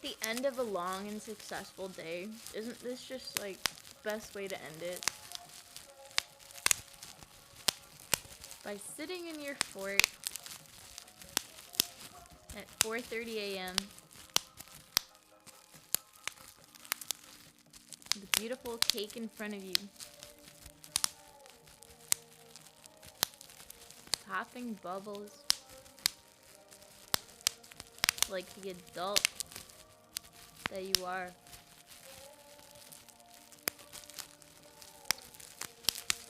At the end of a long and successful day, isn't this just like the best way to end it? By sitting in your fort at 4:30 a.m. with a beautiful cake in front of you, popping bubbles like the adult that you are.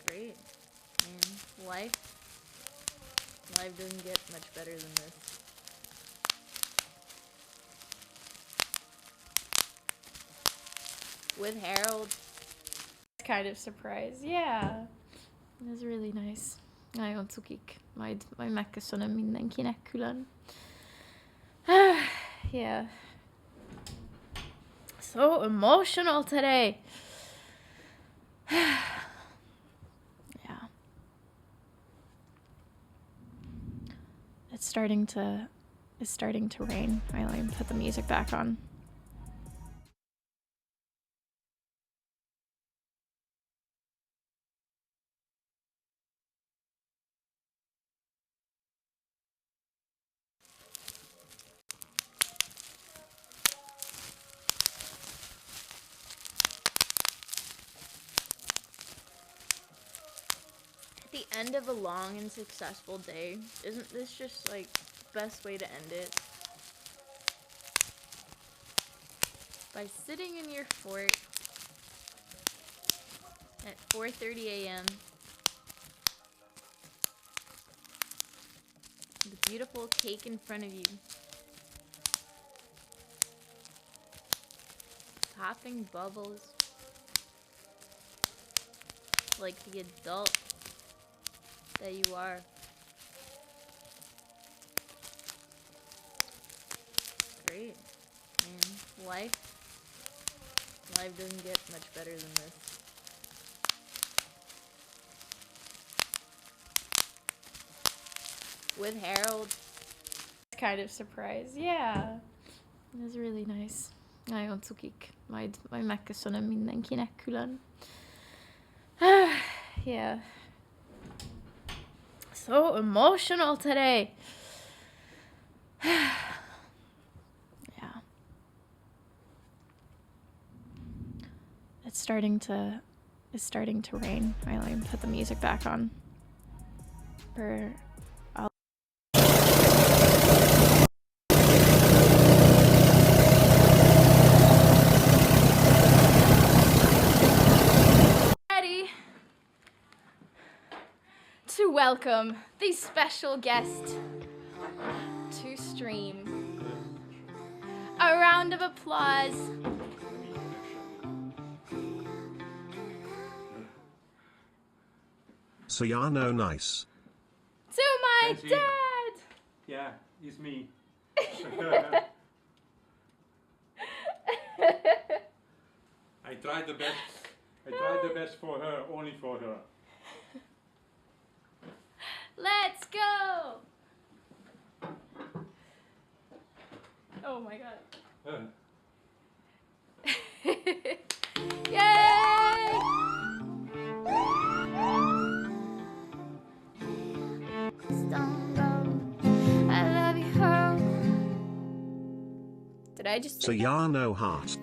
Great, man. Life doesn't get much better than this. With Harold. Kind of surprise. Yeah. It was really nice. Nagyon cukik. Majd megköszönöm mindenkinek külön. Yeah. So emotional today. Yeah. It's starting to rain. I let me put the music back on. At the end of a long and successful day, isn't this just like the best way to end it? By sitting in your fort at 4:30 a.m. with a beautiful cake in front of you, popping bubbles like the adult that you are. Great, man. Life doesn't get much better than this. With Harold. Kind of surprise. Yeah. It was really nice. Nagyon cukik. Majd megköszönöm mindenkinek külön. Yeah. So emotional today. Yeah. It's starting to rain. I let me put the music back on. Ready to welcome the special guest to stream. A round of applause. So you're no nice. To my Nancy. dad! Yeah, it's me. I tried the best. I tried the best for her, only for her. Let's go! Oh my god. Yay! Did I just So you're no heart.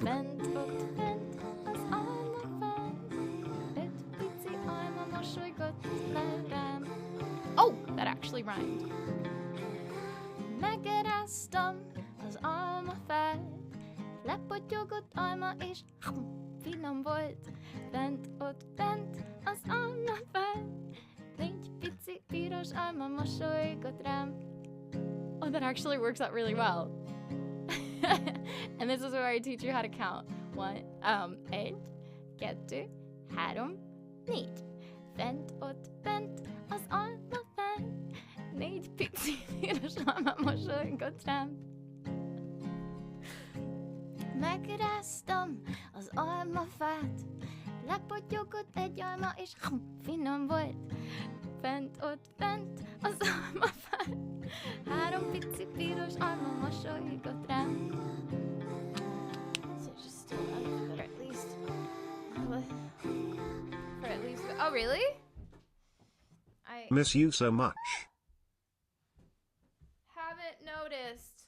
Oh, that actually rhymed. Megeráztam az almafát, lepotyogott alma és finom volt. Bent ott bent az almafát, négy pici piros alma mosolygott rám. Oh, that actually works out really well. And this is where I teach you how to count. 1, 1, 2, 3, 4. Bent ott bent az almafát, négy pici piros alma mosolygott rám. Megráztam az almafát, lepotyogott egy alma és finom volt. Bent ott bent az almafát, 3 pici piros alma mosolygott rám. Oh, really? I Miss you so much. haven't noticed.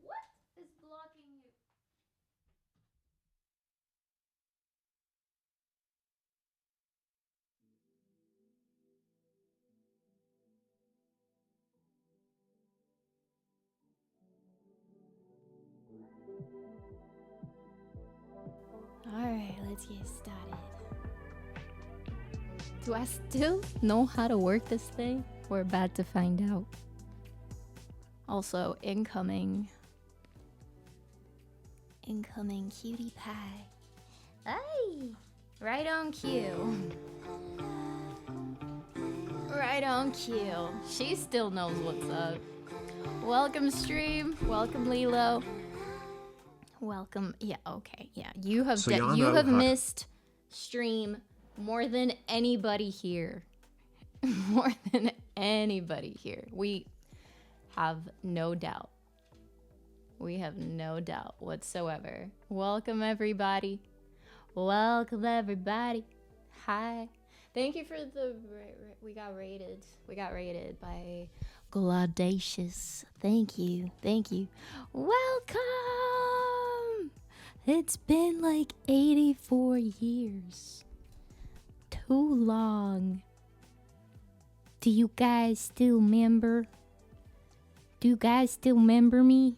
What is blocking you? Alright, let's get started. Do I still know how to work this thing? We're about to find out. Also, incoming cutie pie. Hey! Right on cue. Right on cue. She still knows what's up. Welcome, stream. Welcome, Lilo. Welcome. Yeah, okay. Yeah, you have Sayano you have Hut. missed stream more than anybody here. More than anybody here. We have no doubt. We have no doubt whatsoever. Welcome, everybody. Welcome, everybody. Hi. Thank you for the... We got rated. We got rated by Glaudacious. Thank you. Thank you. Welcome! It's been like 84 years. Too long. Do you guys still remember? Do you guys still remember me?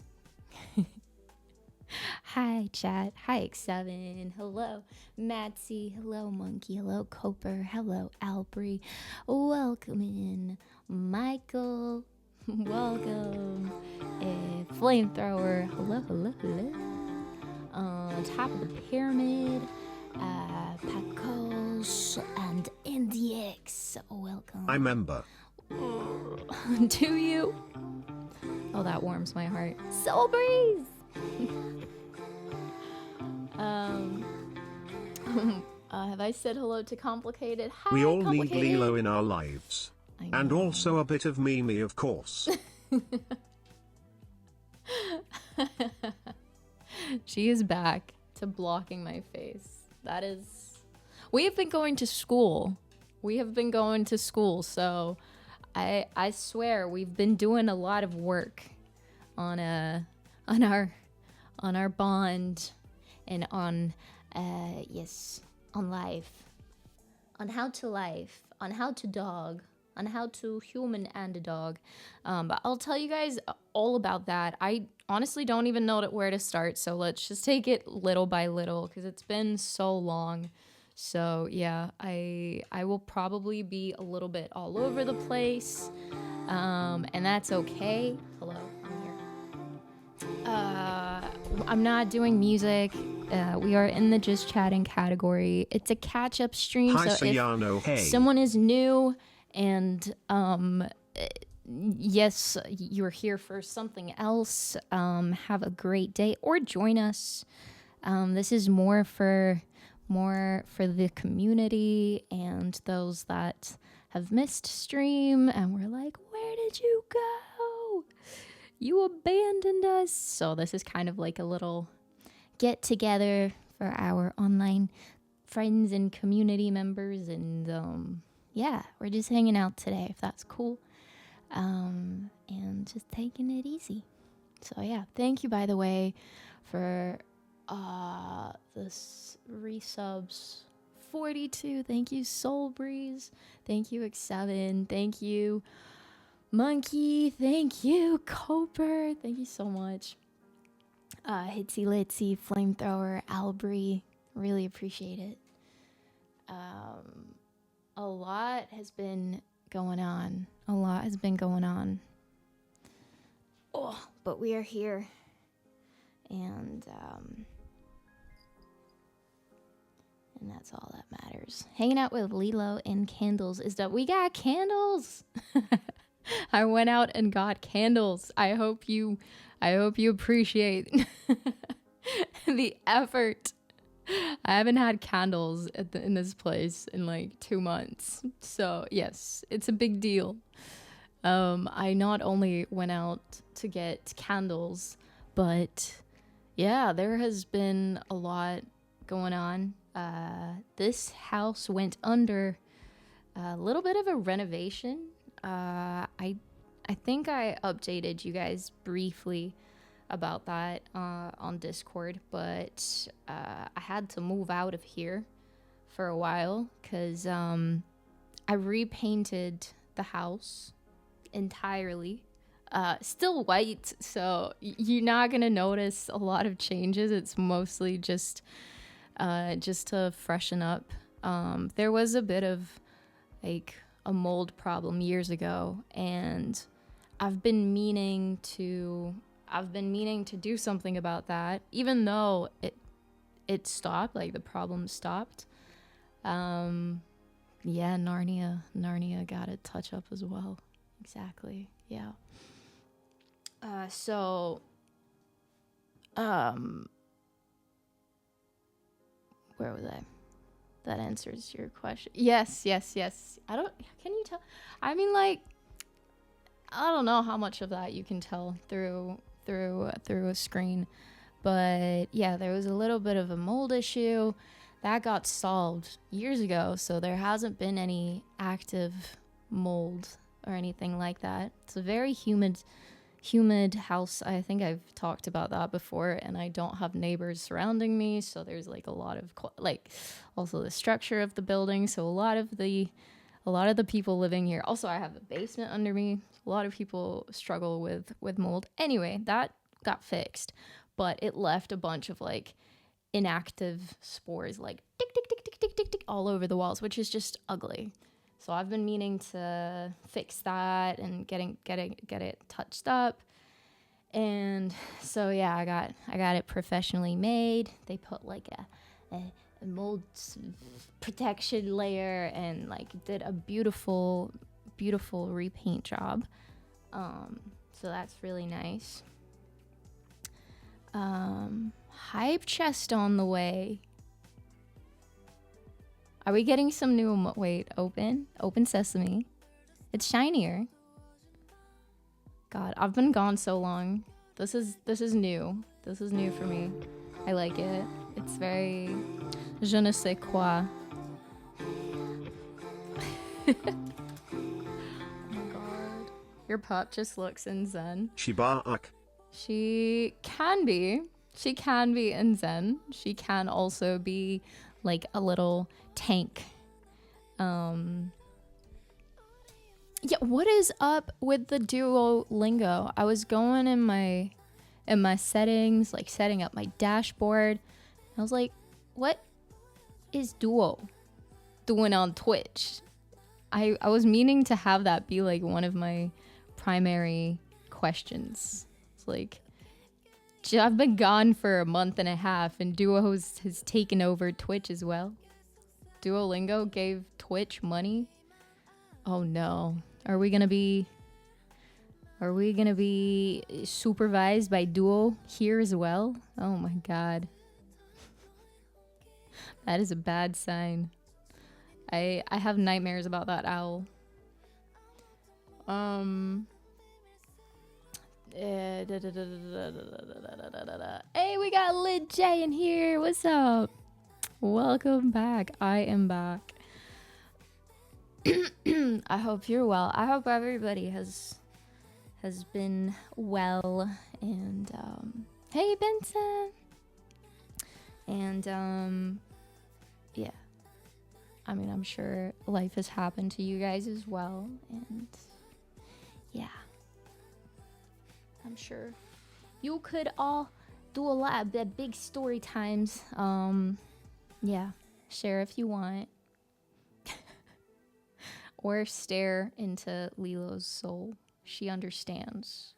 Hi, chat. Hi, X7. Hello, Matsy. Hello, Monkey. Hello, Coper. Hello, Albry. Welcome in, Michael. Welcome, Flamethrower. Hello, hello, hello. Top of the pyramid, Pacos and NDX. Welcome. I remember. Do you? Oh, that warms my heart. Soul Breeze! Have I said hello to Complicated? Hi, We all need Complicated. Lilo in our lives. I And know. also a bit of Mimi, of course. She is back to blocking my face. That is... We have been going to school. So I swear we've been doing a lot of work on our bond and on on life, on how to life, on how to dog, on how to human and a dog. But I'll tell you guys all about that. I honestly don't even know where to start, so let's just take it little by little because it's been so long. So yeah, I will probably be a little bit all over the place, and that's okay. Hello, I'm here. I'm not doing music. We are in the just chatting category. It's a catch-up stream, Hi, so if Sayano. Hey. someone is new and yes, you're here for something else, have a great day or join us. This is more for the community and those that have missed stream and we're like, where did you go? You abandoned us. So this is kind of like a little get together for our online friends and community members, and yeah, we're just hanging out today, if that's cool, and just taking it easy. So yeah, thank you, by the way, for this resubs 42. Thank you, Soul Breeze. Thank you, X7. Thank you, Monkey. Thank you, Coper. Thank you so much. Hitsy Litsy, Flamethrower, Albry. Really appreciate it. A lot has been going on. Oh, but we are here. And that's all that matters. Hanging out with Lilo and Candles is that we got candles. I went out and got candles. I hope you appreciate the effort. I haven't had candles in this place in like 2 months. So yes, it's a big deal. I not only went out to get candles, but yeah, there has been a lot going on. This house went under a little bit of a renovation. I think I updated you guys briefly about that on Discord, but I had to move out of here for a while because I repainted the house entirely. Still white, so you're not gonna notice a lot of changes. It's mostly just to freshen up. There was a bit of like a mold problem years ago, and I've been meaning to do something about that, even though it stopped, like the problem stopped. Yeah, Narnia got a touch up as well. Exactly. Yeah. Where was I? That answers your question. Yes. Can you tell? I mean, like, I don't know how much of that you can tell through a screen, but yeah, there was a little bit of a mold issue that got solved years ago, so there hasn't been any active mold or anything like that. It's a very humid house. I think I've talked about that before, and I don't have neighbors surrounding me, so there's like a lot of also the structure of the building, so a lot of the people living here. Also, I have a basement under me. A lot of people struggle with mold. Anyway, that got fixed, but it left a bunch of like inactive spores, like tick tick tick tick tick tick tick all over the walls, which is just ugly. So I've been meaning to fix that and get it touched up. And so yeah, I got it professionally made. They put like a mold protection layer and like did a beautiful repaint job. So that's really nice. Hype chest on the way. Are we getting some new open sesame. It's shinier. God, I've been gone so long. This is new. This is new for me. I like it. It's very je ne sais quoi. Oh my god. Your pup just looks in Zen. Shiba-ak. She can be in Zen. She can also be like a little tank. Yeah, what is up with the Duolingo? I was going in my settings, like setting up my dashboard. I was like, what is Duo doing on Twitch? I was meaning to have that be like one of my primary questions. It's like, I've been gone for a month and a half, and Duo has taken over Twitch as well. Duolingo gave Twitch money. Oh no. Are we gonna be supervised by Duo here as well? Oh my god. That is a bad sign. I have nightmares about that owl. Hey, we got Lid J in here. What's up? Welcome back. I am back. I hope you're well. I hope everybody has been well. And hey, Benson. And yeah. I mean, I'm sure life has happened to you guys as well. And yeah. I'm sure you could all do a lot of the big story times. Yeah, share if you want. Or stare into Lilo's soul. She understands.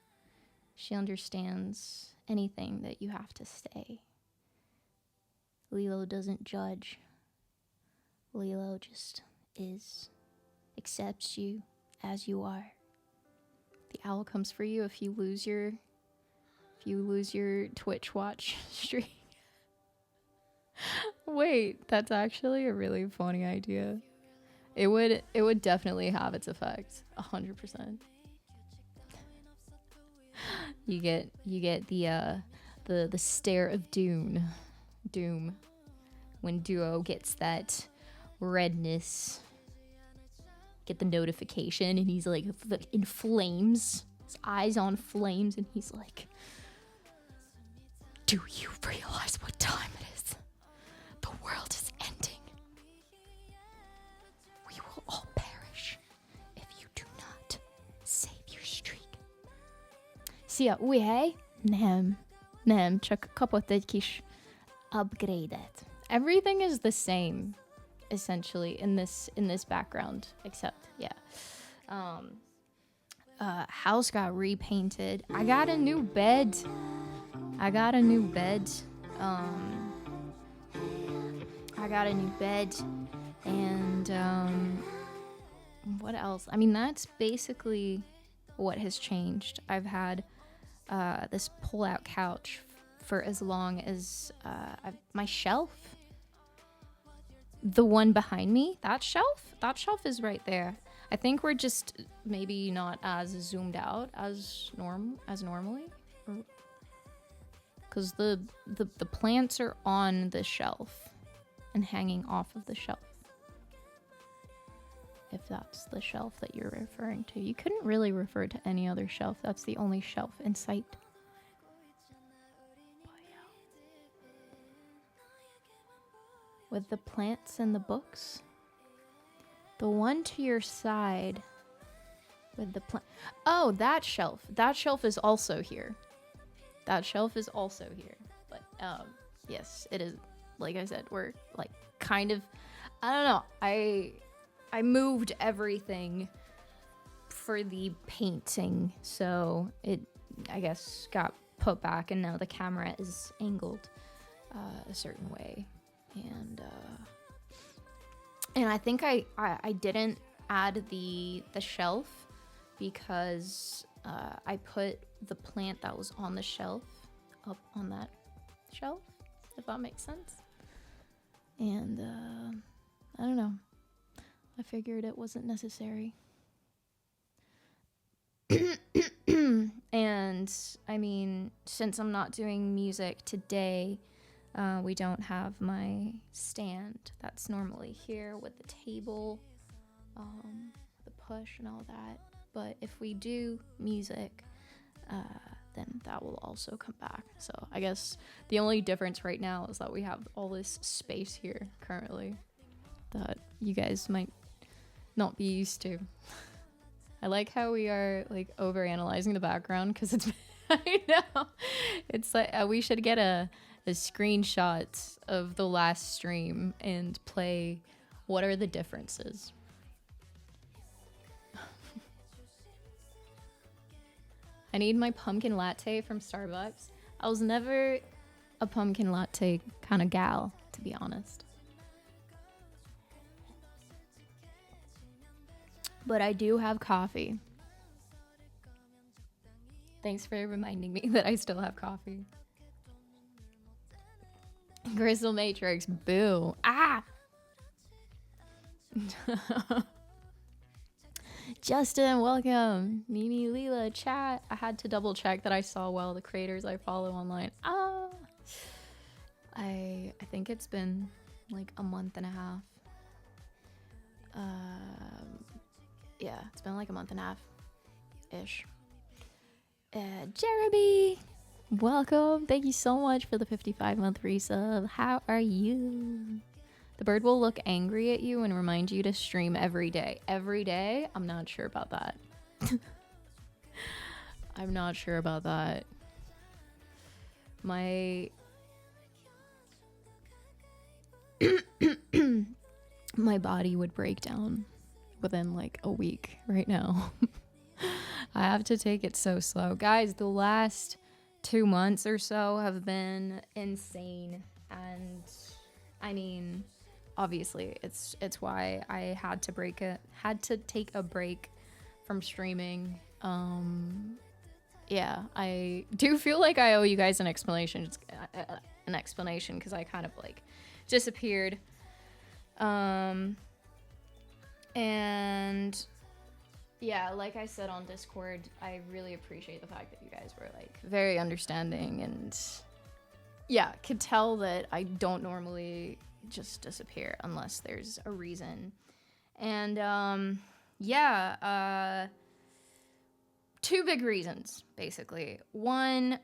She understands anything that you have to say. Lilo doesn't judge. Lilo just is. Accepts you as you are. The owl comes for you if you lose your Twitch watch streak. Wait, that's actually a really funny idea. It would definitely have its effect. 100%. You get the stare of doom. when Duo gets that redness, get the notification, and he's like in flames. His eyes on flames, and he's like, "Do you realize what time it is? The world is ending. We will all perish if you do not save your streak." Szia, új hely? Nem, csak kapott egy kis upgrade-et. Everything is the same, essentially, in this background, except, yeah. House got repainted. I got a new bed. And what else? I mean, that's basically what has changed. I've had this pull-out couch for as long as my shelf. The one behind me, that shelf is right there. I think we're just maybe not as zoomed out as normally, because the plants are on the shelf and hanging off of the shelf. If that's the shelf that you're referring to, you couldn't really refer to any other shelf. That's the only shelf in sight. With the plants and the books. The one to your side with the plant. Oh, that shelf. That shelf is also here. But yes, it is. Like I said, we're like kind of, I don't know. I moved everything for the painting, so it, I guess, got put back, and now the camera is angled a certain way. And I think I didn't add the shelf because I put the plant that was on the shelf up on that shelf, if that makes sense. And I don't know. I figured it wasn't necessary. And I mean, since I'm not doing music today, we don't have my stand that's normally here with the table, the push and all that. But if we do music, then that will also come back. So I guess the only difference right now is that we have all this space here currently that you guys might not be used to. I like how we are like overanalyzing the background because it's I know it's like we should get a screenshot of the last stream and play what are the differences. I need my pumpkin latte from Starbucks. I was never a pumpkin latte kind of gal, to be honest. But I do have coffee. Thanks for reminding me that I still have coffee. Crystal Matrix, boo. Ah! Justin, welcome. Mimi, Leela, chat. I had to double check that I saw well the creators I follow online. I think it's been like a month and a half. Yeah, it's been like a month and a half-ish. Jeremy, welcome. Thank you so much for the 55-month resub. How are you? The bird will look angry at you and remind you to stream every day. Every day? I'm not sure about that. I'm not sure about that. My my body would break down within like a week right now. I have to take it so slow. Guys, the last 2 months or so have been insane. And I mean, obviously it's why I had to take a break from streaming. Yeah, I do feel like I owe you guys an explanation because I kind of like disappeared. And yeah, like I said on Discord, I really appreciate the fact that you guys were like very understanding and yeah, could tell that I don't normally just disappear unless there's a reason. And two big reasons, basically. One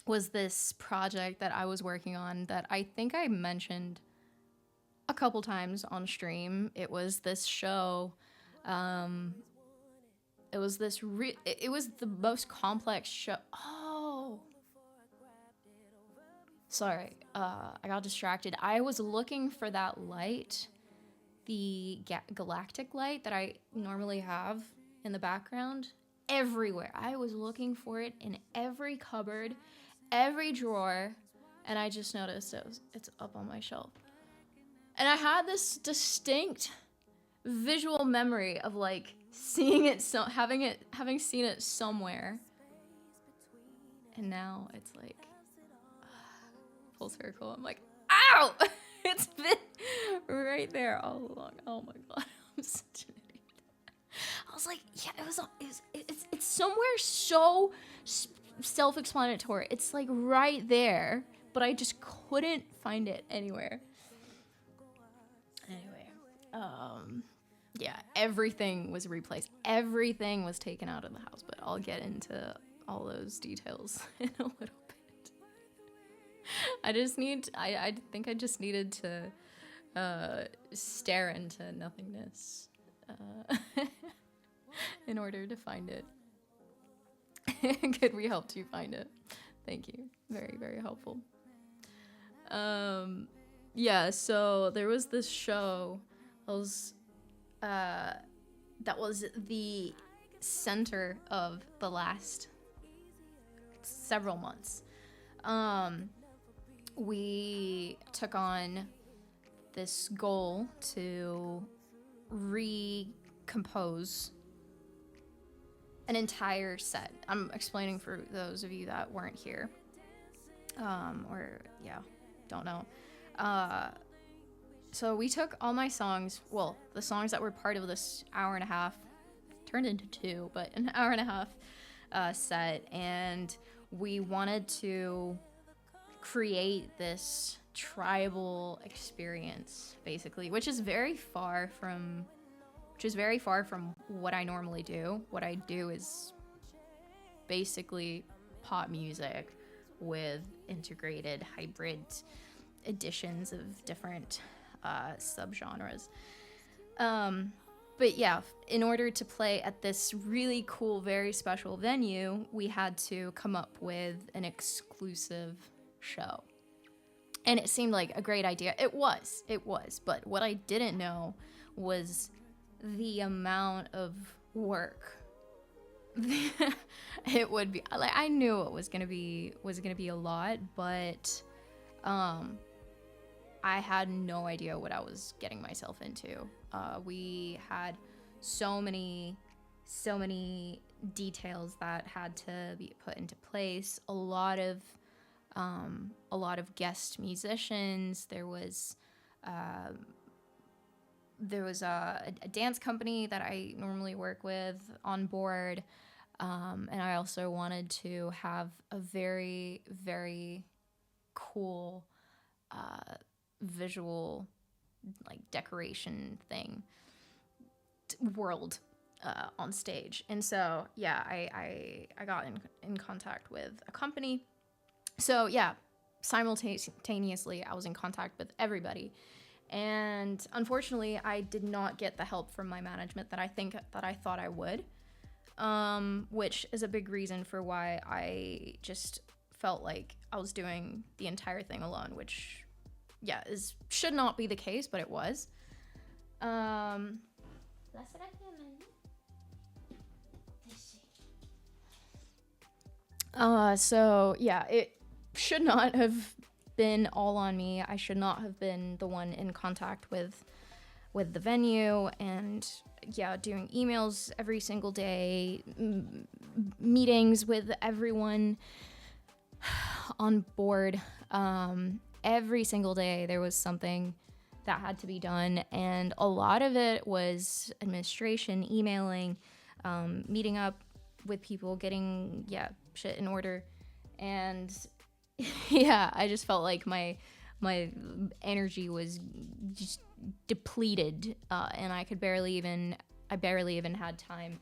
was this project that I was working on that I think I mentioned a couple times on stream. It was this show. It was the most complex show. Oh, sorry. I got distracted. I was looking for that light, the galactic light that I normally have in the background, everywhere. I was looking for it in every cupboard, every drawer, and I just noticed it's up on my shelf. And I had this distinct visual memory of like seeing it, having seen it somewhere, and now it's like full circle. I'm like, ow! It's been right there all along. Oh my god, I'm such an idiot. I was like, yeah, it's somewhere so self-explanatory. It's like right there, but I just couldn't find it anywhere. Anyway, yeah, everything was replaced. Everything was taken out of the house, but I'll get into all those details in a little bit. I think I just needed to stare into nothingness in order to find it. Good, we helped you find it. Thank you. Very, very helpful. Yeah, so there was this show that was the center of the last several months. We took on this goal to recompose an entire set. I'm explaining for those of you that weren't here, don't know. So we took all my songs, well, the songs that were part of this hour and a half, turned into 2, but an hour and a half set, and we wanted to create this tribal experience, basically, which is very far from what I normally do. What I do is basically pop music with integrated hybrid editions of different subgenres. But yeah, in order to play at this really cool, very special venue, we had to come up with an exclusive show. And it seemed like a great idea. It was. But what I didn't know was the amount of work it would be. Like, I knew it was gonna be a lot, but I had no idea what I was getting myself into. We had so many details that had to be put into place. A lot of guest musicians. There was a dance company that I normally work with on board, and I also wanted to have a very, very cool visual, like, decoration thing world on stage. And so yeah, I got in contact with a company. So yeah, simultaneously I was in contact with everybody, and unfortunately I did not get the help from my management that I thought I would, which is a big reason for why I just felt like I was doing the entire thing alone, which yeah, should not be the case, but it was. So yeah, it should not have been all on me. I should not have been the one in contact with the venue, and yeah, doing emails every single day, meetings with everyone on board. Every single day there was something that had to be done, and a lot of it was administration, emailing, meeting up with people, getting shit in order. And yeah, I just felt like my my energy was just depleted, and I barely even had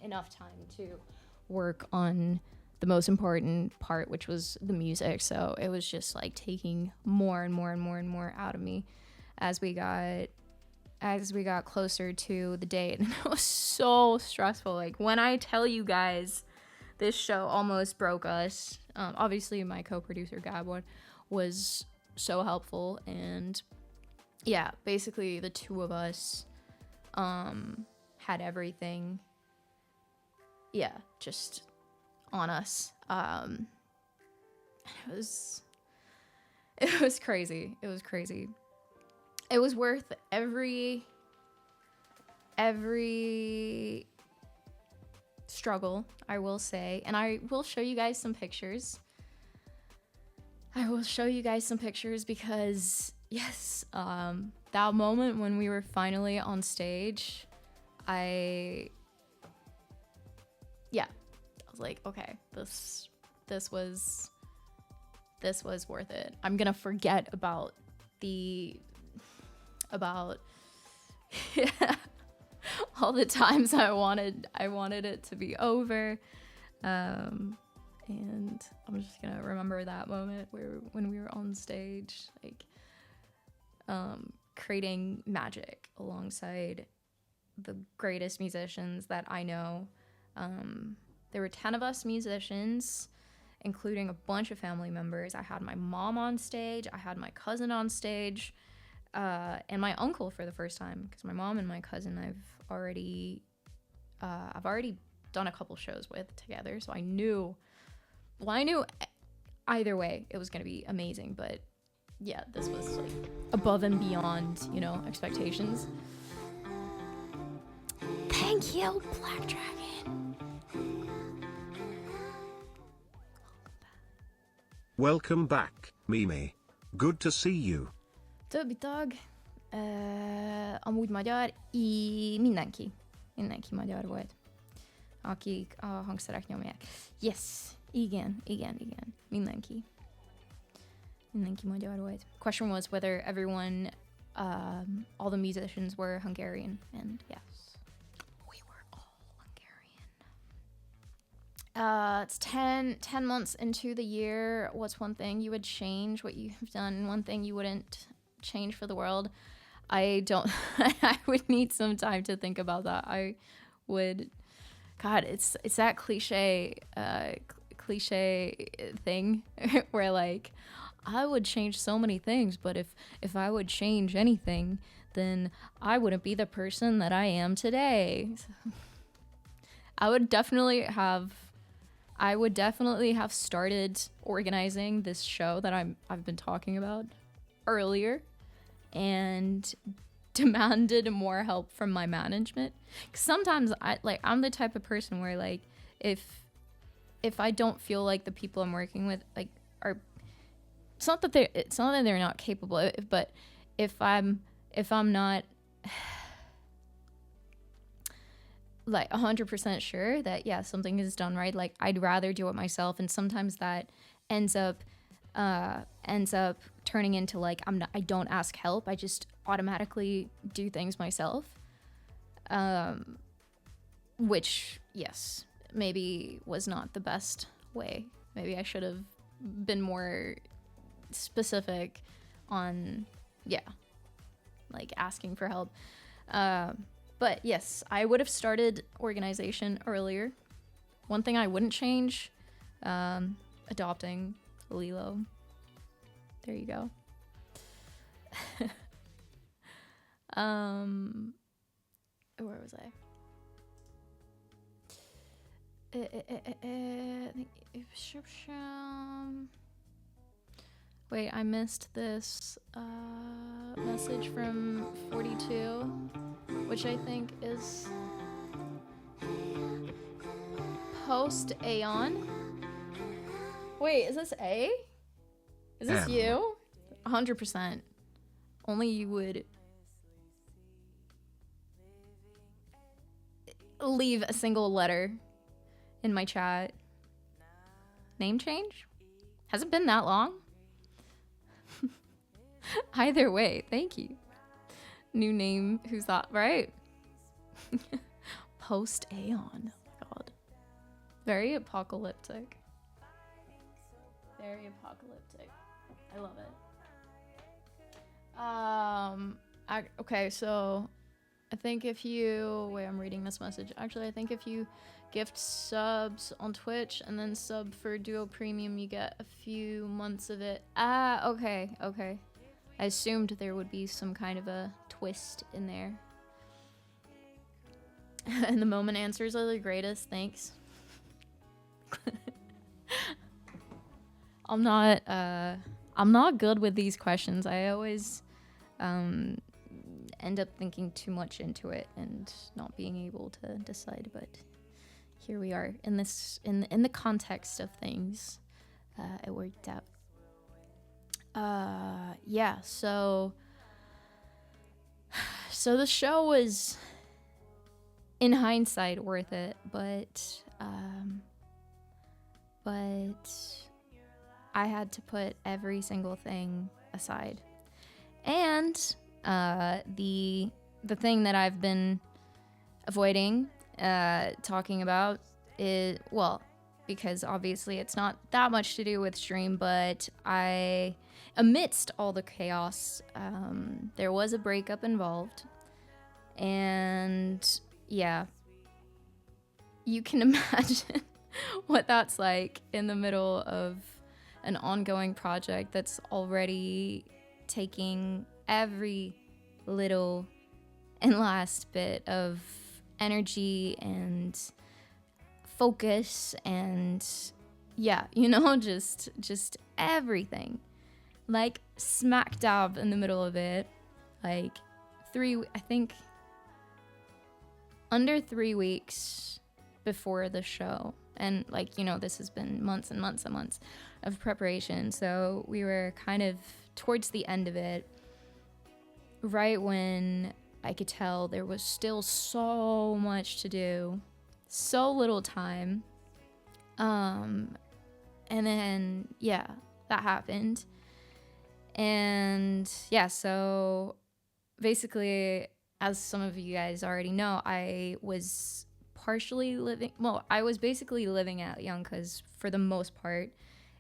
enough time to work on the most important part, which was the music. So it was just like taking more and more and more and more out of me as we got closer to the date. And it was so stressful. Like, when I tell you guys, this show almost broke us. Obviously my co-producer Gabon was so helpful, and yeah, basically the two of us had everything just on us. It was crazy. It was worth every struggle, I will say. And I will show you guys some pictures. Because yes, that moment when we were finally on stage, I was like, okay, this was worth it. I'm gonna forget about all the times I wanted it to be over, and I'm just gonna remember that moment when we were on stage, like, creating magic alongside the greatest musicians that I know. There were 10 of us musicians, including a bunch of family members. I had my mom on stage, I had my cousin on stage, and my uncle for the first time, because my mom and my cousin I've already done a couple shows with together, so I knew either way it was gonna be amazing. But yeah, this was like above and beyond, expectations. Thank you, Black Dragon. Welcome back, Mimi. Good to see you. Többi tag, amúgy magyar, mindenki magyar volt, akik a hangszerek nyomják. Yes, igen, mindenki magyar volt. Question was whether everyone, all the musicians were Hungarian, and yes, we were all Hungarian. It's 10 months into the year. What's one thing you would change, what you've done, one thing you wouldn't change for the world? I would need some time to think about that. I would, God, it's that cliche thing where, like, I would change so many things, but if I would change anything, then I wouldn't be the person that I am today. I would definitely have started organizing this show that I've been talking about earlier, and demanded more help from my management. 'Cause sometimes I'm the type of person where, like, if I don't feel like the people I'm working with, like, are, it's not that they're not capable, but if I'm not like 100% sure that, yeah, something is done right, like, I'd rather do it myself. And sometimes that ends up turning into, like, I don't ask help, I just automatically do things myself, which, yes, maybe was not the best way. Maybe I should have been more specific on, like, asking for help. But yes, I would have started organization earlier. One thing I wouldn't change, adopting Lilo. There you go. Where was I? Wait, I missed this message from 42, which I think is post Aeon. Wait, is this A? Is this you? 100%. Only you would leave a single letter in my chat. Name change? Has it been that long? Either way, thank you. New name, who's that, right? Post Aeon. Oh my god. Very apocalyptic. Very apocalyptic. I love it. Okay, so I think if you... Wait, I'm reading this message. Actually, I think if you gift subs on Twitch and then sub for Duo Premium, you get a few months of it. Okay. I assumed there would be some kind of a twist in there. And the moment answers are the greatest. Thanks. I'm not good with these questions. I always end up thinking too much into it and not being able to decide, but here we are in the context of things. It worked out. Yeah, so the show was, in hindsight, worth it, but I had to put every single thing aside. And the thing that I've been avoiding talking about is, well, because obviously it's not that much to do with stream, but amidst all the chaos, there was a breakup involved. And yeah, you can imagine what that's like in the middle of an ongoing project that's already taking every little and last bit of energy and focus and yeah, just everything. Like smack dab in the middle of it, like under 3 weeks before the show. And this has been months and months and months of preparation. So we were kind of towards the end of it, right when I could tell there was still so much to do, so little time. And then, yeah, that happened. And yeah, so basically, as some of you guys already know, I was basically living at Youngka's for the most part,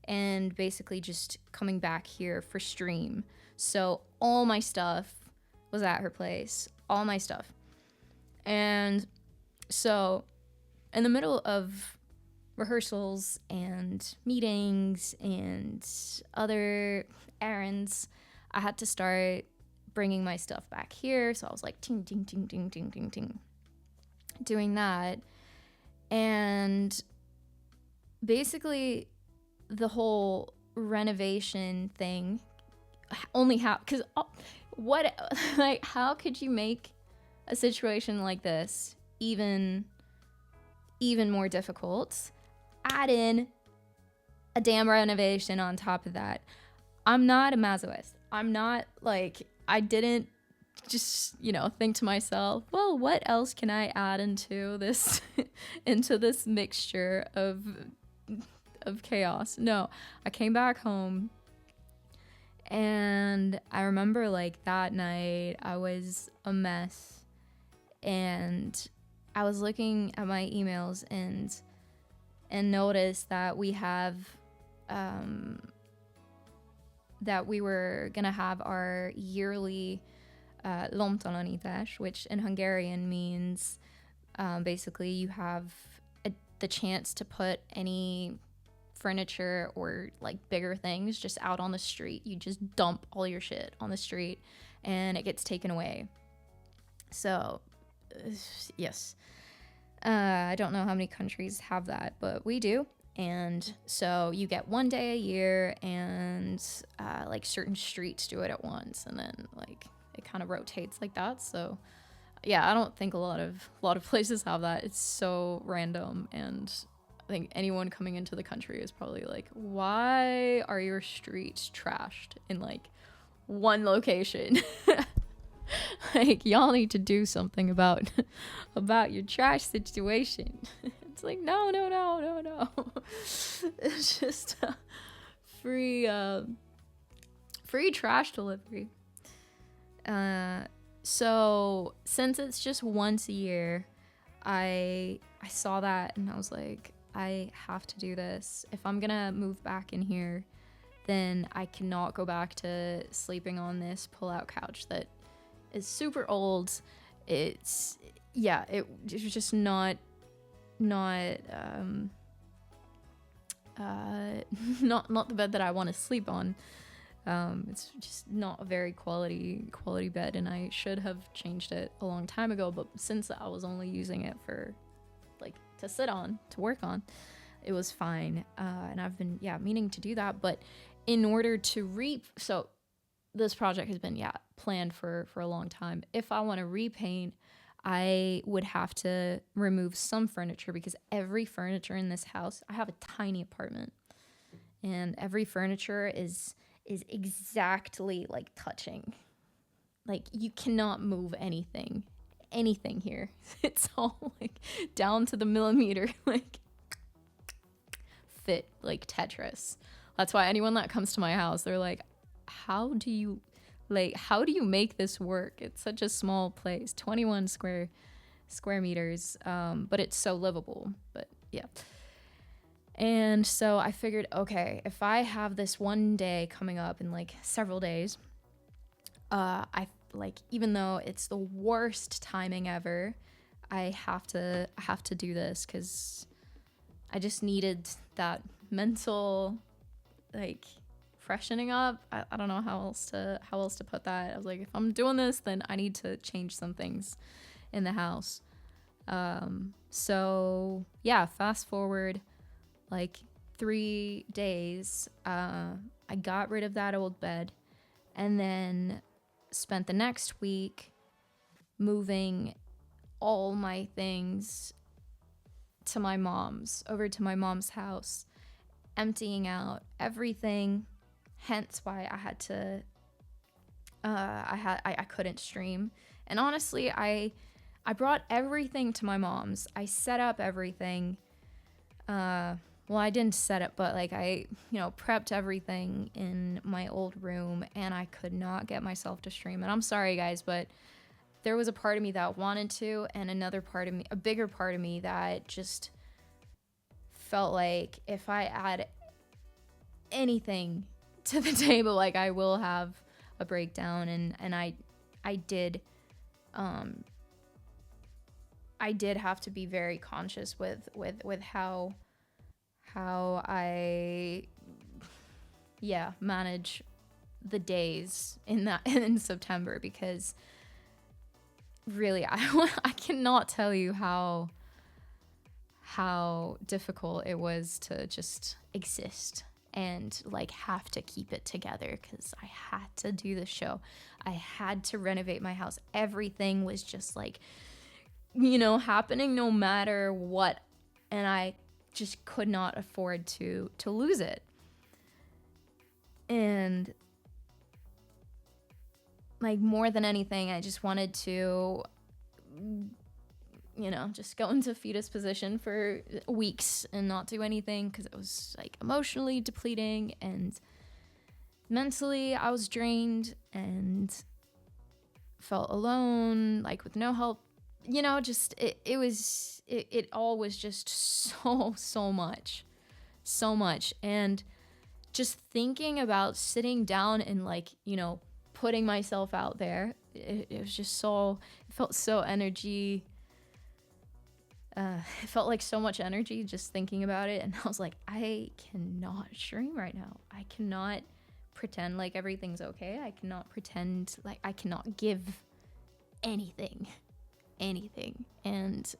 and basically just coming back here for stream. So all my stuff was at her place, all my stuff. And so in the middle of rehearsals and meetings and other errands, I had to start bringing my stuff back here. So I was like ting, ting, ting, ting, ting, ting, ting, doing that. And basically the whole renovation thing only because how could you make a situation like this even more difficult? Add in a damn renovation on top of that. I'm not a masochist. I'm not I didn't just, think to myself, well, what else can I add into this mixture of chaos? No, I came back home, and I remember that night I was a mess, and I was looking at my emails and noticed that we have that we were gonna have our yearly lomtalanítás, which in Hungarian means basically you have the chance to put any furniture or bigger things just out on the street. You just dump all your shit on the street and it gets taken away. So yes, I don't know how many countries have that, but we do. And so you get 1 day a year, and certain streets do it at once, and then it kind of rotates like that. So yeah, I don't think a lot of places have that. It's so random, and I think anyone coming into the country is probably like, why are your streets trashed in one location? Y'all need to do something about your trash situation. It's no. It's just free free trash delivery. So since it's just once a year, I saw that and I was like, I have to do this. If I'm gonna move back in here, then I cannot go back to sleeping on this pull-out couch that is super old. It was just not not the bed that I want to sleep on. It's just not a very quality bed, and I should have changed it a long time ago, but since I was only using it for like to sit on, to work on, it was fine. And I've been meaning to do that, but in order to so this project has been planned for a long time. If I want to repaint, I would have to remove some furniture, because every furniture in this house, I have a tiny apartment, and every furniture is exactly like touching. Like, you cannot move anything here. It's all like down to the millimeter, like fit like Tetris. That's why anyone that comes to my house, they're like, how do you make this work? It's such a small place, 21 square meters, but it's so livable. But yeah. And so I figured, okay, if I have this one day coming up in like several days, even though it's the worst timing ever, I have to do this, because I just needed that mental like freshening up. I don't know how else to put that. I was like, if I'm doing this, then I need to change some things in the house. So yeah, fast forward like 3 days, I got rid of that old bed, and then spent the next week moving all my things over to my mom's house, emptying out everything. Hence why I had to I couldn't stream. And honestly, I brought everything to my mom's. I set up everything. Well, I didn't set it, but like I prepped everything in my old room, and I could not get myself to stream. And I'm sorry, guys, but there was a part of me that wanted to, and another part of me, a bigger part of me, that just felt like if I add anything to the table, like I will have a breakdown. And I did have to be very conscious with how I manage the days in September, because really I cannot tell you how difficult it was to just exist and like have to keep it together, because I had to do the show. I had to renovate my house. Everything was just like happening no matter what, and I just could not afford to lose it. And like, more than anything, I just wanted to just go into fetus position for weeks and not do anything, because it was like emotionally depleting, and mentally I was drained and felt alone, like with no help. Just it all was just so much. And just thinking about sitting down and like putting myself out there, it was just it felt so energy. It felt like so much energy just thinking about it. And I was like, I cannot stream right now. I cannot pretend like everything's okay. I cannot pretend like I cannot give anything. And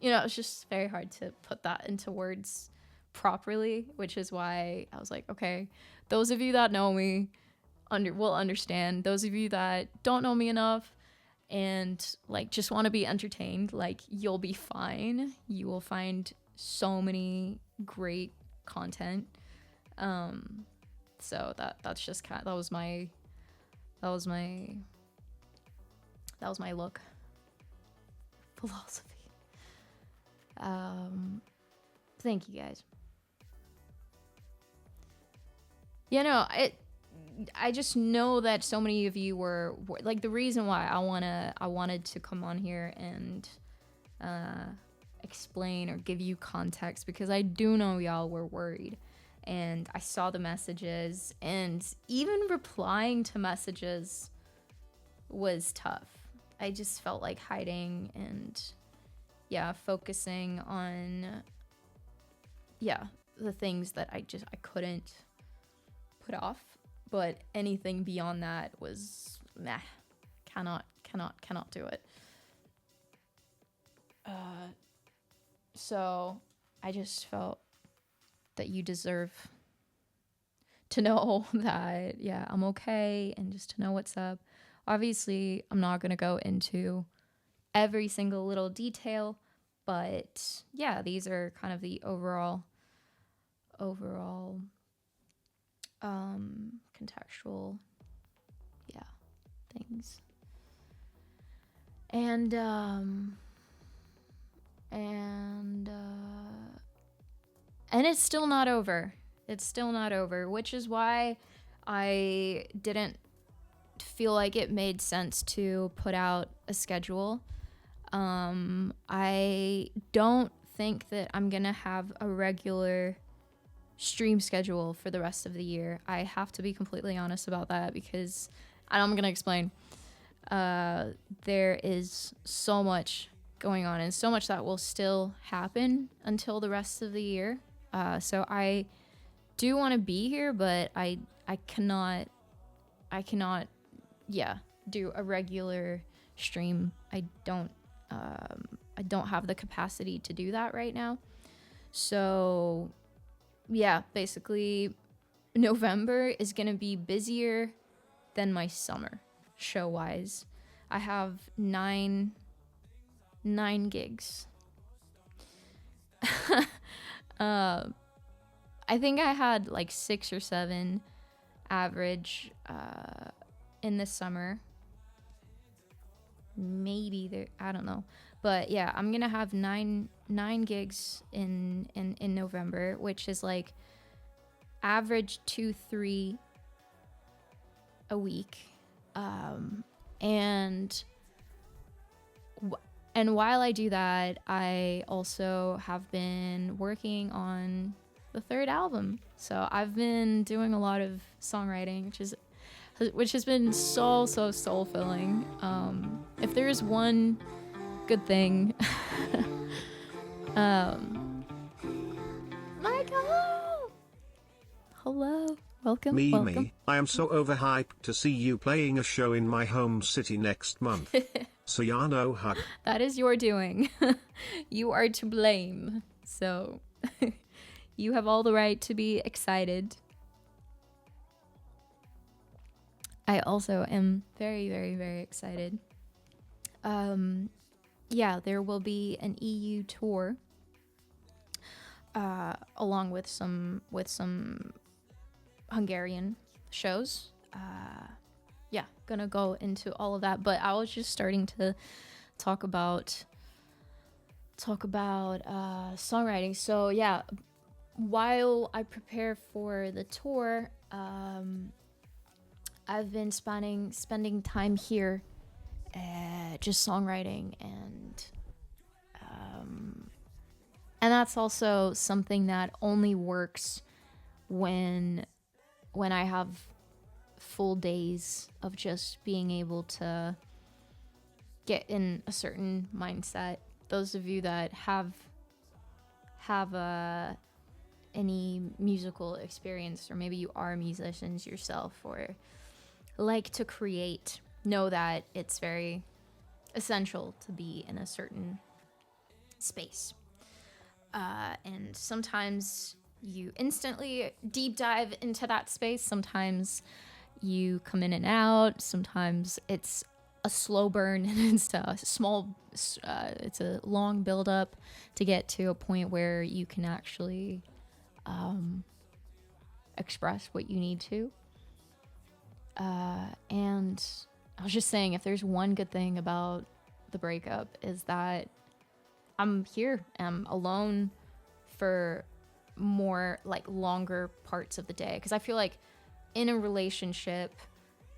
it's just very hard to put that into words properly, which is why I was like, okay, those of you that know me will understand. Those of you that don't know me enough and like just want to be entertained, like, you'll be fine. You will find so many great content. So that's just that was my look. Philosophy. Thank you, guys. I just know that so many of you were like, the reason why I wanted to come on here and explain or give you context, because I do know y'all were worried, and I saw the messages, and even replying to messages was tough. I just felt like hiding and focusing on the things that I couldn't put off. But anything beyond that was meh. Cannot do it. So I just felt that you deserve to know that, I'm okay, and just to know what's up. Obviously, I'm not going to go into every single little detail, but these are kind of the overall contextual things. And it's still not over. It's still not over, which is why I didn't feel like it made sense to put out a schedule. I don't think that I'm gonna have a regular stream schedule for the rest of the year. I have to be completely honest about that, because I'm gonna explain. There is so much going on, and so much that will still happen until the rest of the year. So I do want to be here, but I cannot do a regular stream. I don't have the capacity to do that right now. So basically November is going to be busier than my summer show wise. I have nine gigs. I think I had like 6 or 7 average in the summer. Maybe there, I don't know. But I'm gonna have nine gigs in November, which is like average 2-3 a week. And while I do that, I also have been working on the 3rd album. So I've been doing a lot of songwriting, which has been so soul-filling. If there is one good thing, Michael! Hello. Welcome. Me. I am so overhyped to see you playing a show in my home city next month. Sayano hug. That is your doing. You are to blame. So you have all the right to be excited. I also am very, very, very excited. There will be an EU tour, along with some Hungarian shows. Gonna go into all of that, but I was just starting to talk about songwriting. So while I prepare for the tour, I've been spending time here, just songwriting, and that's also something that only works when I have full days of just being able to get in a certain mindset. Those of you that have any musical experience, or maybe you are musicians yourself or like to create, know that it's very essential to be in a certain space. And sometimes you instantly deep dive into that space. Sometimes you come in and out. Sometimes it's a slow burn, and it's a long build up to get to a point where you can actually express what you need to. And I was just saying, if there's one good thing about the breakup, is that I'm here. I'm alone for more like longer parts of the day, because I feel like in a relationship,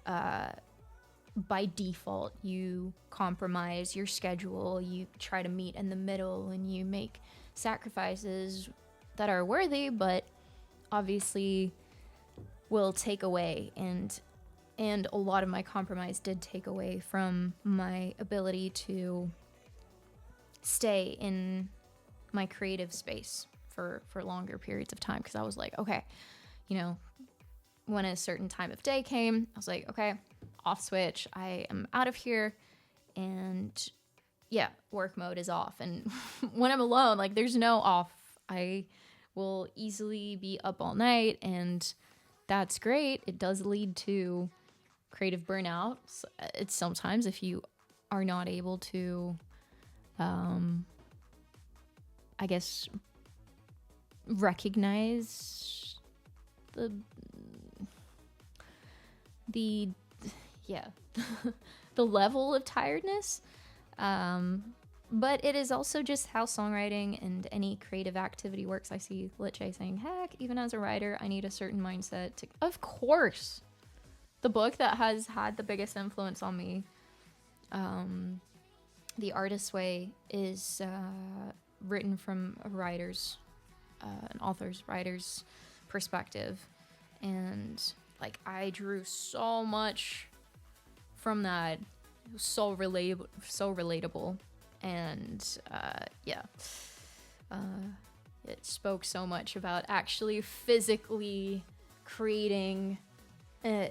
by default, you compromise your schedule, you try to meet in the middle, and you make sacrifices that are worthy, but obviously will take away. And a lot of my compromise did take away from my ability to stay in my creative space for longer periods of time, because I was like, okay, you know, when a certain time of day came, I was like, okay, off switch, I am out of here, and yeah, work mode is off. And when I'm alone, like, there's no off. I will easily be up all night, and that's great. It does lead to creative burnout. It's sometimes, if you are not able to, I guess, recognize the the level of tiredness. But it is also just how songwriting and any creative activity works. I see Liche saying, heck, even as a writer, I need a certain mindset to... Of course! The book that has had the biggest influence on me, The Artist's Way, is written from a writer's, an author's, writer's perspective. And, like, I drew so much from that. It was so relatable. And it spoke so much about actually physically creating a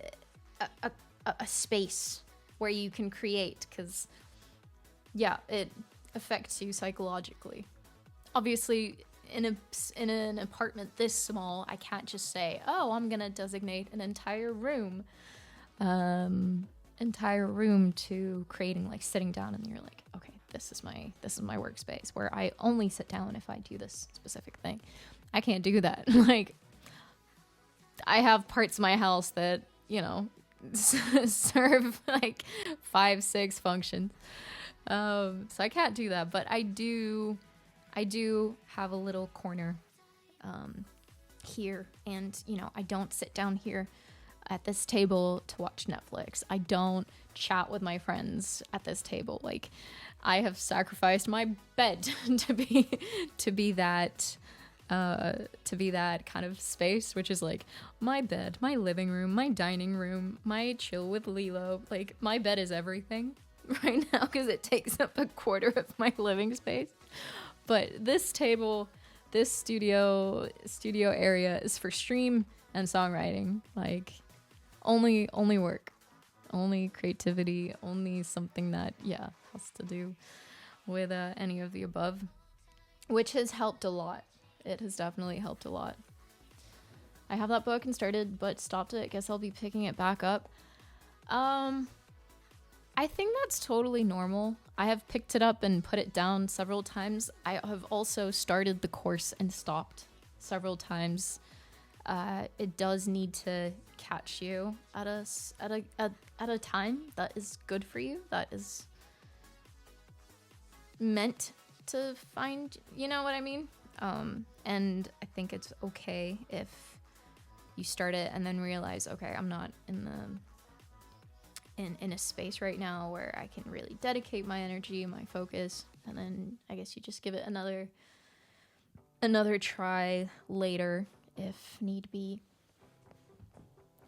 space where you can create, because it affects you psychologically. Obviously, in an apartment this small, I can't just say, oh, I'm gonna designate an entire room to creating, like, sitting down, and you're like, okay, this is my workspace where I only sit down if I do this specific thing. I can't do that. Like, I have parts of my house that, you know, serve like 5-6 functions. So I can't do that, but I do have a little corner here, and, you know, I don't sit down here at this table to watch Netflix. I don't chat with my friends at this table. Like, I have sacrificed my bed to be that kind of space, which is like my bed, my living room, my dining room, my chill with Lilo. Like, my bed is everything right now because it takes up a quarter of my living space. But this table, this studio area is for stream and songwriting. Like, only work, only creativity, only something that has to do with any of the above, which has helped a lot. It has definitely helped a lot. I have that book and started, but stopped it. Guess I'll be picking it back up. I think that's totally normal. I have picked it up and put it down several times. I have also started the course and stopped several times. It does need to catch you at a time that is good for you, that is meant to find, you know what I mean? And I think it's okay if you start it and then realize, okay, I'm not in a space right now where I can really dedicate my energy, my focus, and then I guess you just give it another try later if need be.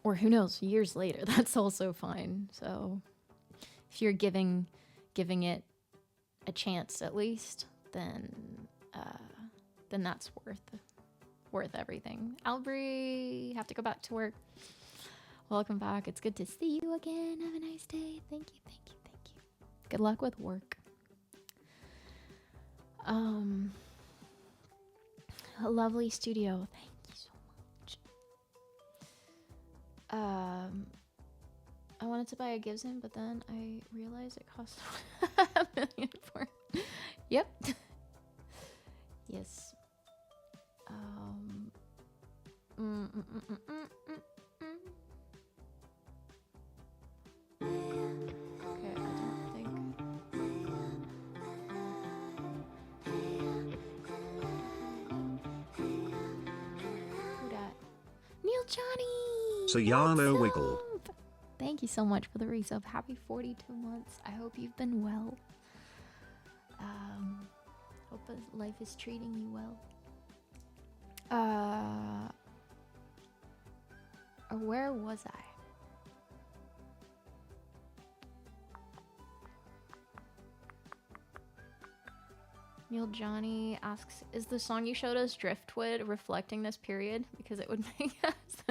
Or who knows, years later, that's also fine. So if you're giving it a chance at least, then that's worth everything. Albry, have to go back to work. Welcome back. It's good to see you again. Have a nice day. Thank you. Good luck with work. A lovely studio. Thank you so much. I wanted to buy a Gibson, but then I realized it cost $1 million for. Yep. Yes. Okay, I don't think. Who dat? Neil Johnny! Sayano Wiggle. Up? Thank you so much for the resub. Happy 42 months. I hope you've been well. Hope life is treating you well. Where was I? Neil Johnny asks, is the song you showed us, Driftwood, reflecting this period? Because it would make sense.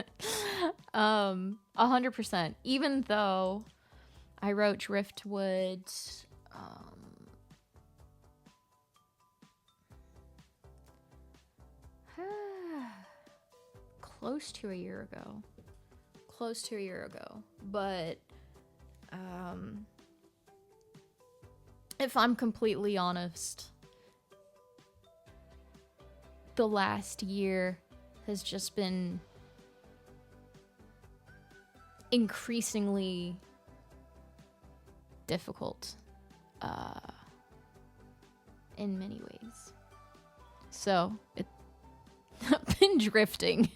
100%. Even though I wrote Driftwood, close to a year ago. But, if I'm completely honest, the last year has just been increasingly difficult in many ways. So I've been drifting.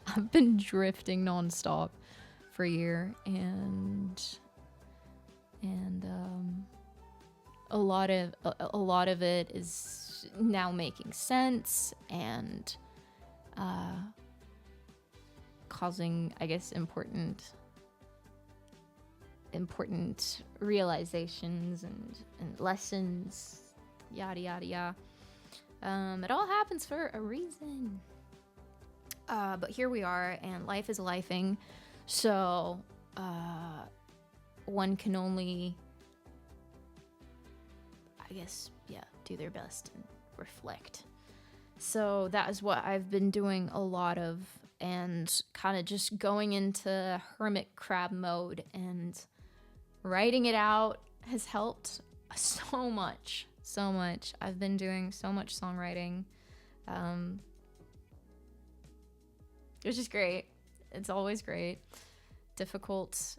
I've been drifting nonstop for a year, and a lot of it is now making sense and causing, I guess, important realizations and lessons, yada yada yada. It all happens for a reason. But here we are, and life is lifing, so one can only, I guess, do their best and reflect. So that is what I've been doing a lot of, and kind of just going into hermit crab mode, and writing it out has helped so much. I've been doing so much songwriting, which is great. It's always great. Difficult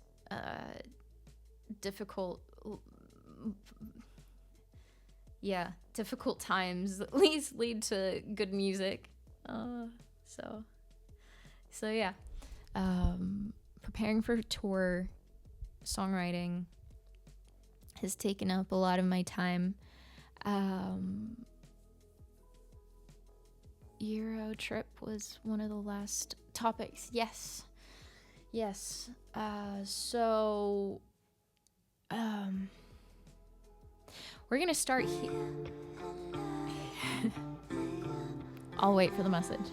times at least lead to good music. So yeah. Preparing for a tour, songwriting has taken up a lot of my time. Euro trip was one of the last topics. Yes. So we're gonna start here. I'll wait for the message.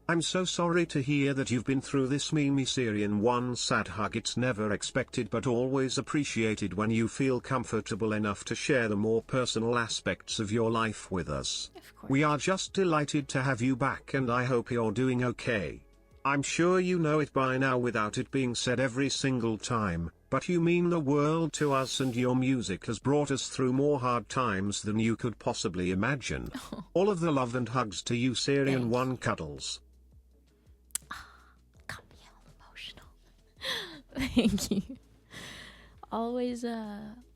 I'm so sorry to hear that you've been through this. Mimi Syrian. One sad hug. It's never expected but always appreciated when you feel comfortable enough to share the more personal aspects of your life with us. Of course. We are just delighted to have you back, and I hope you're doing okay. I'm sure you know it by now without it being said every single time, but you mean the world to us, and your music has brought us through more hard times than you could possibly imagine. All of the love and hugs to you, Syrian. One cuddles. Got me all emotional. Thank you.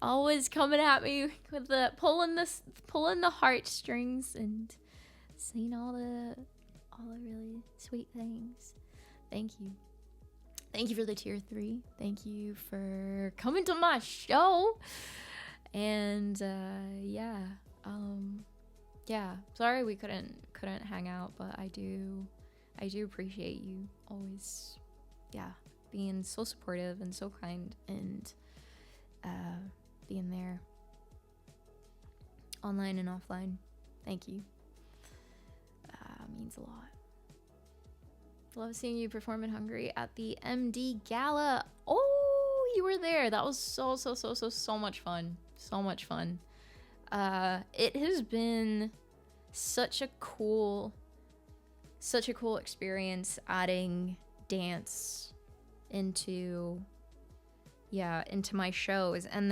Always coming at me with the pulling the heartstrings and saying all the really sweet things. Thank you. Thank you for the tier 3. Thank you for coming to my show. And sorry we couldn't hang out, but I do appreciate you always being so supportive and so kind, and being there online and offline. Thank you. Means a lot. Love seeing you perform in Hungary at the MD Gala. Oh, you were there. That was so much fun. So much fun. It has been such a cool experience adding dance into my shows, and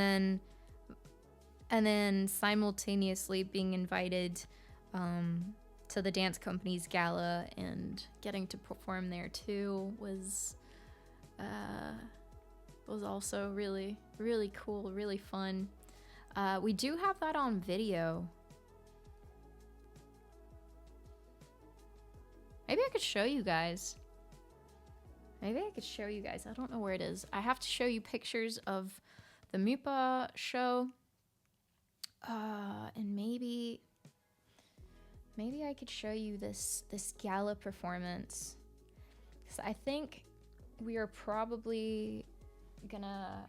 then simultaneously being invited to the dance company's gala and getting to perform there too was also really, really cool, really fun. We do have that on video. Maybe I could show you guys. I don't know where it is. I have to show you pictures of the Mupa show. And maybe I could show you this gala performance. So I think we are probably gonna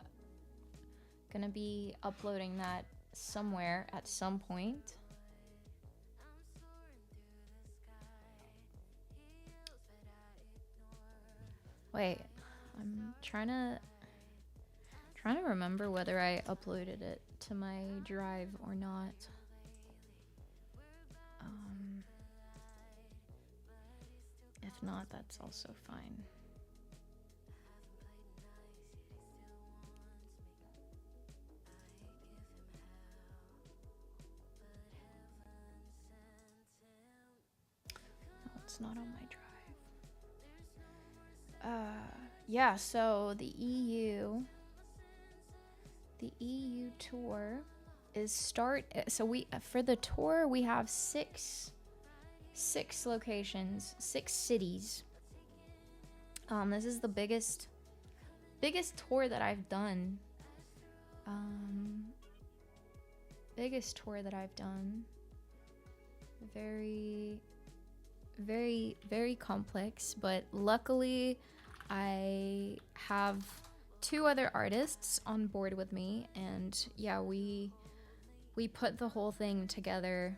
be uploading that somewhere at some point. Wait, I'm trying to remember whether I uploaded it to my drive or not. If not, that's also fine. No, it's not on my drive. Yeah, so the EU tour is for the tour we have six locations, 6 cities. This is the biggest tour that I've done. Very, very, very complex, but luckily I have 2 other artists on board with me, and yeah, we put the whole thing together,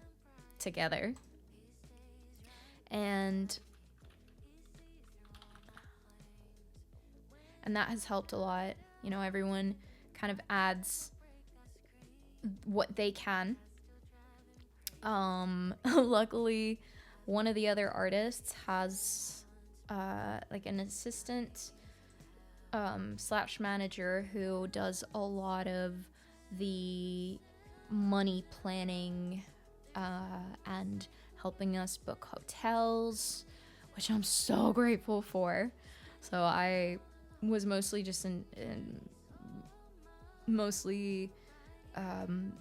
and that has helped a lot. You know, everyone kind of adds what they can. Luckily, one of the other artists has like an assistant / manager who does a lot of the money planning and helping us book hotels, which I'm so grateful for. So I was mostly just the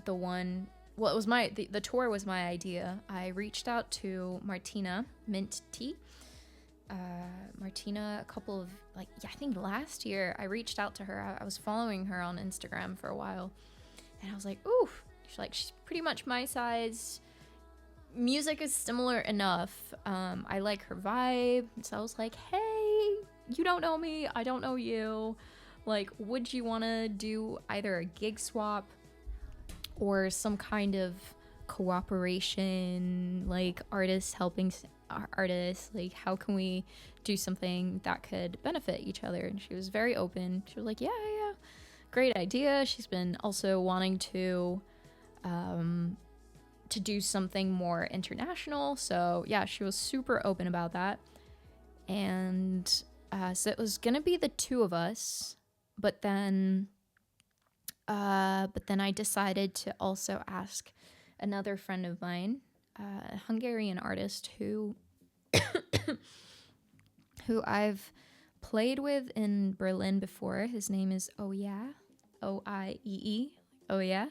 one. Well, it was the tour was my idea. I reached out to Martina Mint Tea. Martina, a couple of I think last year I reached out to her. I was following her on Instagram for a while, and I was like, ooh, she's pretty much my size. Music is similar enough. I like her vibe, so I was like, hey, you don't know me, I don't know you. Like, would you want to do either a gig swap or some kind of cooperation, like artists helping artists? Like, how can we do something that could benefit each other? And she was very open. She was like, yeah, great idea. She's been also wanting to do something more international. So yeah, she was super open about that. And so it was gonna be the 2 of us, but then I decided to also ask another friend of mine, a Hungarian artist who I've played with in Berlin before. His name is Oye, O-I-E-E, Oye.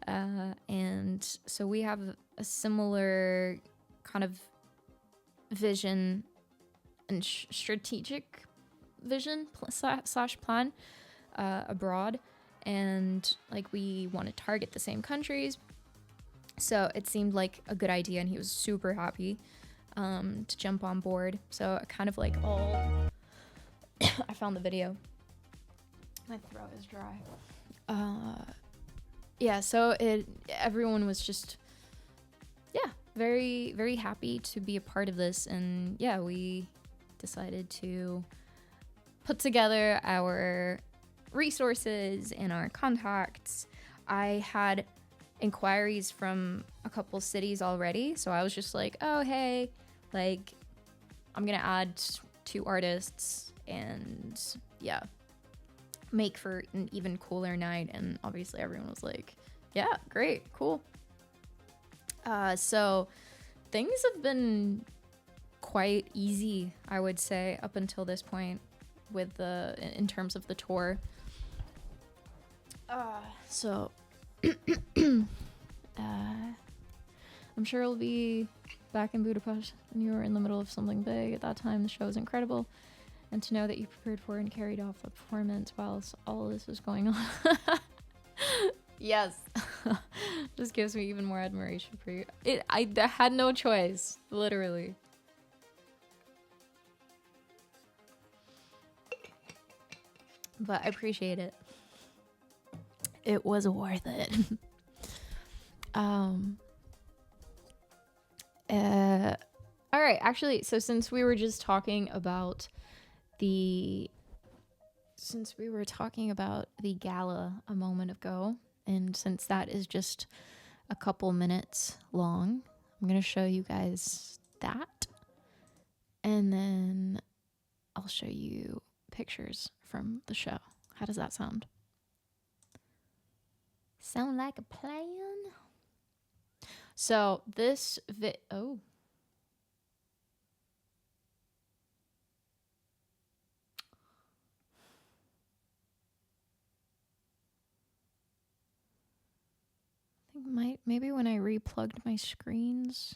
And so we have a similar kind of vision and strategic vision / plan abroad, and like we want to target the same countries. So it seemed like a good idea, and he was super happy to jump on board. So kind of like all I found the video. My throat is dry. Yeah, so everyone was just very, very happy to be a part of this, and yeah, we decided to put together our resources and our contacts. I had inquiries from a couple cities already, so I was just like, oh hey, like I'm gonna add 2 artists and yeah, make for an even cooler night. And obviously everyone was like, yeah, great, cool. So things have been quite easy, I would say, up until this point with in terms of the tour. So I'm sure it'll be back in Budapest and you were in the middle of something big at that time. The show was incredible. And to know that you prepared for and carried off the performance whilst all this was going on. Yes. Just gives me even more admiration for you. I had no choice, literally. But I appreciate it. It was worth it. All right, actually, so since we were talking about the gala a moment ago, and since that is just a couple minutes long, I'm going to show you guys that. And then I'll show you pictures from the show. How does that sound? Sound like a plan? So this oh. I think maybe when I replugged my screens,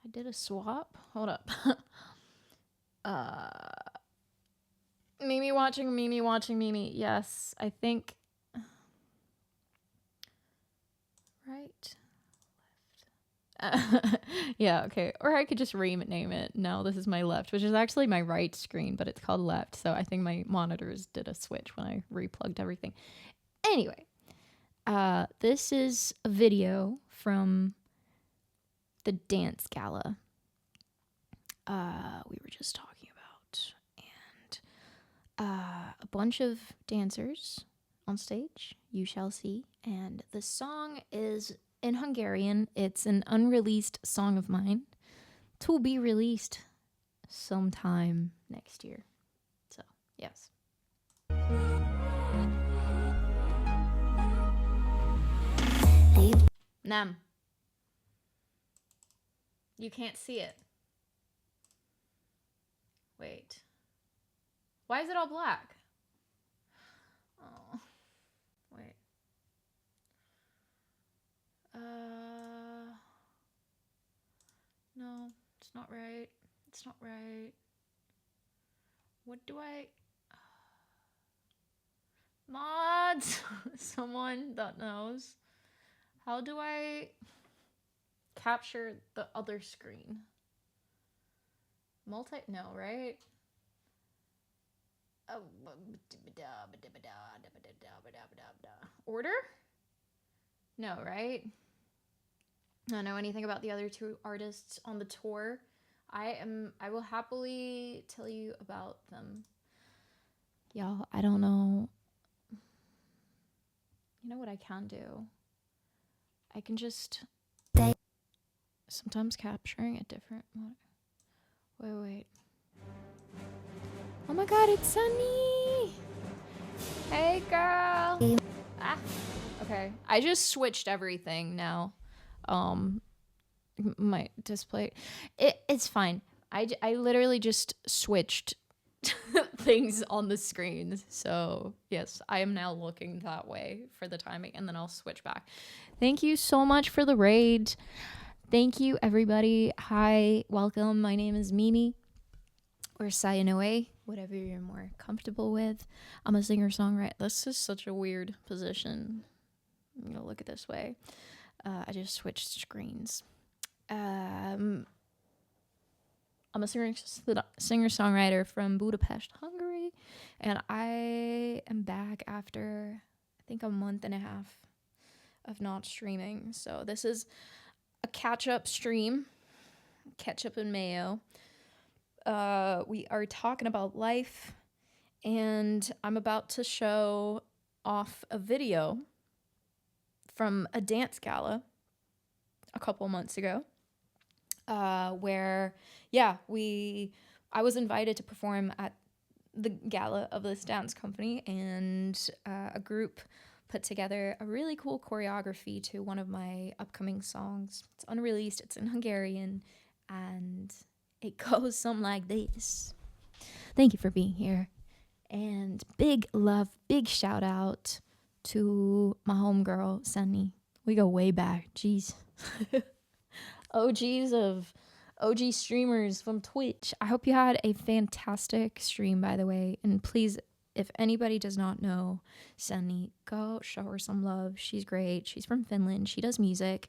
I did a swap. Hold up. Mimi watching Mimi. Yes, I think. Right. Left. Yeah, okay. Or I could just rename it. No, this is my left, which is actually my right screen, but it's called left. So I think my monitors did a switch when I replugged everything. Anyway, this is a video from the dance gala we were just talking about. And a bunch of dancers on stage, you shall see. And the song is in Hungarian. It's an unreleased song of mine to be released sometime next year. So, yes. Nem. You can't see it. Wait. Why is it all black? Oh. Wait. No, it's not right. It's not right. What do I... Mods! Someone that knows. How do I capture the other screen? No, right? Order? No, right? I don't know anything about the other two artists on the tour. I will happily tell you about them. Y'all, I don't know. You know what I can do? I can just sometimes capturing a different wait. Oh my god, it's Sunny! Hey girl! Ah. Okay, I just switched everything now. My display, it's fine. I literally just switched things on the screens. So yes, I am now looking that way for the timing, and then I'll switch back. Thank you so much for the raid. Thank you, everybody. Hi, welcome. My name is Mimi, or Sayanoe, whatever you're more comfortable with. I'm a singer-songwriter. This is such a weird position. I'm gonna look at this way. I just switched screens. I'm a singer-songwriter from Budapest, Hungary, and I am back after, I think, a month and a half of not streaming. So this is a catch-up stream, ketchup and mayo. We are talking about life, and I'm about to show off a video from a dance gala a couple months ago, where, I was invited to perform at the gala of this dance company, and a group put together a really cool choreography to one of my upcoming songs. It's unreleased, it's in Hungarian, and it goes something like this. Thank you for being here, and big love, big shout out to my homegirl, Sunny. We go way back, jeez. OGs of OG streamers from Twitch. I hope you had a fantastic stream, by the way. And please, if anybody does not know Sunny, go show her some love. She's great. She's from Finland. She does music.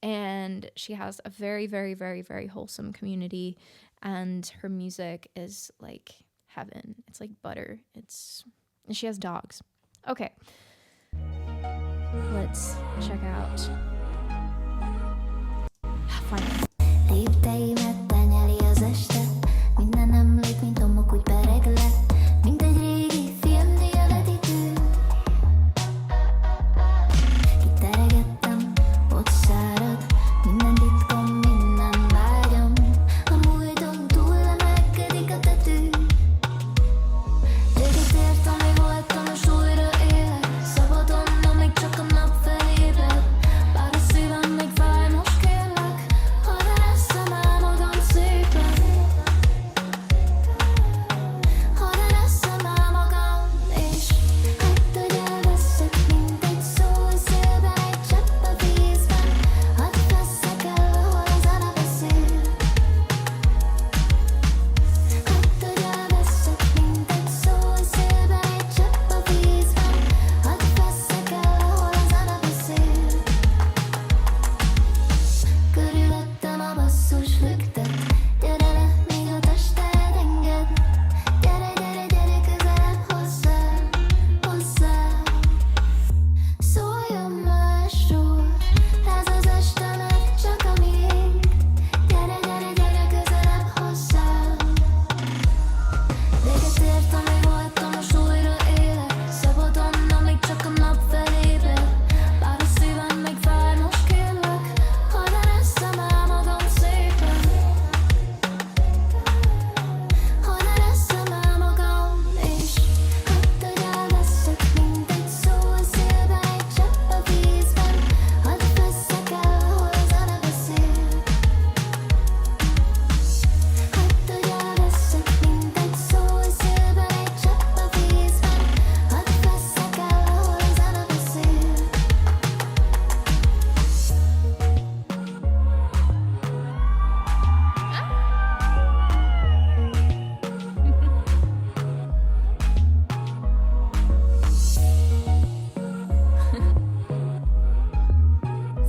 And she has a very, very, very, very wholesome community. And her music is like heaven. It's like butter. And she has dogs. Okay. Let's check out. Fine. Lépteimet tenyeli az este, minden emlék, mint omok, úgy bereg lett, mint egy régi filmdiavetítő. Kiteregettem, ott szárad, minden titkom, minden vágyam, a múlton túl emelkedik a tető. Véget ért, ami voltam, és újra élek, szabadon, amíg csak a nap felébred, bár a szívem még fáj, most kérlek, hadd eresszem el magam szépen. Hadd eresszem el magam, és hadd, hogy elveszek, mint egy szó a szélben, egy csepp a vízben. Hadd veszek el, ahol a zene beszél. Hadd, hogy elveszek, mint egy szó a szélben, egy csepp a vízben. Hadd veszek el, ahol a zene beszél. Körülöttem a basszus lüktet. Gyere le, míg a tested enged. Gyere, gyere, gyere közelebb hozzám, hozzám. Szóljon másról, ez az este meg csak a miénk. Gyere, gyere, gyere közelebb hozzám. Véget ért, ami voltam, most újra élek, szabadon, amíg csak a nap felébred. Bár a szívem még fáj, most kérlek, hadd eresszem el magam szépen. Hadd eresszem el magam, és hadd, hogy elveszek, mint egy szó a szélben, egy csepp a vízben. Hadd veszek el, ahol a zene beszél. Hadd, hogy elveszek, mint egy szó a szélben, egy csepp a vízben. Hadd veszek el, ahol a zene beszél.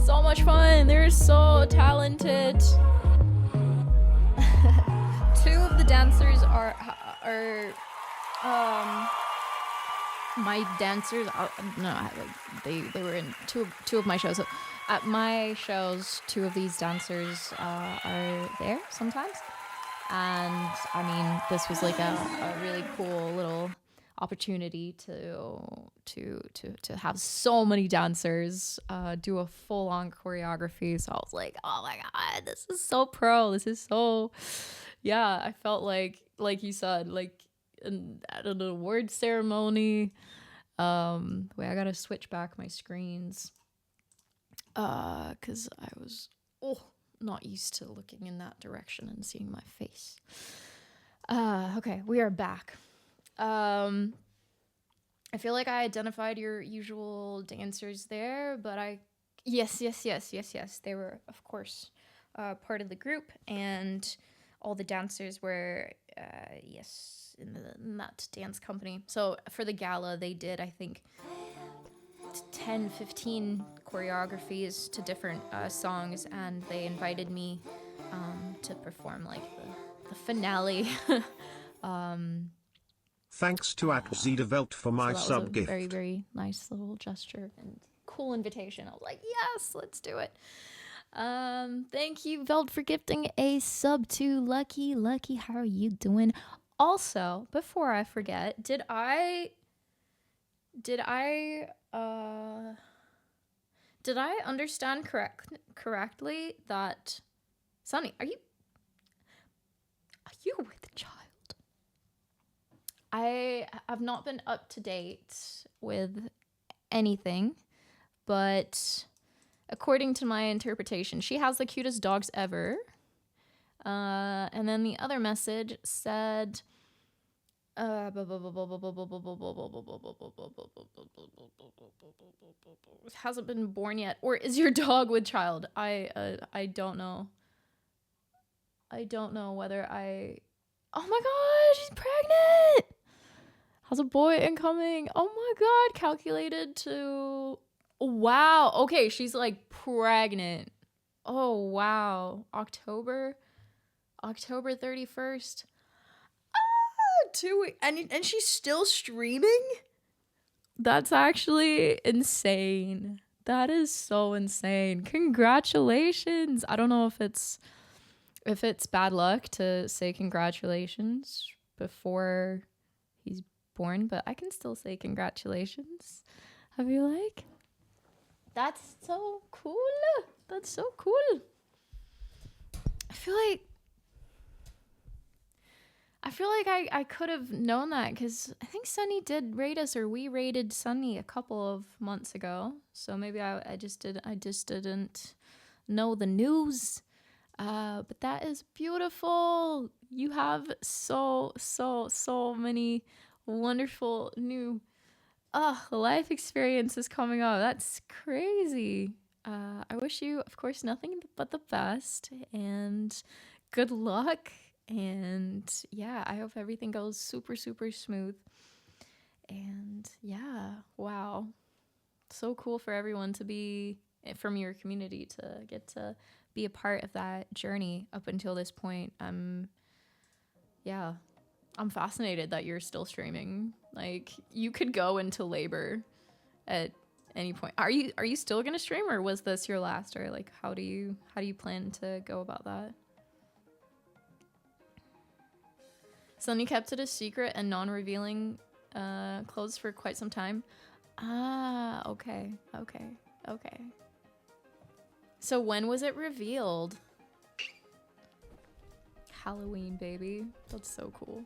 So much fun. They're so talented. Two of the dancers are my dancers. No, they were in two of my shows. So at my shows, two of these dancers are there sometimes. And I mean, this was like a really cool little opportunity to have so many dancers do a full-on choreography. So I was like, oh my god, this is so pro. This is so, yeah. I felt like you said, like at an award ceremony. Wait, I gotta switch back my screens because I was not used to looking in that direction and seeing my face. Okay, we are back. I feel like I identified your usual dancers there, but yes. They were, of course, part of the group, and all the dancers were, in that dance company. So for the gala, they did, I think, 10, 15 choreographies to different songs, and they invited me to perform like the finale. Thanks to @Zedavelt for my So that was sub a gift. very, very nice little gesture and cool invitation. I was like, yes, let's do it. Thank you, Veld, for gifting a sub to Lucky. Lucky, how are you doing? Also, before I forget, did I understand correctly that Sunny, are you with child? I have not been up to date with anything, but according to my interpretation, she has the cutest dogs ever. And then the other message said, hasn't been born yet, or is your dog with child? I don't know. I don't know whether oh my god, she's pregnant. Has a boy incoming. Oh my god, calculated to, wow. Okay, she's like pregnant. Oh wow. October 31st. 2 weeks. And she's still streaming? That's actually insane. That is so insane. Congratulations. I don't know if it's bad luck to say congratulations before he's born, but I can still say congratulations. I feel like that's so cool. That's so cool. I feel like I could have known that, because I think Sunny did rate us, or we rated Sunny a couple of months ago. So maybe I just didn't know the news. But that is beautiful. You have so many wonderful new life experiences coming up. That's crazy. I wish you, of course, nothing but the best and good luck. And yeah, I hope everything goes super smooth. And yeah, wow. So cool for everyone to be from your community to get to be a part of that journey up until this point. I'm fascinated that you're still streaming. Like, you could go into labor at any point. Are you still gonna stream, or was this your last, or like how do you plan to go about that? Sunny kept it a secret and non-revealing clothes for quite some time. Okay. So when was it revealed? Halloween, baby. That's so cool.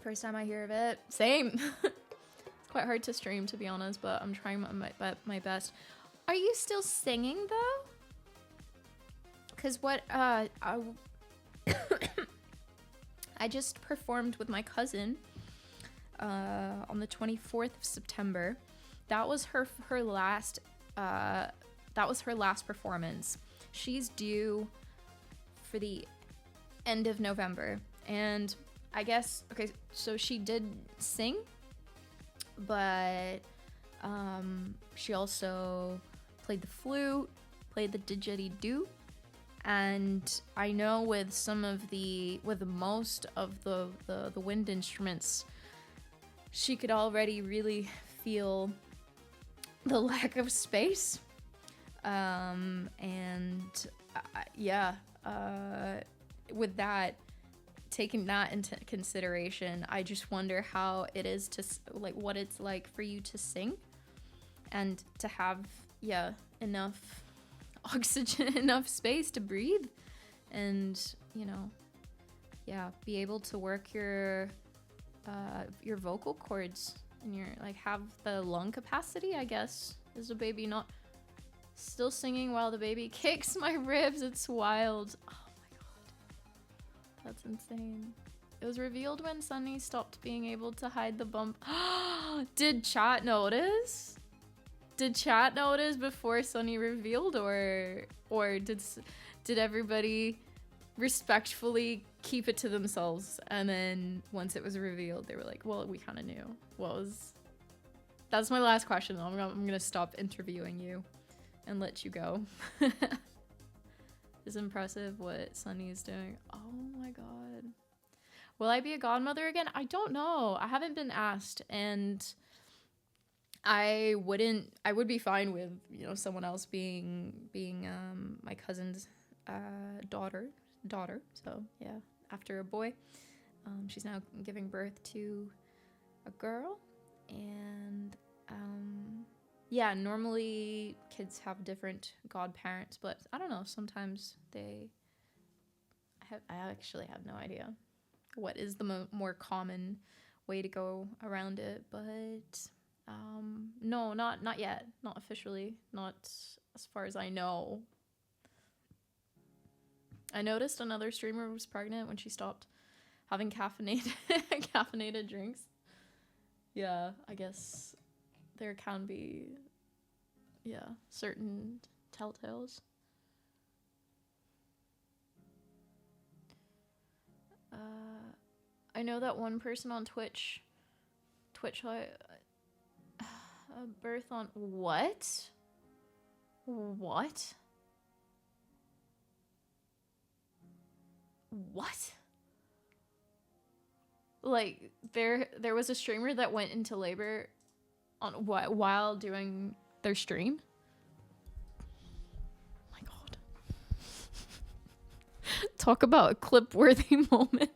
First time I hear of it. Same. It's quite hard to stream, to be honest, but I'm trying my best. Are you still singing, though? Because I just performed with my cousin on the 24th of September. That was her last performance. She's due for the end of November. And I guess, okay, so she did sing, but she also played the flute, played the didgeridoo, and I know with most of the wind instruments, she could already really feel the lack of space. With that, taking that into consideration, I just wonder how it is to, like, what it's like for you to sing and to have, enough oxygen, enough space to breathe, and, be able to work your vocal cords and have the lung capacity, I guess, as a baby, not still singing while the baby kicks my ribs. It's wild. Oh my god. That's insane. It was revealed when Sunny stopped being able to hide the bump. Did chat notice? Did chat notice before Sunny revealed, or did everybody respectfully keep it to themselves, and then once it was revealed they were like, well, we kind of knew? That's my last question. I'm gonna stop interviewing you and let you go. It's impressive what Sunny is doing. Oh my god. Will I be a godmother again? I don't know. I haven't been asked, and I would be fine with, someone else being my cousin's daughter. So yeah, after a boy. She's now giving birth to a girl, and normally kids have different godparents, but I don't know, sometimes I actually have no idea what is the more common way to go around it, but no, not yet, not officially, not as far as I know. I noticed another streamer was pregnant when she stopped having caffeinated drinks. Yeah, I guess there can be, certain telltales. I know that one person on Twitch, birth on what? What? What? Like there was a streamer that went into labor on while doing their stream. Oh my god. Talk about a clip-worthy moment.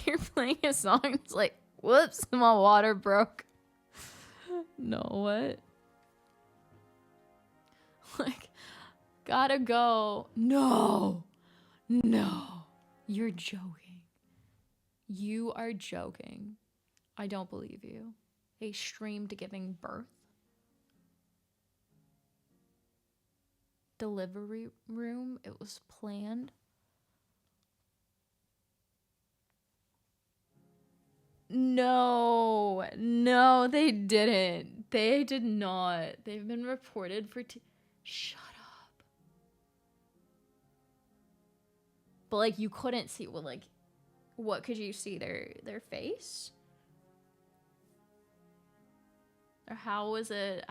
You're playing a song, it's like, whoops, my water broke. No, what? Like, gotta go. No. You're joking. You are joking. I don't believe you. They streamed giving birth. Delivery room. It was planned. No, they didn't. They did not. They've been reported for shut up. But like you couldn't see what could you see? Their face? Or how was it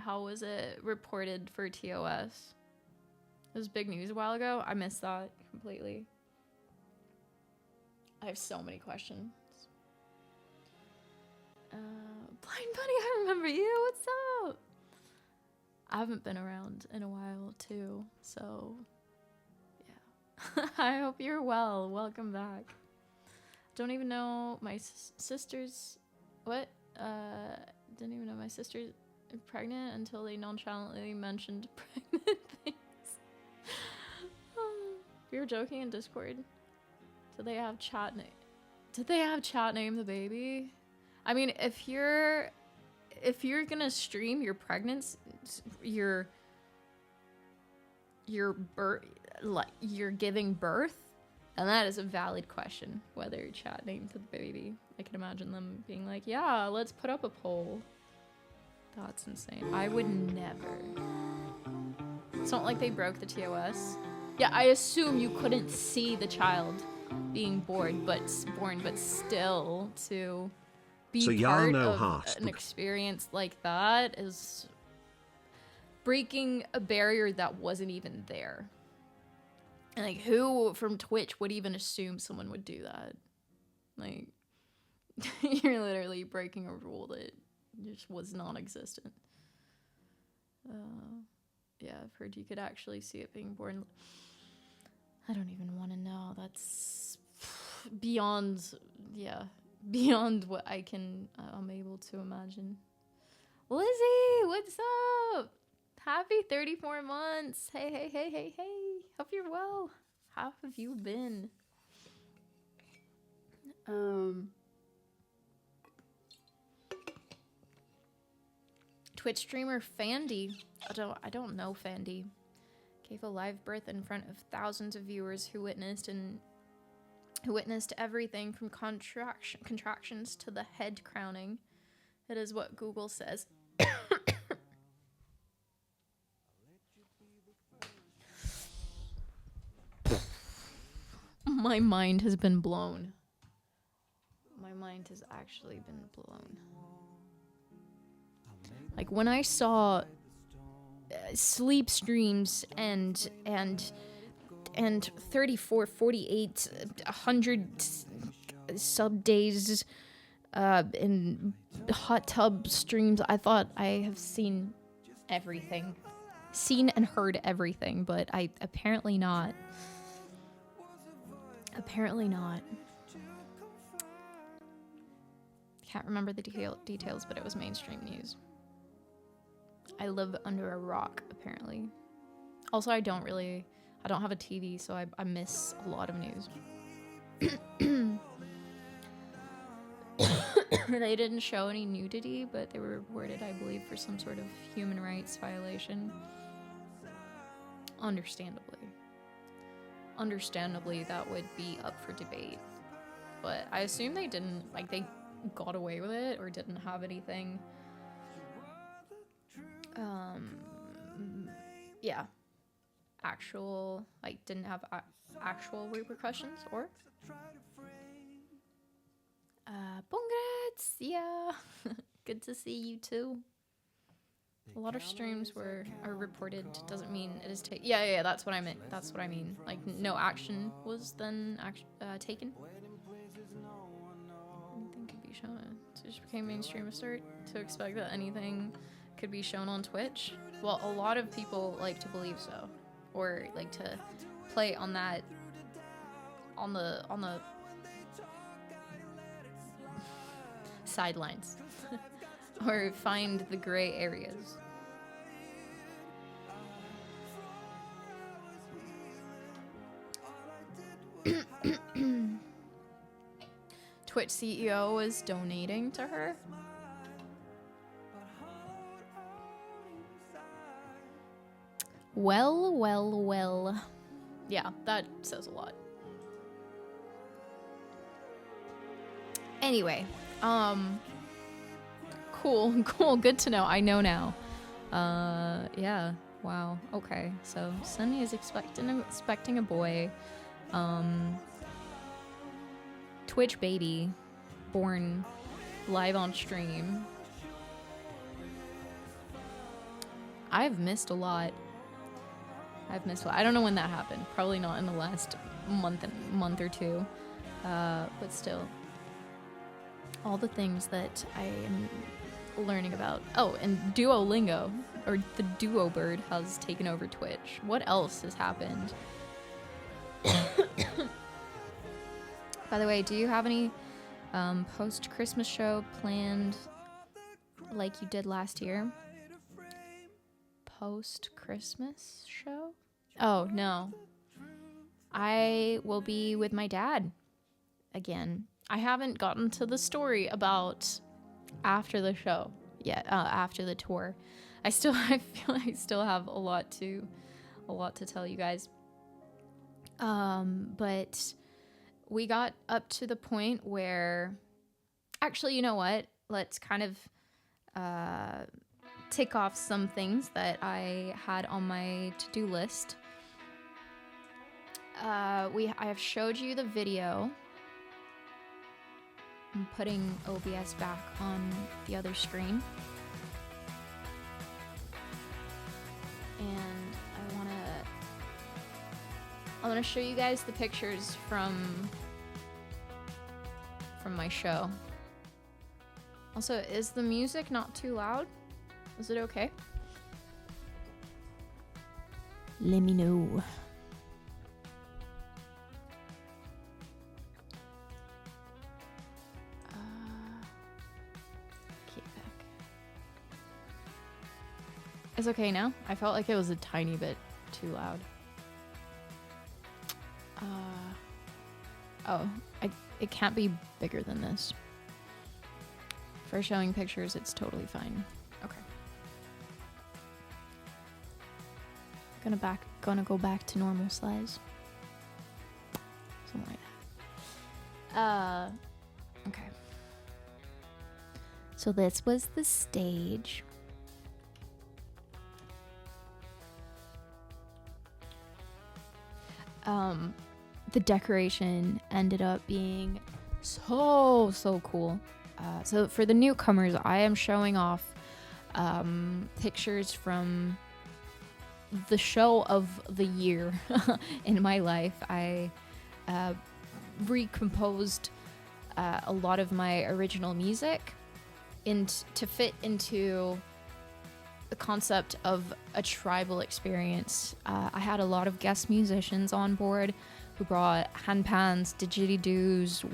reported for TOS? It was big news a while ago. I missed that completely. I have so many questions. Blind Bunny, I remember you. What's up? I haven't been around in a while too, so yeah. I hope you're well. Welcome back. Don't even know my sister's what? Didn't even know my sister's pregnant until they nonchalantly mentioned pregnant things. We were joking in Discord. Did they have chat name the baby? I mean, if you're gonna stream your pregnancy, your birth, like you're giving birth, and that is a valid question. Whether chat name to the baby, I can imagine them being like, "Yeah, let's put up a poll." That's insane. I would never. It's not like they broke the TOS. Yeah, I assume you couldn't see the child being born, but still to be part of an experience like that is breaking a barrier that wasn't even there. And like, who from Twitch would even assume someone would do that? Like, you're literally breaking a rule that just was non-existent. Yeah, I've heard you could actually see it being born. I don't even want to know. That's beyond what I'm able to imagine. Lizzie, what's up? Happy 34 months. Hey. Hope you're well. How have you been? Twitch streamer Fandy. I don't know Fandy. Gave a live birth in front of thousands of viewers who witnessed everything from contractions to the head crowning. That is what Google says. My mind has been blown. My mind has actually been blown. Like when I saw sleep streams and 34, 48, 100 sub days in hot tub streams, I thought I have seen everything. Seen and heard everything, but I apparently not. Apparently not. Can't remember the details, but it was mainstream news. I live under a rock, apparently. Also, I don't have a TV, so I miss a lot of news. They didn't show any nudity, but they were reported, I believe, for some sort of human rights violation. Understandably, that would be up for debate. But I assume they didn't, like, they got away with it or didn't have anything Yeah, actual, like, didn't have actual repercussions, or congrats, yeah. Good to see you too. A lot of streams are reported, doesn't mean it is taken. Yeah, that's what I meant. That's what I mean. Like, no action was then taken. Anything could be shown. It just became mainstream. Start to expect that anything could be shown on Twitch. Well, a lot of people like to believe so, or like to play on that, on the sidelines, or find the gray areas. Twitch CEO is donating to her. Well. Yeah, that says a lot. Anyway, cool, good to know. I know now. Yeah, wow, okay. So Sunny is expecting a boy. Twitch baby, born live on stream. I've missed a lot. I don't know when that happened. Probably not in the last month or two. But still, all the things that I am learning about. Oh, and Duolingo, or the Duo Bird, has taken over Twitch. What else has happened? By the way, do you have any post-Christmas show planned like you did last year? Post-Christmas show? Oh, no. I will be with my dad again. I haven't gotten to the story about after the show yet, after the tour. I feel I still have a lot to tell you guys. But we got up to the point where, actually, you know what? Let's kind of tick off some things that I had on my to-do list. I have showed you the video. I'm putting OBS back on the other screen. And I want to show you guys the pictures from my show. Also, is the music not too loud? Is it okay? Let me know. It's okay now. I felt like it was a tiny bit too loud. It can't be bigger than this. For showing pictures, it's totally fine. Okay. Gonna go back to normal size. Something like that. Okay. So this was the stage. The decoration ended up being so cool. So for the newcomers, I am showing off pictures from the show of the year in my life. I recomposed a lot of my original music to fit into the concept of a tribal experience. I had a lot of guest musicians on board who brought handpans, didgeridoos,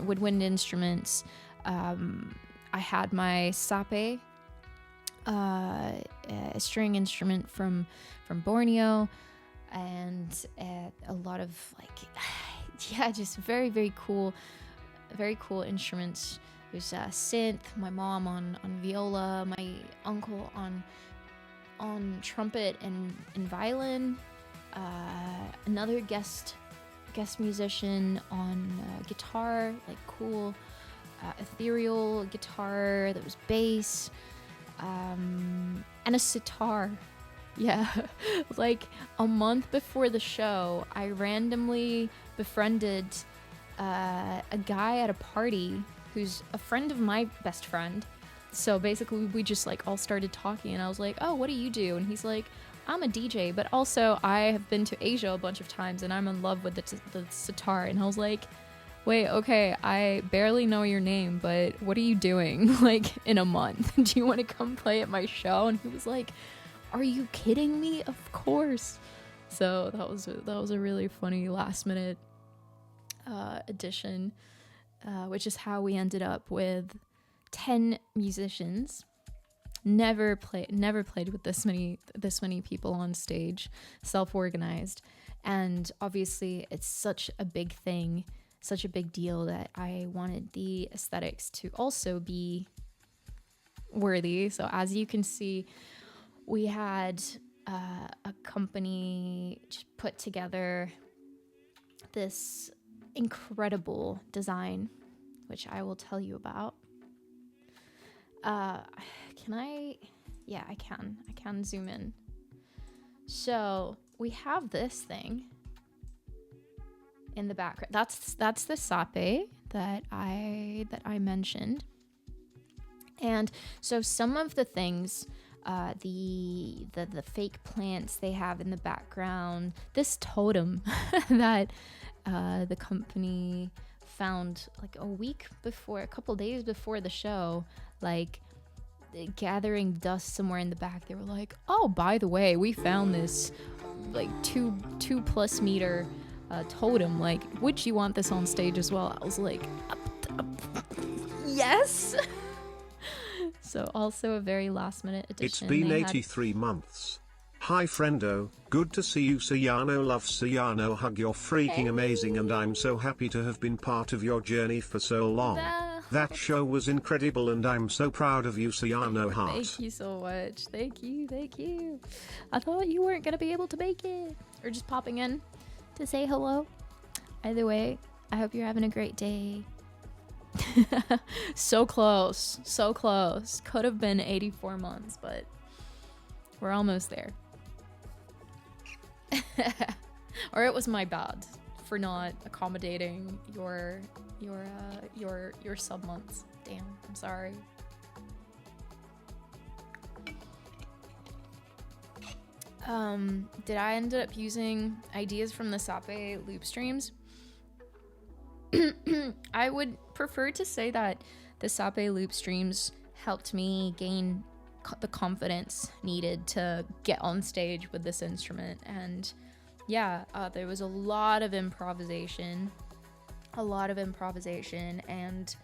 woodwind instruments. I had my sape, a string instrument from Borneo, and a lot of just very cool instruments. There's synth, my mom on viola, my uncle on trumpet and violin, another guest musician on guitar, like cool ethereal guitar that was bass. and a sitar. Yeah, like a month before the show, I randomly befriended a guy at a party who's a friend of my best friend. So basically we just like all started talking, and I was like, oh, what do you do? And he's like, I'm a DJ, but also I have been to Asia a bunch of times and I'm in love with the sitar. And I was like, wait, okay, I barely know your name, but what are you doing like in a month? Do you want to come play at my show? And he was like, are you kidding me? Of course. So that was a really funny last minute addition, which is how we ended up with 10 musicians. Never played with this many people on stage, self-organized. And obviously it's such a big thing, such a big deal, that I wanted the aesthetics to also be worthy. So as you can see, we had a company put together this incredible design, which I will tell you about. Can I? Yeah, I can zoom in. So we have this thing in the background. That's the sape that I mentioned. And so some of the things, the fake plants they have in the background, this totem that the company found like a couple days before the show, like gathering dust somewhere in the back. They were like, oh, by the way, we found this like 2+ meter totem, like, would you want this on stage as well? I was like, yes. So also a very last minute addition. It's been 83 months. Hi friendo, good to see you. Sayano, love Sayano, hug, you're freaking amazing and I'm so happy to have been part of your journey for so long. That show was incredible and I'm so proud of you, Sayano, heart. Thank you so much. Thank you. I thought you weren't going to be able to make it. Or just popping in to say hello. Either way, I hope you're having a great day. So close. Could have been 84 months, but we're almost there. Or it was my bad for not accommodating your sub months. Damn, I'm sorry. Did I end up using ideas from the Sape loop streams? I would prefer to say that the Sape loop streams helped me gain the confidence needed to get on stage with this instrument. And yeah, there was a lot of improvisation, and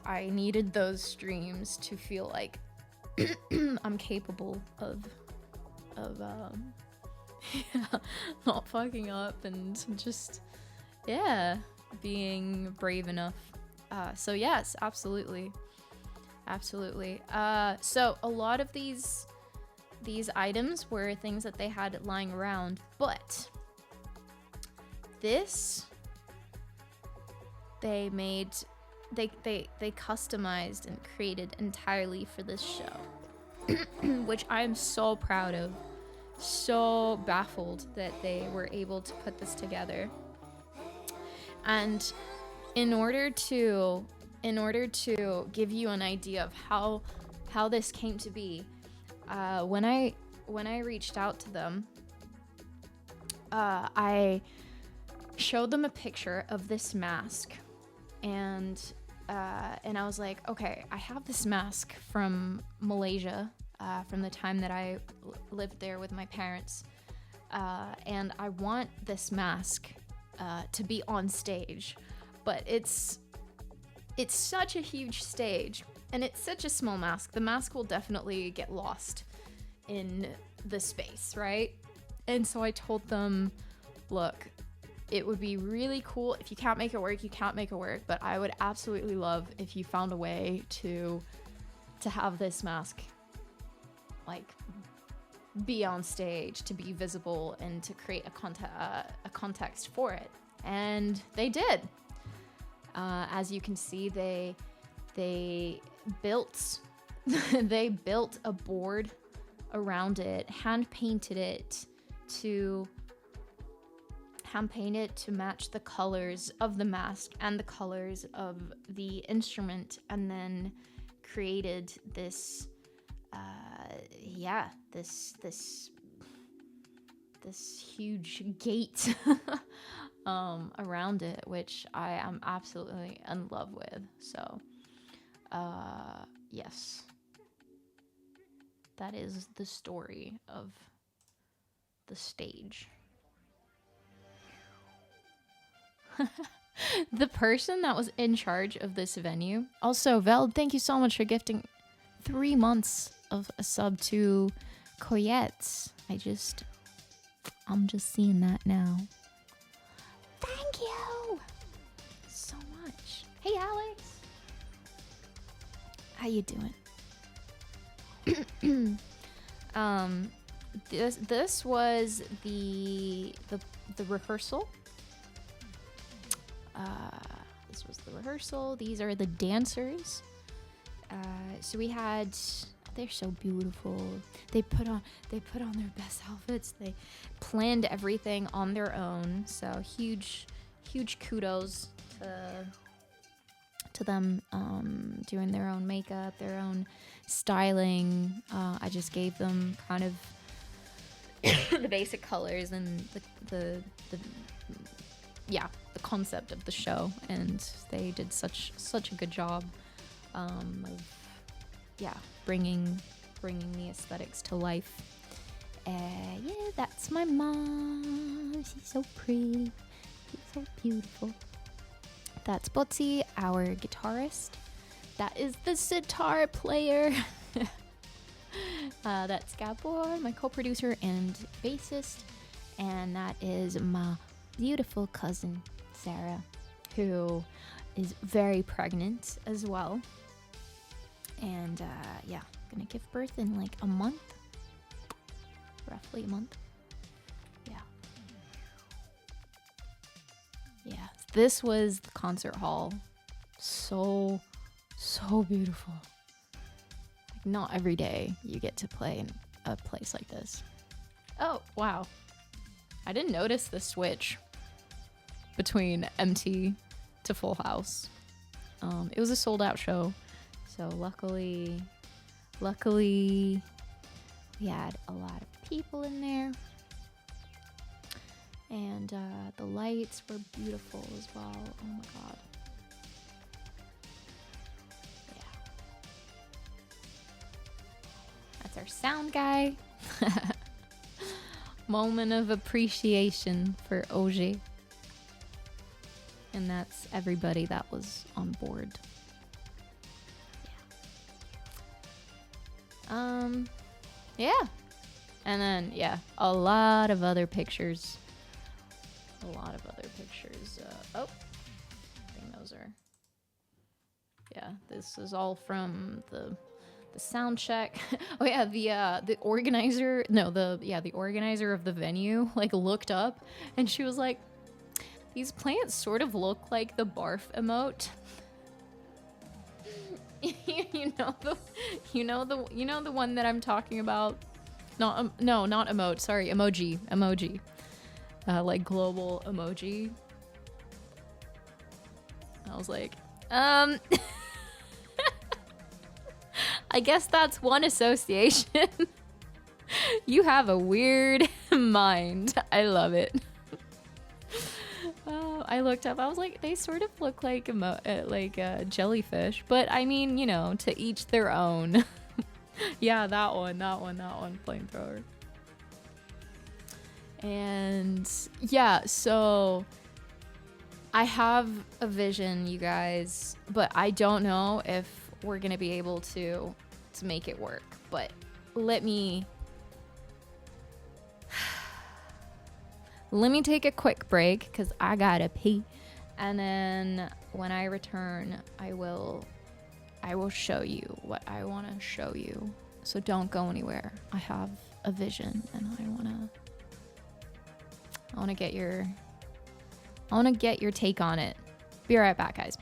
I needed those streams to feel like I'm capable of not fucking up and just, yeah, being brave enough. So yes, absolutely. So a lot of these items were things that they had lying around, but this they customized and created entirely for this show, which I'm so proud of. So baffled that they were able to put this together. And in order to give you an idea of how this came to be, when I reached out to them, I showed them a picture of this mask, and I was like, okay, I have this mask from Malaysia, from the time that I lived there with my parents, and I want this mask to be on stage, but it's such a huge stage and it's such a small mask. The mask will definitely get lost in the space, right? And so I told them, look, it would be really cool if you can't make it work, but I would absolutely love if you found a way to have this mask like be on stage, to be visible, and to create a context for it. And they did. As you can see, they built they built a board around it, hand painted it to match the colors of the mask and the colors of the instrument, and then created this this huge gate around it, which I am absolutely in love with. So yes, that is the story of the stage. The person that was in charge of this venue. Also, Veld, thank you so much for gifting 3 months of a sub to Coyette. I'm just seeing that now. Thank you so much. Hey, Alex. How you doing? This was the rehearsal. This was the rehearsal. These are the dancers. So we had. They're so beautiful. They put on their best outfits. They planned everything on their own. So huge kudos to them doing their own makeup, their own styling. I just gave them kind of the basic colors and the concept of the show, and they did such a good job of bringing the aesthetics to life. That's my mom. She's so pretty. She's so beautiful. That's Botsi, our guitarist. That is the sitar player. That's Gabor, my co-producer and bassist. And that is my beautiful cousin, Sarah, who is very pregnant as well. And gonna give birth in like a month. Roughly a month. Yeah, this was the concert hall. So beautiful. Like, not every day you get to play in a place like this. Oh, wow. I didn't notice the switch between empty to full house. It was a sold out show. So luckily we had a lot of people in there. And the lights were beautiful as well. Oh my god. Yeah. That's our sound guy. Moment of appreciation for OG. And that's everybody that was on board. Yeah. And then, a lot of other pictures. I think those are... Yeah, this is all from the sound check. Oh yeah, the organizer... No, the organizer of the venue, like, looked up, and she was like, these plants sort of look like the barf emote. you know the one that I'm talking about. Not emote. Sorry, emoji. Like global emoji. I was like, I guess that's one association. You have a weird mind. I love it. I looked up. I was like, they sort of look like jellyfish, but I mean, to each their own. Yeah, that one, flamethrower. And yeah, so I have a vision, you guys, but I don't know if we're gonna be able to make it work. But let me take a quick break because I gotta pee, and then when I return, I will show you what I want to show you. So don't go anywhere. I have a vision, and I want to get your take on it. Be right back, guys.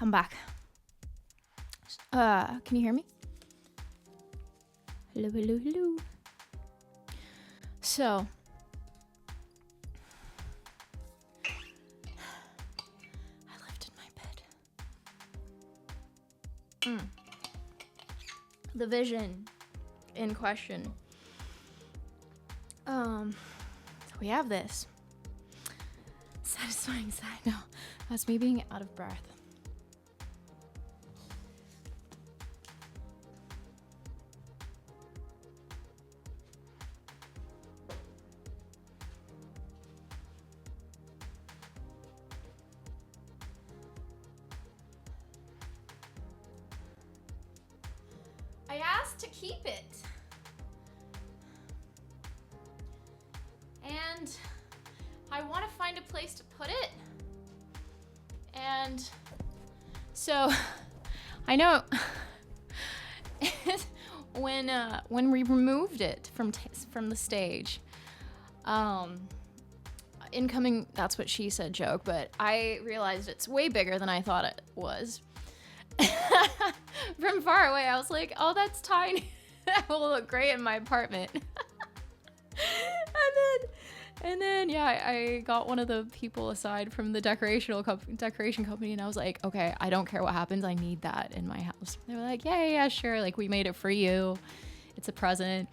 come back. Can you hear me? Hello, hello, hello. So, I lifted my bed. The vision in question. So we have this. Satisfying sigh. No, that's me being out of breath. I asked to keep it. And I want to find a place to put it. And so I know when we removed it from the stage, incoming, that's what she said joke, but I realized it's way bigger than I thought it was. From far away, I was like, oh, that's tiny. That will look great in my apartment. And then, yeah, I got one of the people aside from the decoration company, and I was like, okay, I don't care what happens. I need that in my house. They were like, yeah, sure. Like, we made it for you. It's a present.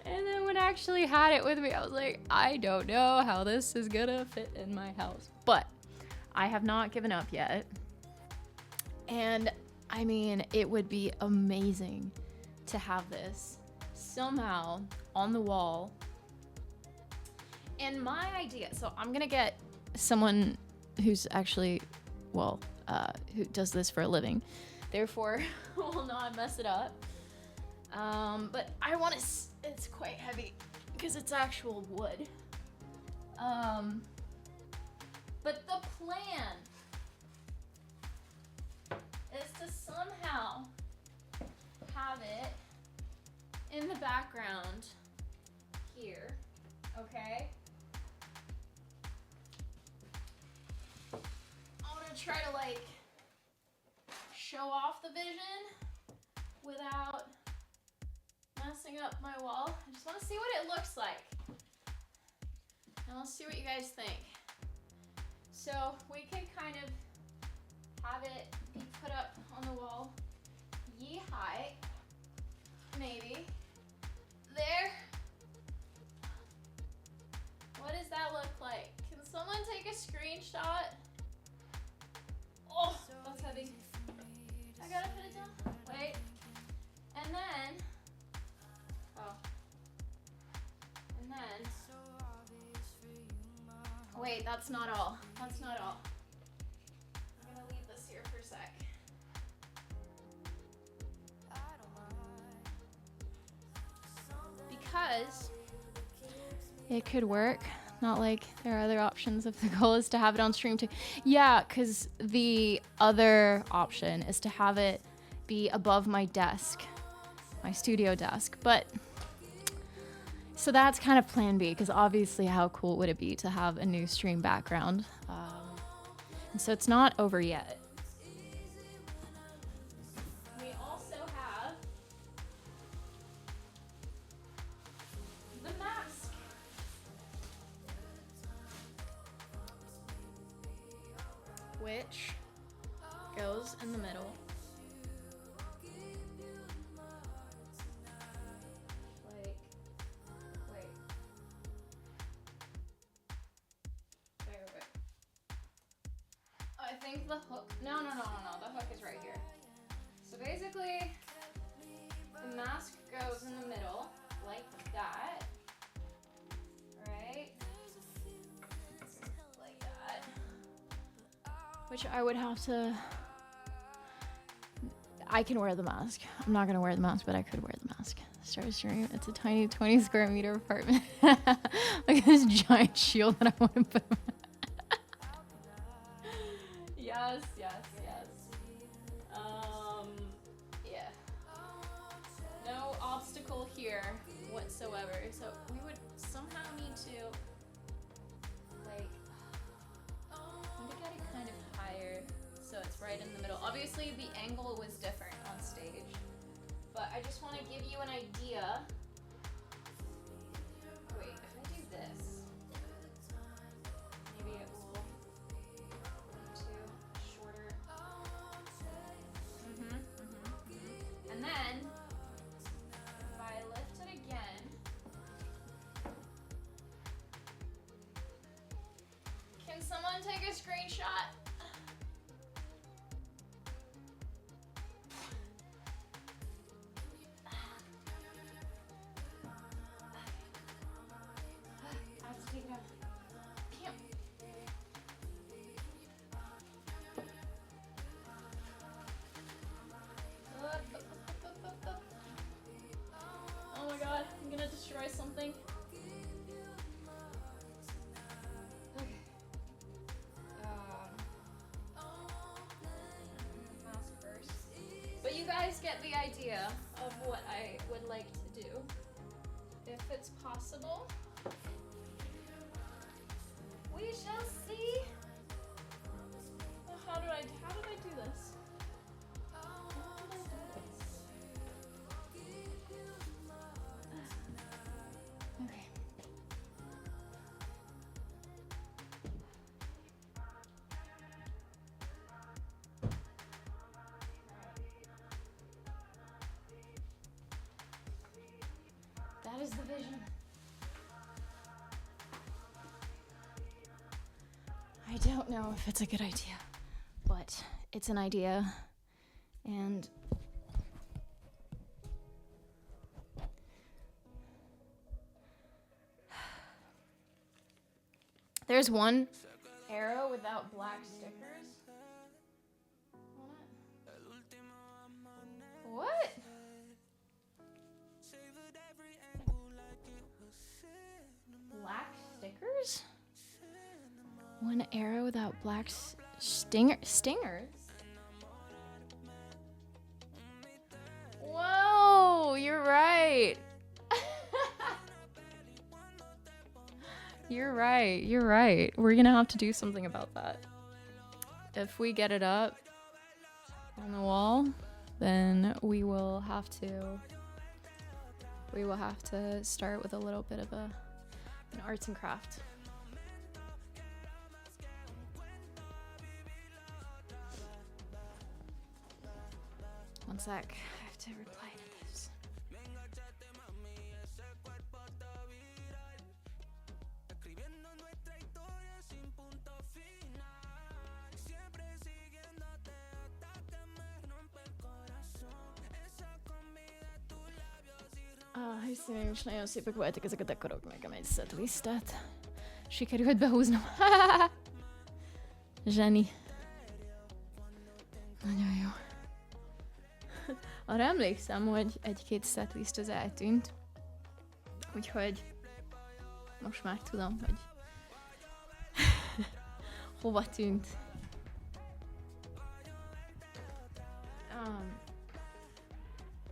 And then when I actually had it with me, I was like, I don't know how this is gonna fit in my house. But I have not given up yet. And I mean, it would be amazing to have this somehow on the wall. And my idea, so I'm gonna get someone who's actually, well, who does this for a living, therefore will not mess it up. But I want to, it's quite heavy because it's actual wood. But the plan is to somehow have it in the background here, okay? I'm gonna try to like show off the vision without messing up my wall. I just want to see what it looks like. And let's see what you guys think. So we can kind of have it be put up on the wall ye height, maybe. There. What does that look like? Can someone take a screenshot? Oh, that's heavy. I gotta put it down. Wait. And then, wait, that's not all. That's not all. I'm gonna leave this here for a sec. Because it could work. Not like there are other options if the goal is to have it on stream too. Yeah, because the other option is to have it be above my desk, my studio desk. But so that's kind of plan B, because obviously how cool would it be to have a new stream background? And so it's not over yet. We also have the mask. Which goes in the middle. I think the hook, no, the hook is right here. So basically, the mask goes in the middle, like that, right? Like that. Which I would have to, I can wear the mask. I'm not gonna wear the mask, but I could wear the mask. Start stream. It's a tiny 20 square meter apartment. Like this giant shield that I want to put on. Yes. Yeah. No obstacle here whatsoever. So we would somehow need to, like, so it's right in the middle. Obviously, the angle was different on stage, but I just want to give you an idea. Wait, if I do this, maybe it will too shorter. And then if I lift it again, can someone take a screenshot? I have to take it out. Can't. Oh my god, I'm gonna destroy something. Okay. Mask first. But you guys get the idea of what I would like to do. If it's possible. We shall see. Oh, how did I do this? Okay. That is the vision. I don't know if it's a good idea, but it's an idea, and there's one arrow without black stickers on it. What? Black stickers? One arrow without black stingers? Whoa, you're right. You're right. We're gonna have to do something about that. If we get it up on the wall, then we will have to start with a little bit of an arts and craft. One sec, I have to reply to this. Helyszínen nagyon szépek voltak ezek a dekorok, meg a setlistát. Sikerült behúznom. Zseni. Nagyon jó. Arra emlékszem, hogy egy-két setlist az eltűnt. Úgyhogy most már tudom, hogy hova tűnt.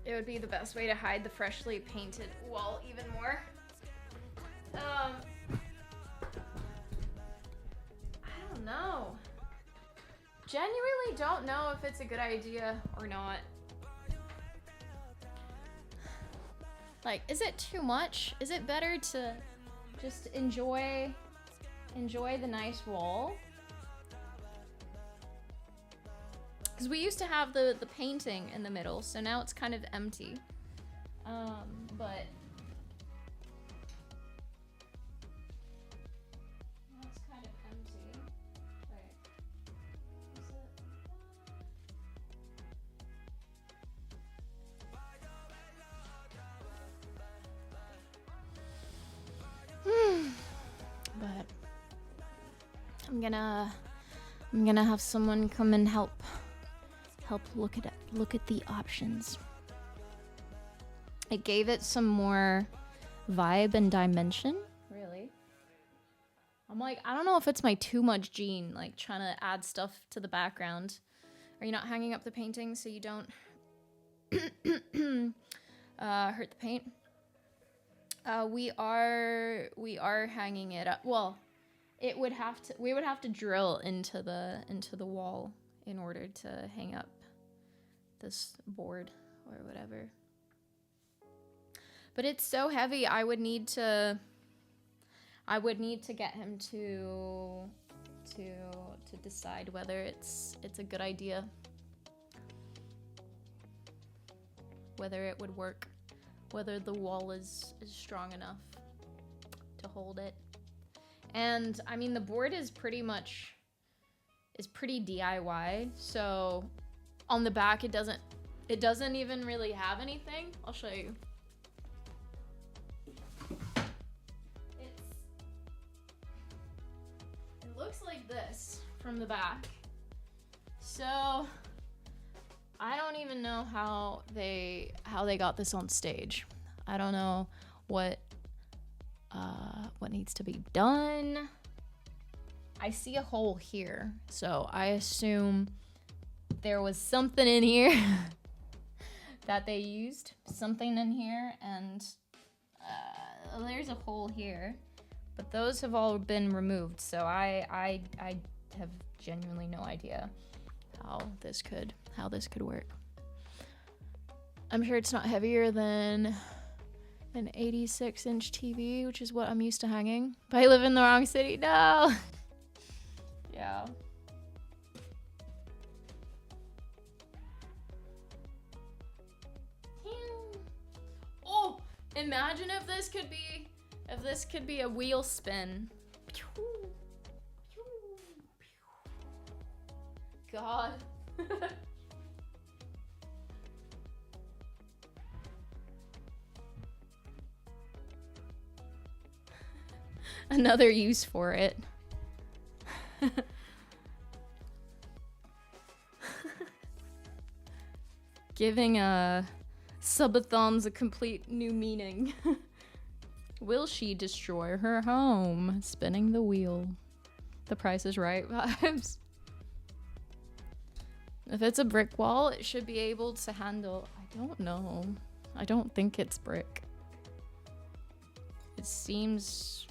It would be the best way to hide the freshly painted wall even more. I don't know. Genuinely don't know if it's a good idea or not. Like, is it too much? Is it better to just enjoy the nice wall? Because we used to have the painting in the middle, so now it's kind of empty. But now it's kind of empty. Wait, is it? But I'm gonna have someone come and help look at the options. It gave it some more vibe and dimension. Really? I'm like, I don't know if it's my too much gene, like trying to add stuff to the background. Are you not hanging up the painting so you don't hurt the paint? We are hanging it up. Well, we would have to drill into the wall in order to hang up this board or whatever. But it's so heavy. I would need to get him to decide whether it's a good idea, whether it would work, whether the wall is strong enough to hold it. And I mean, the board is pretty DIY. So on the back, it doesn't even really have anything. I'll show you. It looks like this from the back. So I don't even know how they got this on stage. I don't know what needs to be done. I see a hole here, so I assume there was something in here that they used. Something in here, and there's a hole here, but those have all been removed. So I have genuinely no idea how this could work. I'm sure it's not heavier than an 86-inch TV, which is what I'm used to hanging. But I live in the wrong city. No. Yeah. Oh, imagine if this could be a wheel spin. God. Another use for it. Giving subathons a complete new meaning. Will she destroy her home? Spinning the wheel. The Price is Right vibes. If it's a brick wall, it should be able to handle... I don't know. I don't think it's brick. It seems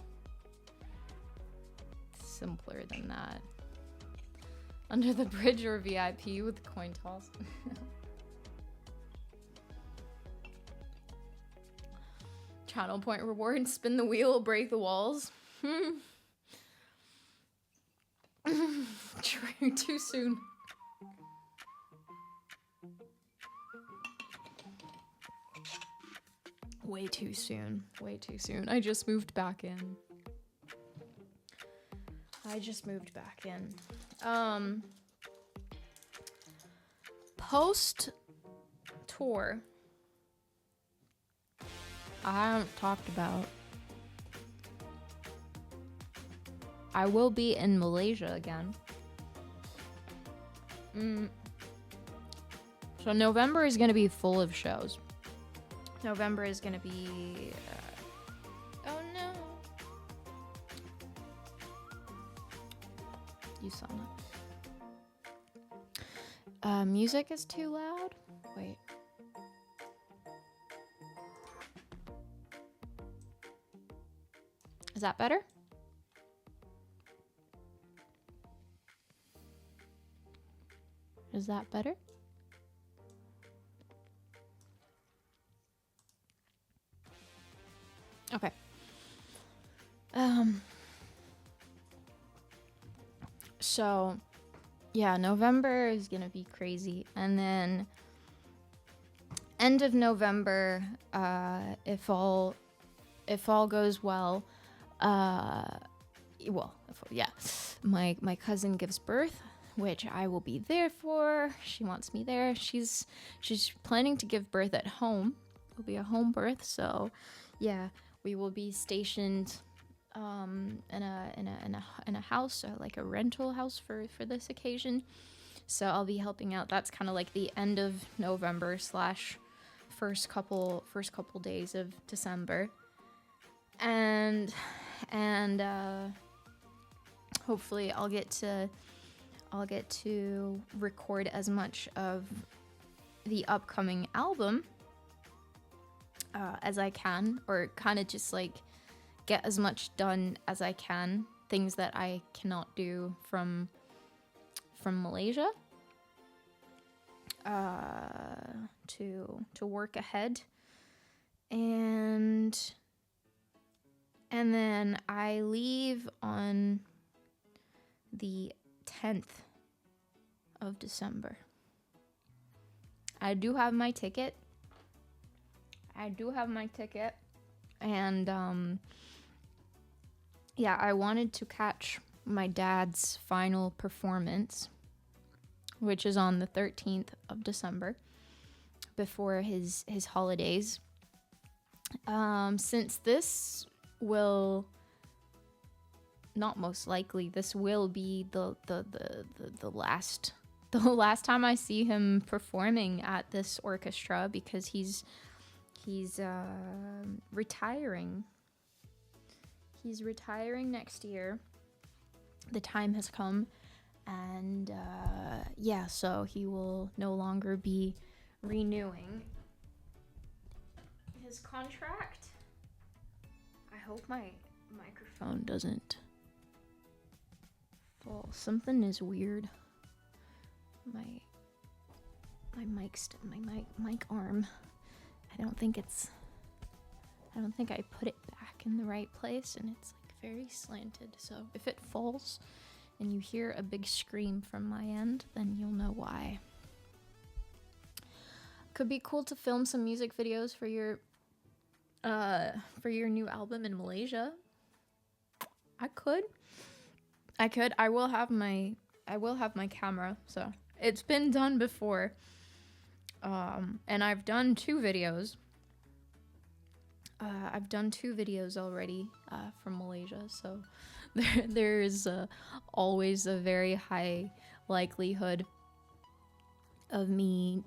simpler than that. Under the bridge or VIP with coin toss. Channel point reward, spin the wheel, break the walls. True, too soon. Way too soon. Way too soon. I just moved back in. Post tour. I haven't talked about. I will be in Malaysia again. So November is going to be full of shows. November is going to be... oh no. You saw that. Music is too loud? Wait. Is that better? Is that better? Okay. So yeah, November is gonna be crazy, and then end of November, if all goes well, my cousin gives birth, which I will be there for. She wants me there. She's planning to give birth at home. It'll be a home birth, so yeah, we will be stationed in a house, or like a rental house for this occasion. So I'll be helping out. That's kind of like the end of November / first couple days of December, and hopefully I'll get to record as much of the upcoming album as I can, or kind of just like get as much done as I can, things that I cannot do from Malaysia. to work ahead, and then I leave on the 10th of December. I do have my ticket. And yeah, I wanted to catch my dad's final performance, which is on the 13th of December, before his holidays. Since this will not most likely, this will be the last time I see him performing at this orchestra, because he's retiring. He's retiring next year. The time has come, and yeah, so he will no longer be renewing his contract. I hope my microphone doesn't fall. Something is weird. My mic arm. I don't think I put it back in the right place, and it's like very slanted. So if it falls and you hear a big scream from my end, then you'll know why. Could be cool to film some music videos for your new album in Malaysia. I will have my camera. So it's been done before. And I've done 2 videos. I've done 2 videos already from Malaysia, so there is always a very high likelihood of me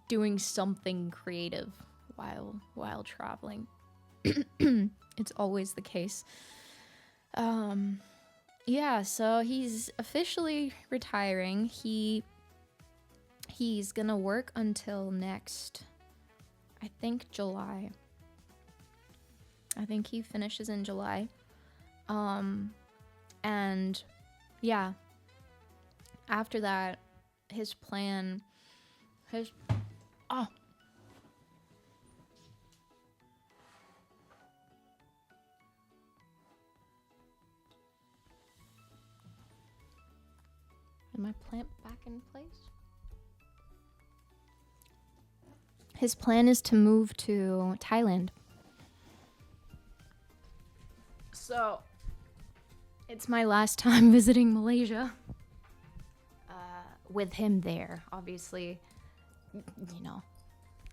doing something creative while traveling. It's always the case. Yeah, so he's officially retiring. He's gonna work until next, I think, July. I think he finishes in July. And yeah, after that, his plan, Is my plant back in place? His plan is to move to Thailand. So, it's my last time visiting Malaysia. With him there, obviously, you know,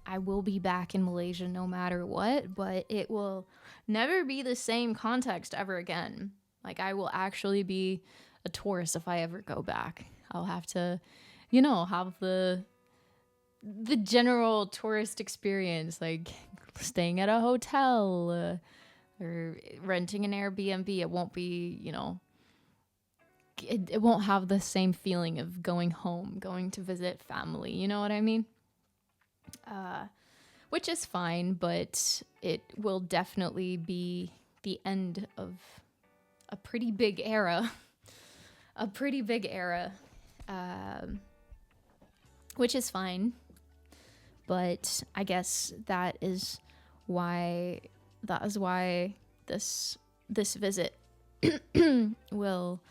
I will be back in Malaysia no matter what, but it will never be the same context ever again. Like, I will actually be a tourist if I ever go back. I'll have to, you know, have the general tourist experience, like staying at a hotel, or renting an Airbnb. It won't be, you know, it won't have the same feeling of going home, going to visit family, you know what I mean? Which is fine, but it will definitely be the end of a pretty big era. Which is fine. But I guess that is why this visit will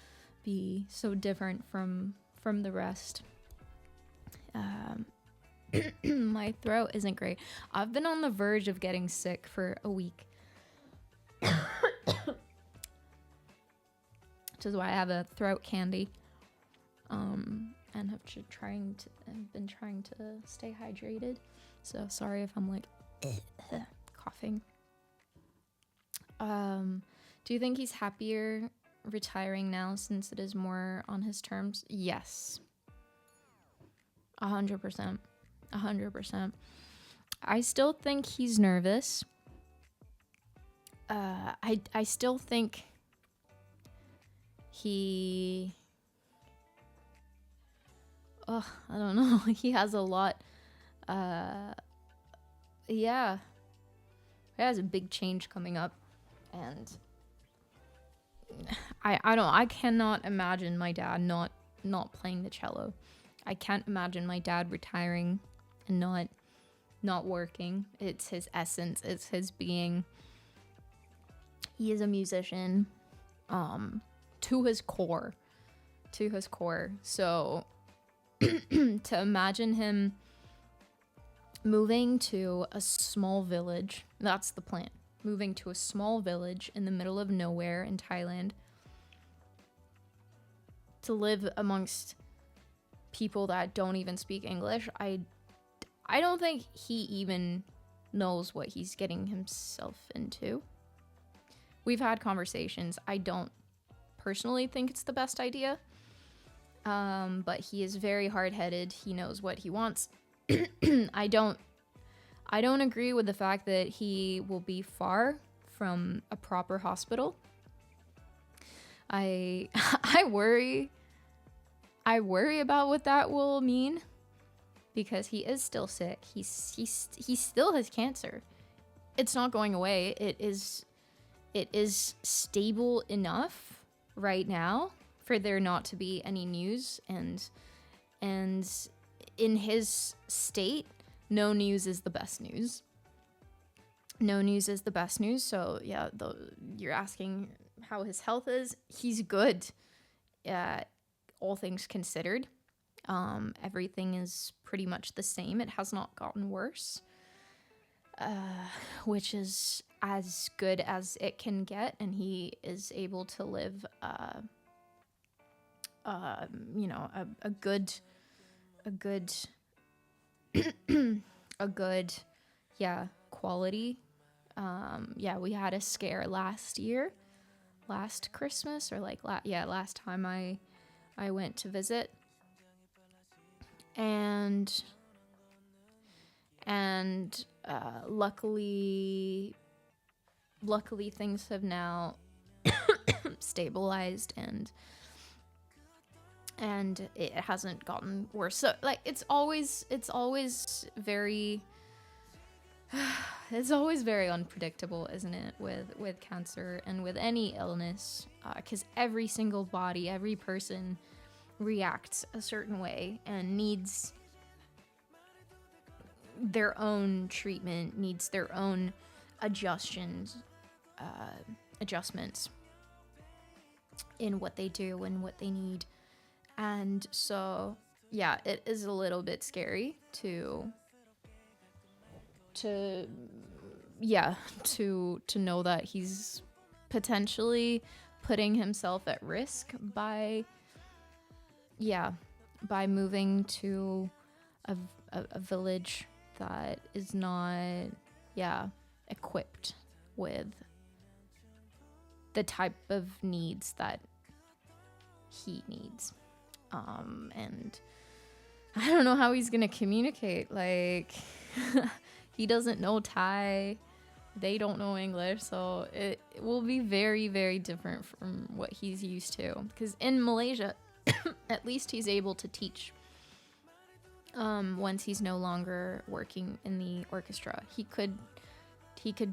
be so different from the rest. My throat isn't great. I've been on the verge of getting sick for a week. Which is why I have a throat candy. And have been trying to stay hydrated. So sorry if I'm like coughing. Do you think he's happier retiring now since it is more on his terms? Yes. 100%. 100%. I still think he's nervous. I still think he... I don't know. He has a lot. Yeah. He has a big change coming up. And I cannot imagine my dad not playing the cello. I can't imagine my dad retiring and not working. It's his essence, it's his being. He is a musician, to his core. So to imagine him moving to a small village, that's the plan. Moving to a small village in the middle of nowhere in Thailand to live amongst people that don't even speak English. I don't think he even knows what he's getting himself into. We've had conversations. I don't personally think it's the best idea. But he is very hard-headed. He knows what he wants. I don't agree with the fact that he will be far from a proper hospital. I worry about what that will mean, because he is still sick. He still has cancer. It's not going away. It is stable enough right now for there not to be any news, and in his state, no news is the best news. No news is the best news. So yeah, you're asking how his health is. He's good. All things considered. Everything is pretty much the same. It has not gotten worse, which is as good as it can get, and he is able to live a good quality. We had a scare last Christmas, or last time I went to visit, and luckily things have now stabilized, and it hasn't gotten worse. So it's always very it's always very unpredictable, isn't it, with cancer and with any illness, because every single body, every person reacts a certain way and needs their own treatment, needs their own adjustments in what they do and what they need. And so yeah, it is a little bit scary to know that he's potentially putting himself at risk by moving to a village that is not equipped with the type of needs that he needs. And I don't know how he's gonna communicate. Like, he doesn't know Thai, they don't know English, so it will be very, very different from what he's used to. Because in Malaysia, at least he's able to teach. Once he's no longer working in the orchestra, he could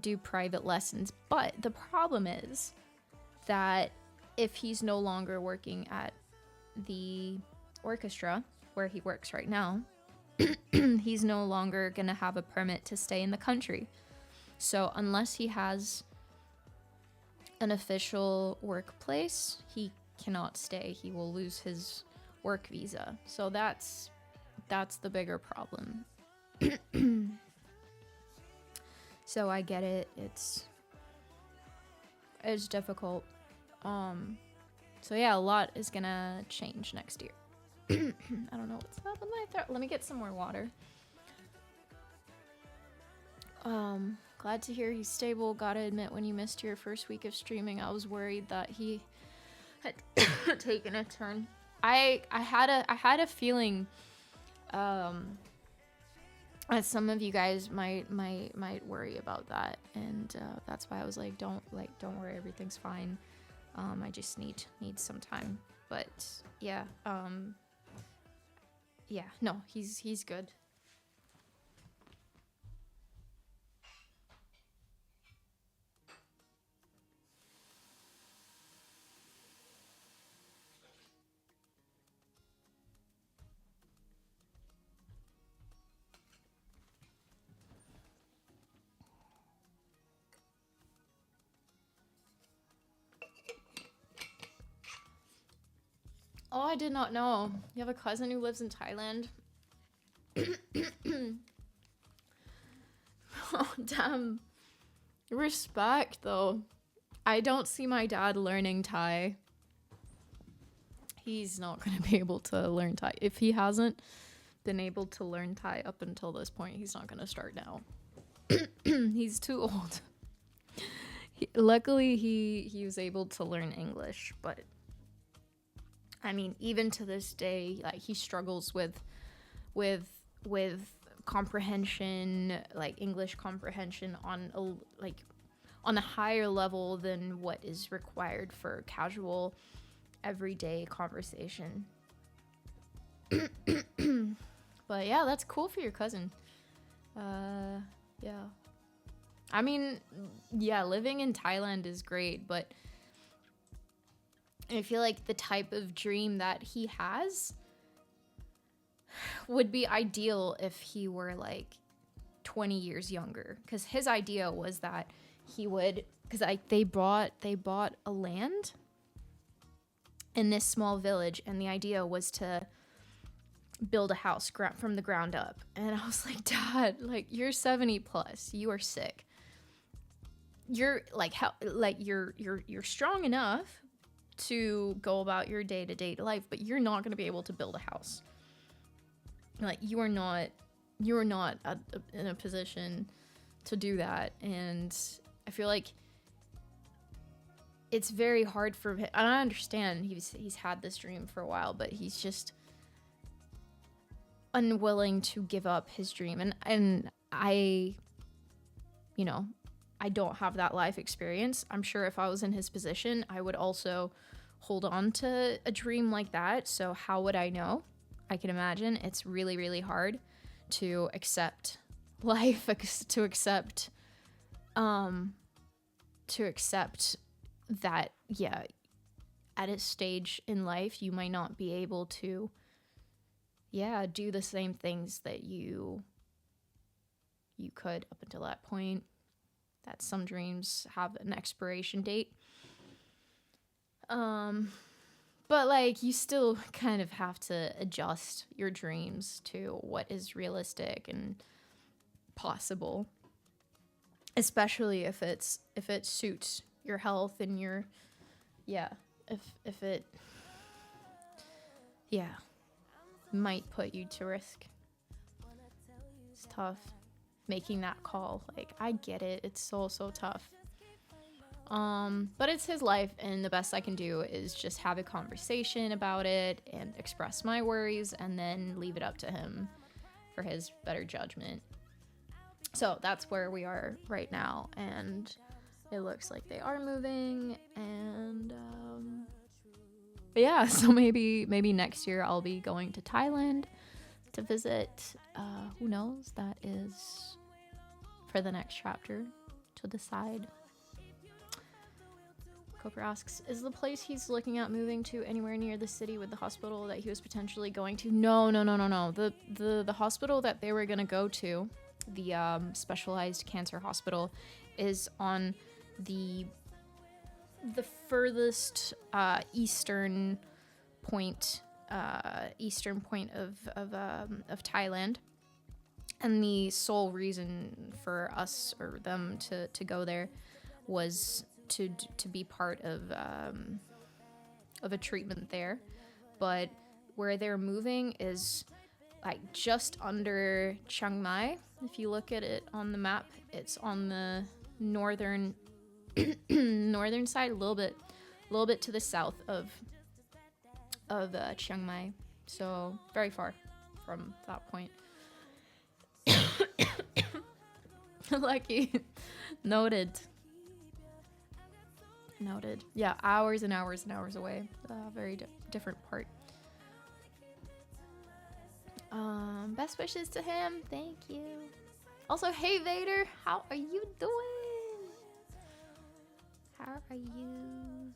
do private lessons. But the problem is that if he's no longer working at the orchestra where he works right now, he's no longer gonna have a permit to stay in the country. So unless he has an official workplace, he cannot stay. He will lose his work visa. So that's the bigger problem. So I get it. It's difficult. So yeah, a lot is gonna change next year. I don't know what's up with my throat. Let me get some more water. Glad to hear he's stable. Gotta admit, when you missed your first week of streaming, I was worried that he had taken a turn. I had a feeling that some of you guys might worry about that, and that's why I was like, don't worry, everything's fine. I just need some time. But yeah, no, he's good. Oh, I did not know. You have a cousin who lives in Thailand? Oh, damn. Respect, though. I don't see my dad learning Thai. He's not going to be able to learn Thai. If he hasn't been able to learn Thai up until this point, he's not going to start now. He's too old. Luckily, he was able to learn English, but I mean, even to this day, like, he struggles with comprehension, like English comprehension on a higher level than what is required for casual everyday conversation. But yeah, that's cool for your cousin. Yeah. I mean, yeah, living in Thailand is great, but I feel like the type of dream that he has would be ideal if he were like 20 years younger, because his idea was that he would, because they bought a land in this small village, and the idea was to build a house from the ground up. And I was like, Dad, like, you're 70 plus, you are sick, you're like, how, like, you're strong enough to go about your day-to-day life, but you're not going to be able to build a house. Like, you are not in a position to do that. And I feel like it's very hard for him. And I understand he's had this dream for a while, but he's just unwilling to give up his dream. And I, you know, I don't have that life experience. I'm sure if I was in his position, I would also hold on to a dream like that. So how would I know? I can imagine it's really, really hard to accept life, to accept that, yeah, at a stage in life, you might not be able to, yeah, do the same things that you could up until that point. That some dreams have an expiration date. But like, you still kind of have to adjust your dreams to what is realistic and possible, especially if it suits your health and your, yeah, if it, yeah, might put you to risk. It's tough making that call. Like, I get it. It's so tough. But it's his life, and the best I can do is just have a conversation about it and express my worries, and then leave it up to him for his better judgment. So that's where we are right now, and it looks like they are moving. And but yeah, so maybe next year I'll be going to Thailand to visit. Who knows? That is for the next chapter to decide. Cooper asks, is the place he's looking at moving to anywhere near the city with the hospital that he was potentially going to? No. The hospital that they were going to go to, the specialized cancer hospital, is on the furthest eastern point of Thailand. And the sole reason for us or them to go there was to be part of a treatment there. But where they're moving is like just under Chiang Mai. If you look at it on the map, it's on the northern side, a little bit to the south of Chiang Mai. So very far from that point. Lucky. Noted. Yeah, hours and hours and hours away. Very different part. Best wishes to him. Thank you. Also, hey Vader, how are you doing? How are you?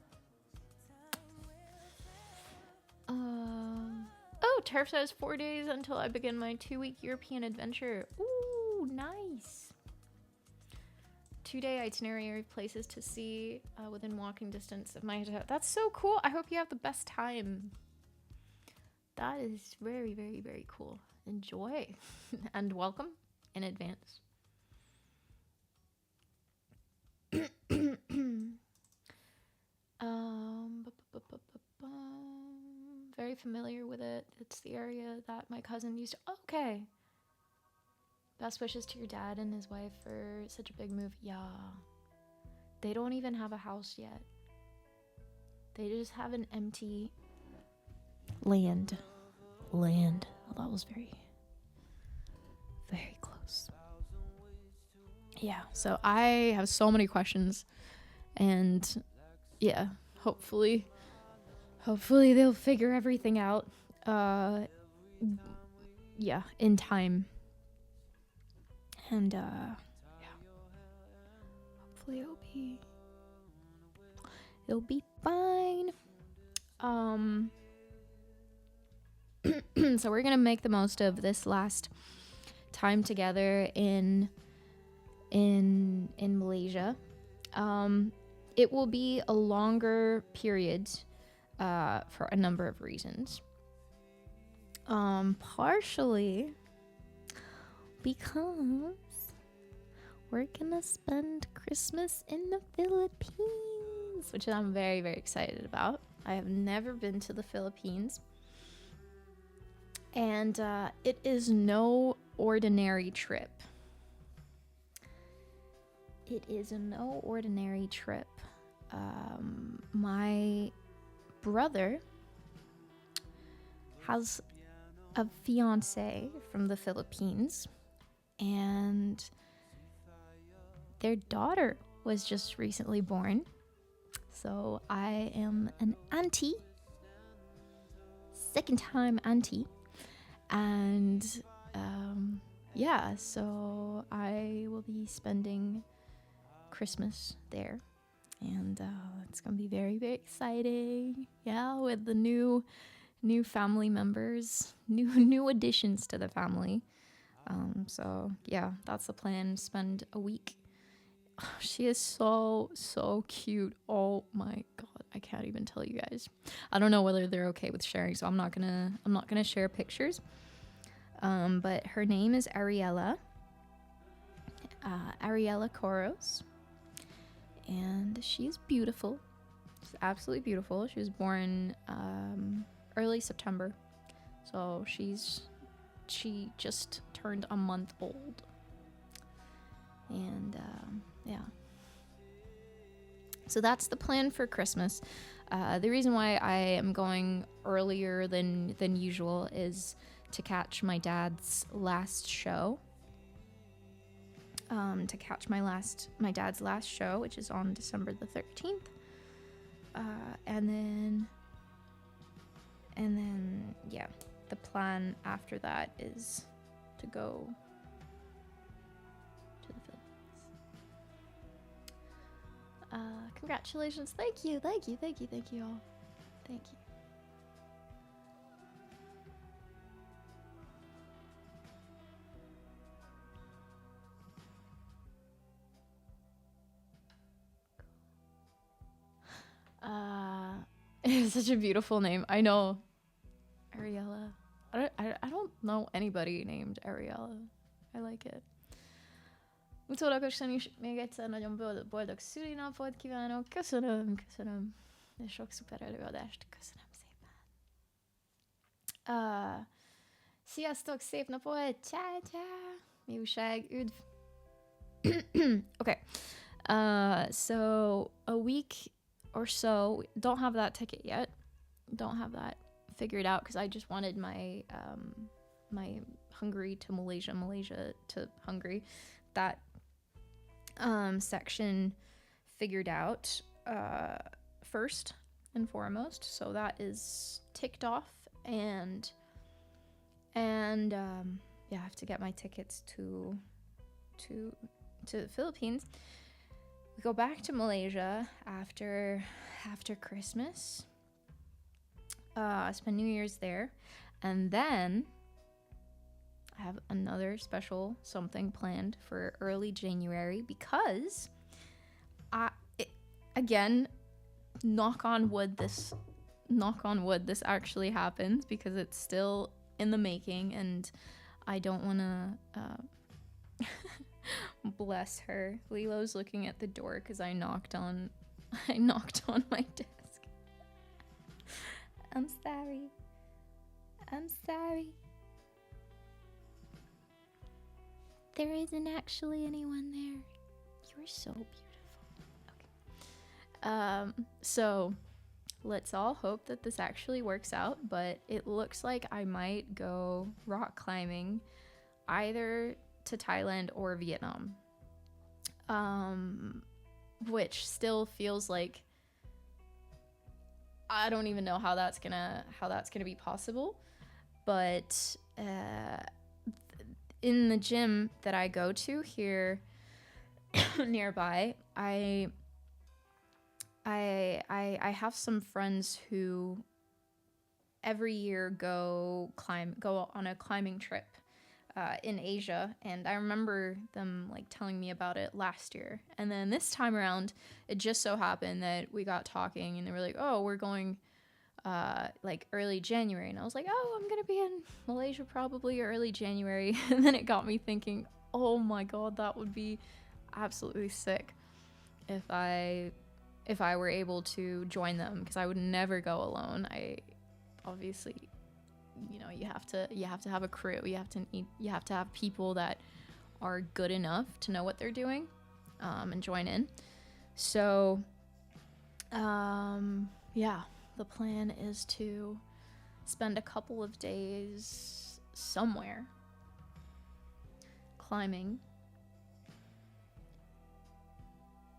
Oh, Turf says 4 days until I begin my 2-week European adventure. Ooh, nice. 2-day itinerary of places to see within walking distance of my hotel. That's so cool. I hope you have the best time. That is very, very, very cool. Enjoy and welcome in advance. Very familiar with it. It's the area that my cousin used to. Okay. Best wishes to your dad and his wife for such a big move. Yeah. They don't even have a house yet. They just have an empty land. Oh, that was very, very close. Yeah, so I have so many questions. And yeah, hopefully they'll figure everything out. Yeah, in time. And yeah. Hopefully it'll be fine. So we're gonna make the most of this last time together in Malaysia. It will be a longer period for a number of reasons. Partially because we're gonna spend Christmas in the Philippines, which I'm very, very excited about. I have never been to the Philippines. And it is no ordinary trip. It is no ordinary trip. My brother has a fiance from the Philippines, and their daughter was just recently born. So I am an auntie, second time auntie. And yeah, so I will be spending Christmas there, and it's gonna be very, very exciting. Yeah, with the new family members, new additions to the family. So yeah, that's the plan. Spend a week. She is so cute. Oh my god, I can't even tell you guys. I don't know whether they're okay with sharing, so I'm not gonna share pictures. But her name is Ariella. Ariella Coros. And she's beautiful. She's absolutely beautiful. She was born early September. So she just turned a month old. And yeah. So that's the plan for Christmas. The reason why I am going earlier than usual is to catch my dad's last show. To catch my dad's last show, which is on December the 13th. And then yeah, the plan after that is to go to the Philippines. Congratulations. Thank you all. Thank you. It's such a beautiful name. I know. Ariella. I don't know anybody named Ariella. I like it. Utólagosan is még egyszer nagyon boldog szülinapot kívánok. Köszönöm. És sok szuper előadást. Köszönöm szépen. Sziasztok, szép napot. Csá. Mi újság? Üdv. Okay. So a week or so, don't have that ticket yet. Don't have that figured out because I just wanted my my Hungary to Malaysia, Malaysia to Hungary, that section figured out first and foremost. So that is ticked off, and yeah, I have to get my tickets to the Philippines. We go back to Malaysia after Christmas. Spend New Year's there, and then I have another special something planned for early January because again, knock on wood, this knock on wood, this actually happens, because it's still in the making, and I don't want to bless her. Lilo's looking at the door because I knocked on my desk. I'm sorry. I'm sorry. There isn't actually anyone there. You're so beautiful. Okay. So let's all hope that this actually works out, but it looks like I might go rock climbing either to Thailand or Vietnam. Which still feels like I don't even know how that's gonna be possible, but in the gym that I go to here nearby, I have some friends who every year go on a climbing trip in Asia, and I remember them like telling me about it last year. And then this time around, it just so happened that we got talking, and they were like, "Oh, we're going like early January," and I was like, "Oh, I'm gonna be in Malaysia probably early January." And then it got me thinking, oh my god, that would be absolutely sick if I were able to join them, because I would never go alone. I obviously, you know, you have to have a crew. You have to have people that are good enough to know what they're doing, and join in. So yeah, the plan is to spend a couple of days somewhere climbing,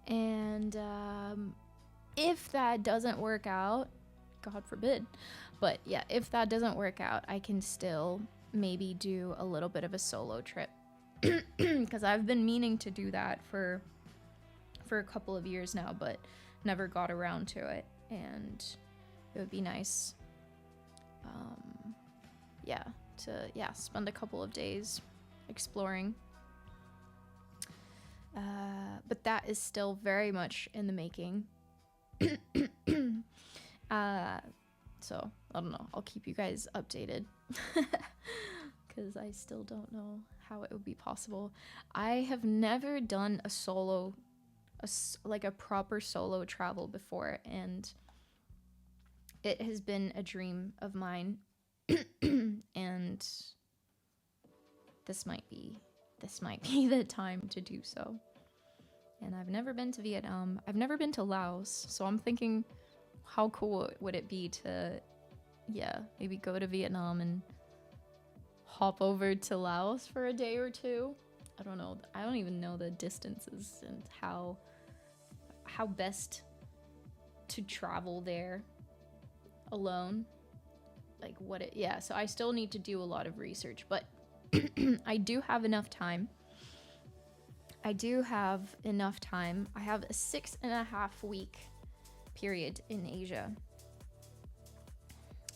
and if that doesn't work out, God forbid, but yeah, if that doesn't work out, I can still maybe do a little bit of a solo trip, because I've been meaning to do that for a couple of years now, but never got around to it, and it would be nice to spend a couple of days exploring, but that is still very much in the making. So I don't know, I'll keep you guys updated because I still don't know how it would be possible. I have never done a proper solo travel before, and it has been a dream of mine. And this might be the time to do so. And I've never been to Vietnam. I've never been to Laos, so I'm thinking, how cool would it be to, maybe go to Vietnam and hop over to Laos for a day or two? I don't know. I don't even know the distances and how best to travel there alone. Like so I still need to do a lot of research, but I do have enough time. I have a 6.5 week period in Asia.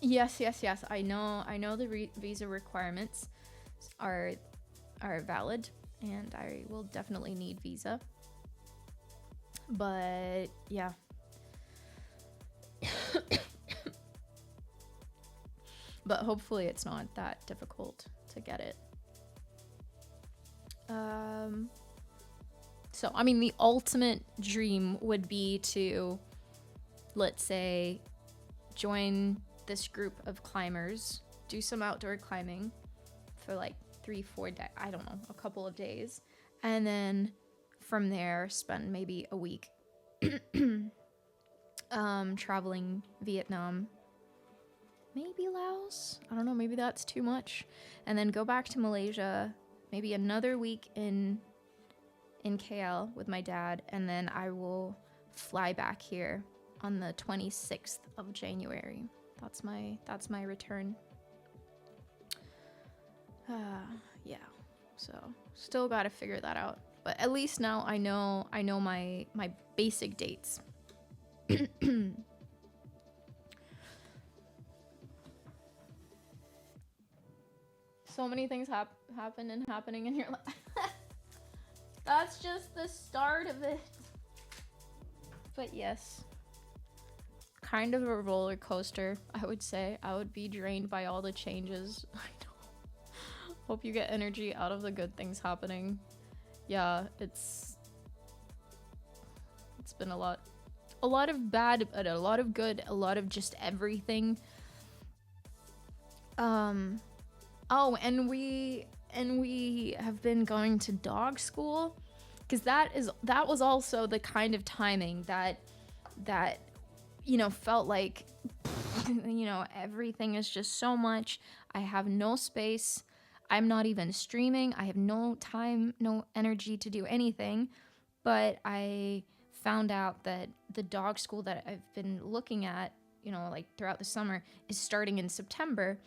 Yes. I know the visa requirements are valid, and I will definitely need visa. But yeah. But hopefully it's not that difficult to get it. So, I mean, the ultimate dream would be to, let's say, join this group of climbers, do some outdoor climbing for like 3-4 days, I don't know, a couple of days, and then from there spend maybe a week traveling Vietnam, maybe Laos, I don't know, maybe that's too much, and then go back to Malaysia, maybe another week in KL with my dad, and then I will fly back here on the 26th of January. That's my return. Yeah. So still got to figure that out, but at least now I know my basic dates. So many things happening in your life. That's just the start of it. But yes, kind of a roller coaster, I would say. I would be drained by all the changes. I know. Hope you get energy out of the good things happening. Yeah, it's been a lot of bad, but a lot of good, a lot of just everything. Oh, and we have been going to dog school, because that was also the kind of timing that felt like everything is just so much. I have no space. I'm not even streaming. I have no time, no energy to do anything. But I found out that the dog school that I've been looking at, like throughout the summer, is starting in September.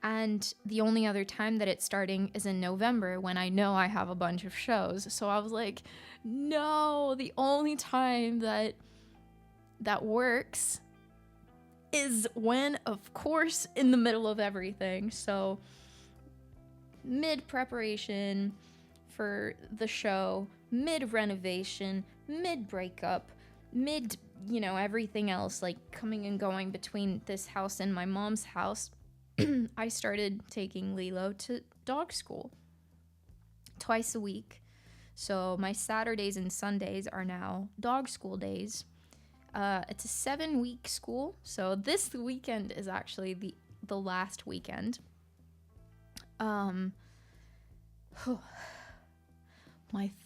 And the only other time that it's starting is in November, when I know I have a bunch of shows. So I was like, no, the only time that works is when, of course, in the middle of everything. So mid preparation for the show, mid renovation, mid breakup, mid, everything else, like coming and going between this house and my mom's house. I started taking Lilo to dog school twice a week. So my Saturdays and Sundays are now dog school days. It's a 7-week school. So this weekend is actually the last weekend. My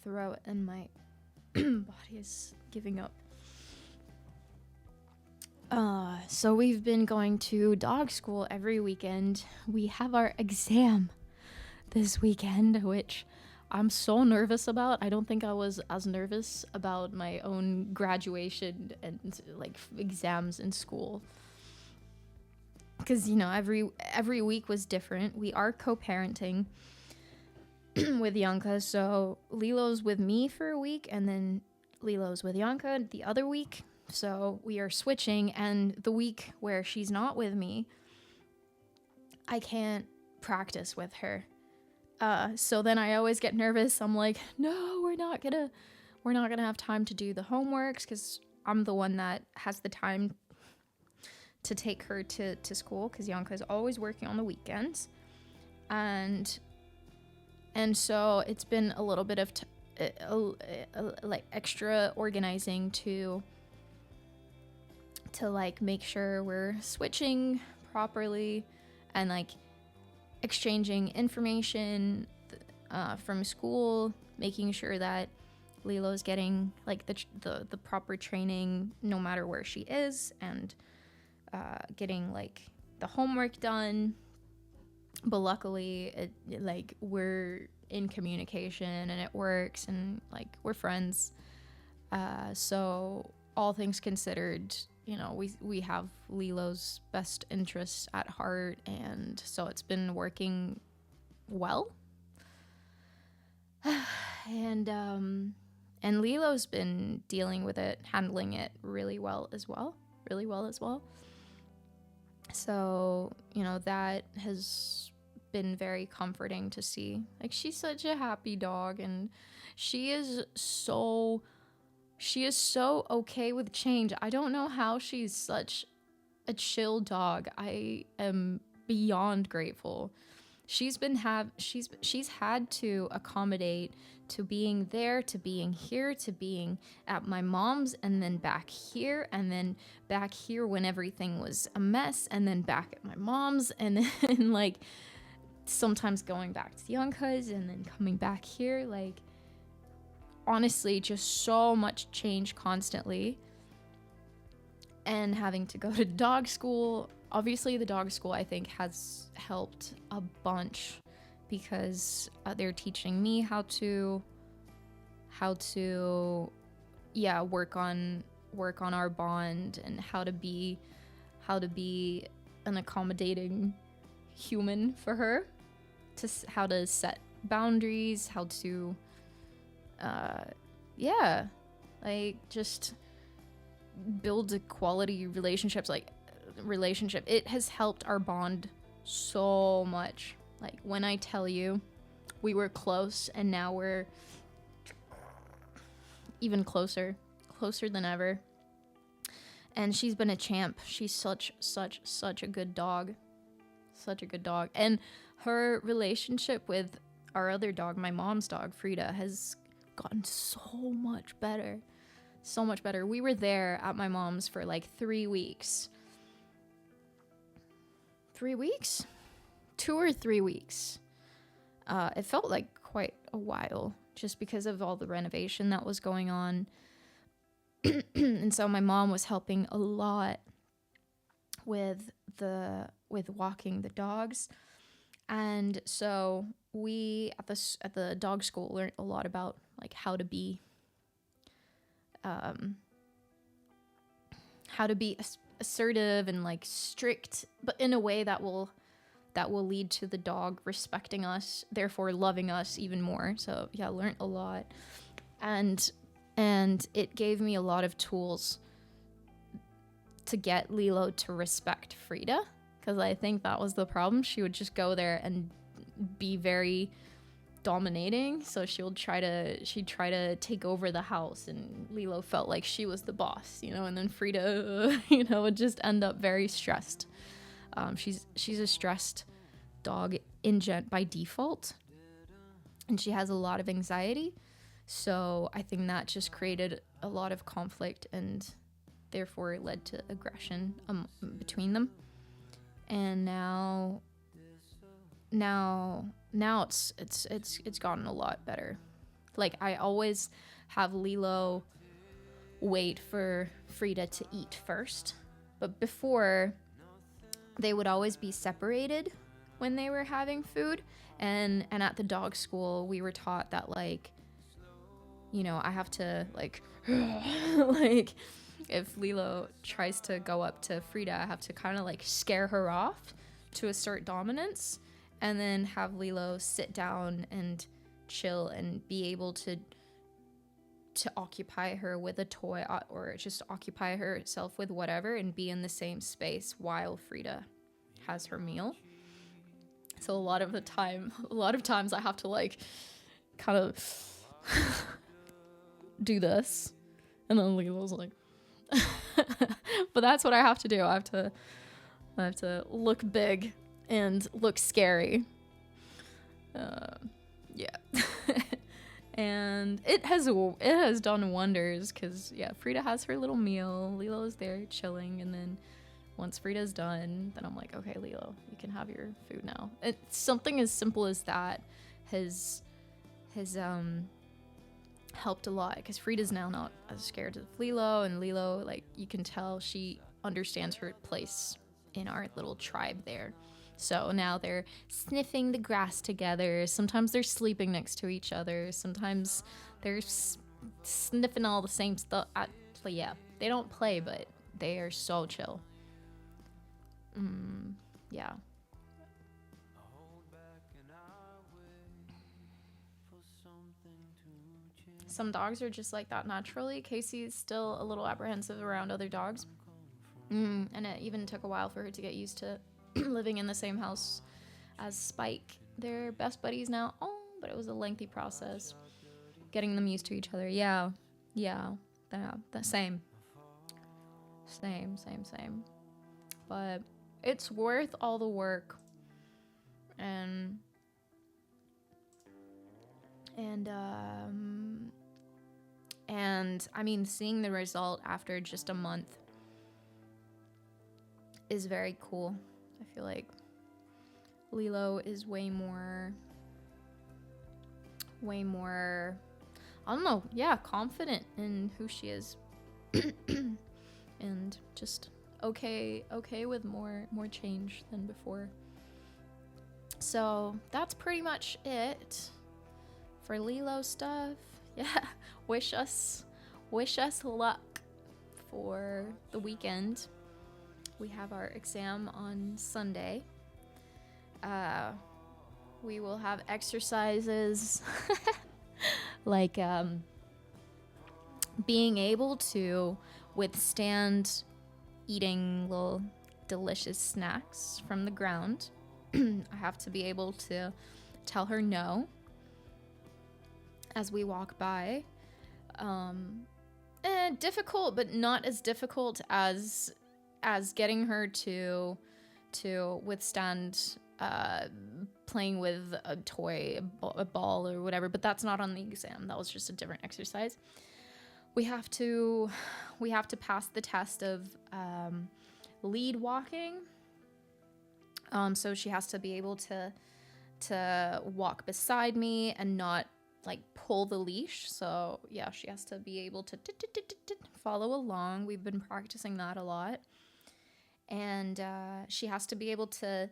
throat and my body is giving up. So we've been going to dog school every weekend. We have our exam this weekend, which I'm so nervous about. I don't think I was as nervous about my own graduation and like exams in school. Because, every week was different. We are co-parenting with Yanka. So Lilo's with me for a week, and then Lilo's with Yanka the other week. So we are switching, and the week where she's not with me, I can't practice with her. So then I always get nervous. I'm like, no, we're not gonna have time to do the homeworks, because I'm the one that has the time to take her to school, because Yanka is always working on the weekends. And so it's been a little bit of like extra organizing to like make sure we're switching properly, and like exchanging information from school, making sure that Lilo's getting like the proper training no matter where she is, and getting like the homework done. But luckily like we're in communication and it works, and like we're friends. So all things considered, we have Lilo's best interests at heart, and so it's been working well. And Lilo's been dealing with it, handling it really well as well. So, that has been very comforting to see. Like, she's such a happy dog, and she is so okay with change. I don't know how she's such a chill dog. I am beyond grateful. She's had to accommodate to being there, to being here, to being at my mom's, and then back here when everything was a mess, and then back at my mom's, and then like sometimes going back to the Yankas, and then coming back here. Like, honestly, just so much change constantly. And having to go to dog school. Obviously, the dog school, I think, has helped a bunch, because they're teaching me how to work on our bond, and how to be an accommodating human for her, how to set boundaries, how to just build a quality relationship. It has helped our bond so much. Like, when I tell you we were close, and now we're even closer than ever. And she's been a champ. She's such a good dog. Such a good dog. And her relationship with our other dog, my mom's dog, Frida, has gotten so much better. So much better. We were there at my mom's for like 3 weeks. 3 weeks? 2 or 3 weeks. It felt like quite a while just because of all the renovation that was going on. And so my mom was helping a lot with walking the dogs. And so we at the dog school learned a lot about like how to be assertive and like strict, but in a way that will lead to the dog respecting us, therefore loving us even more. So yeah, I learned a lot. And it gave me a lot of tools to get Lilo to respect Frida, because I think that was the problem. She would just go there and be very dominating, so she'd try to take over the house, and Lilo felt like she was the boss, and then Frida, would just end up very stressed. She's a stressed dog by default, and she has a lot of anxiety. So I think that just created a lot of conflict and therefore led to aggression between them. And now it's gotten a lot better. Like, I always have Lilo wait for Frida to eat first, but before, they would always be separated when they were having food. And at the dog school, we were taught that, like, I have to, like, like, if Lilo tries to go up to Frida, I have to kind of, like, scare her off to assert dominance, and then have Lilo sit down and chill and be able to occupy her with a toy, or just occupy herself with whatever, and be in the same space while Frida has her meal. So a lot of times I have to, like, kind of do this, and then Lilo's like but that's what I have to do. I have to look big and look scary. Yeah. And it has done wonders, because Frida has her little meal, Lilo is there chilling, and then once Frida's done, then I'm like, okay, Lilo, you can have your food now. It's something as simple as that has helped a lot, because Frida's now not as scared of Lilo, and Lilo, like, you can tell she understands her place in our little tribe there. So now they're sniffing the grass together. Sometimes they're sleeping next to each other. Sometimes they're sniffing all the same stuff. Yeah, they don't play, but they are so chill. Yeah. Some dogs are just like that naturally. Casey's still a little apprehensive around other dogs. And it even took a while for her to get used to living in the same house as Spike. They're best buddies now. Oh, but it was a lengthy process getting them used to each other. Yeah. The same. But it's worth all the work. And I mean, seeing the result after just a month is very cool. I feel like Lilo is way more, I don't know, confident in who she is. And just okay with more change than before. So that's pretty much it for Lilo stuff. Yeah, wish us luck for the weekend. We have our exam on Sunday. We will have exercises like being able to withstand eating little delicious snacks from the ground. I have to be able to tell her no as we walk by. difficult, but not as difficult as getting her to withstand playing with a toy, a ball or whatever. But that's not on the exam. That was just a different exercise. We have to pass the test of lead walking. So she has to be able to walk beside me and not like pull the leash. So yeah, she has to be able to follow along. We've been practicing that a lot. And she has to be able to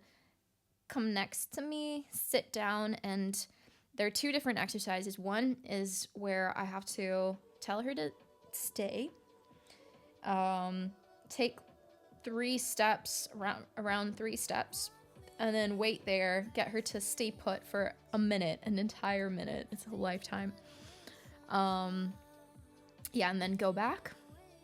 come next to me, sit down, and there are two different exercises. One is where I have to tell her to stay, take 3 steps, around 3 steps, and then wait there, get her to stay put for a minute, an entire minute. It's a lifetime. Yeah, and then go back.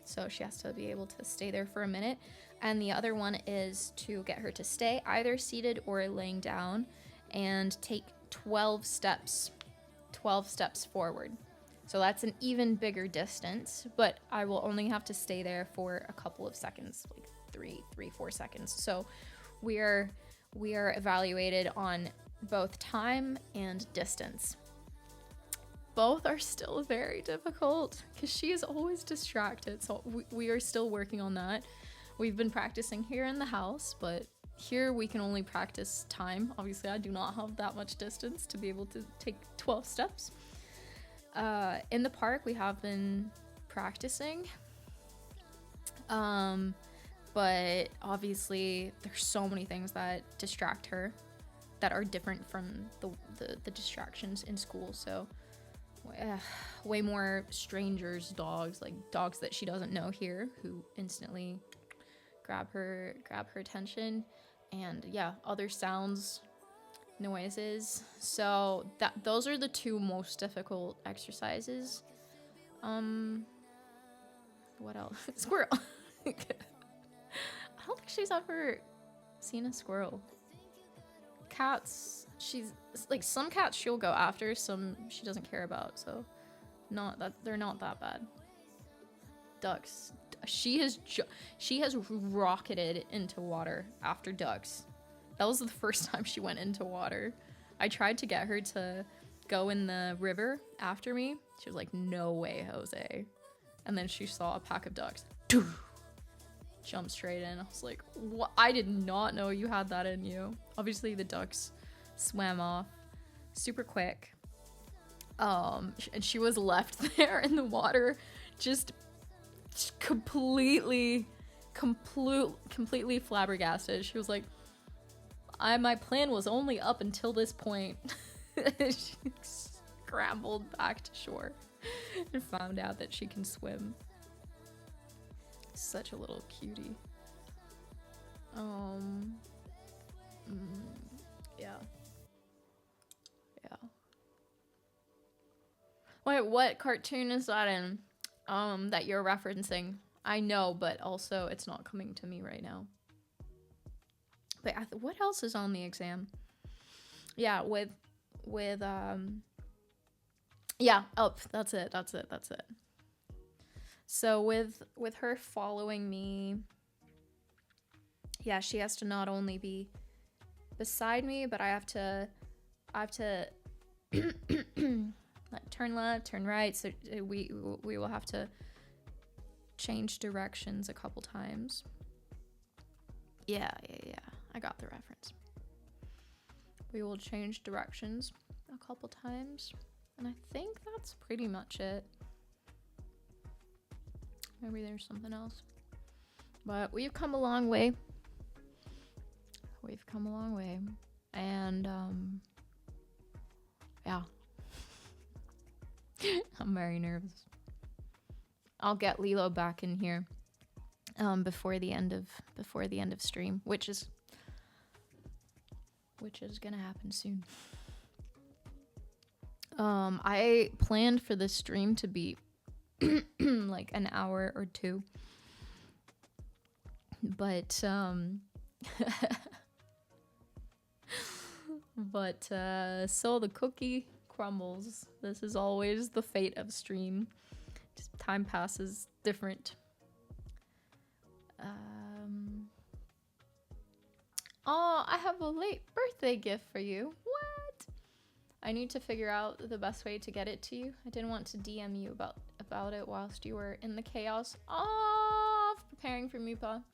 So she has to be able to stay there for a minute. And the other one is to get her to stay either seated or laying down and take 12 steps forward. So that's an even bigger distance, but I will only have to stay there for a couple of seconds, like 4 seconds. So we are evaluated on both time and distance. Both are still very difficult because she is always distracted. So we are still working on that. We've been practicing here in the house, but here we can only practice time. Obviously, I do not have that much distance to be able to take 12 steps. In the park, we have been practicing. But obviously, there's so many things that distract her that are different from the distractions in school. So way more strangers, dogs, like dogs that she doesn't know here, who instantly grab her attention, and yeah, other sounds, noises. So those are the 2 most difficult exercises. What else? Squirrel. I don't think she's ever seen a squirrel. Cats, she's like, some cats she'll go after, some she doesn't care about, so they're not that bad. Ducks, she has rocketed into water after ducks. That was the first time she went into water. I tried to get her to go in the river after me. She was like, no way, Jose. And then she saw a pack of ducks. Jumped straight in. I was like, what? I did not know you had that in you. Obviously the ducks swam off super quick. And she was left there in the water, just completely flabbergasted. She was like, my plan was only up until this point. She scrambled back to shore and found out that she can swim. Such a little cutie. Yeah. Wait, what cartoon is that in? That you're referencing? I know, but also it's not coming to me right now. But what else is on the exam? Yeah, yeah, that's it. So with her following me, yeah, she has to not only be beside me, but I have to turn left, turn right. So we will have to change directions a couple times. Yeah. I got the reference. We will change directions a couple times, and I think that's pretty much it. Maybe there's something else. But we've come a long way. And, yeah. I'm very nervous. I'll get Lilo back in here before the end of stream, which is gonna happen soon. I planned for this stream to be like an hour or 2, but so the cookie crumbles. This is always the fate of stream. time passes different. Oh, I have a late birthday gift for you. What? I need to figure out the best way to get it to you. I didn't want to DM you about it whilst you were in the chaos of preparing for MUPA,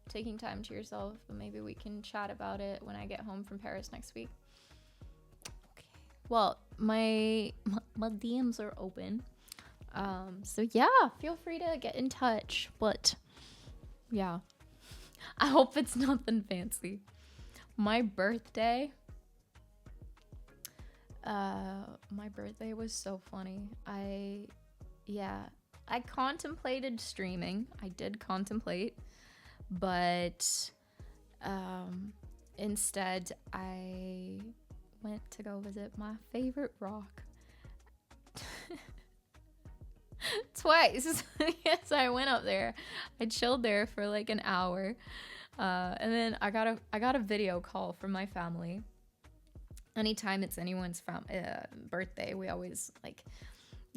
taking time to yourself, but maybe we can chat about it when I get home from Paris next week. Okay. Well, my DMs are open. So yeah, feel free to get in touch. But yeah, I hope it's nothing fancy. My birthday was so funny. I contemplated streaming. I did contemplate, but instead I went to go visit my favorite rock. Twice. Yes, I went up there. I chilled there for like an hour. And then I got a video call from my family. Anytime it's anyone's birthday, we always like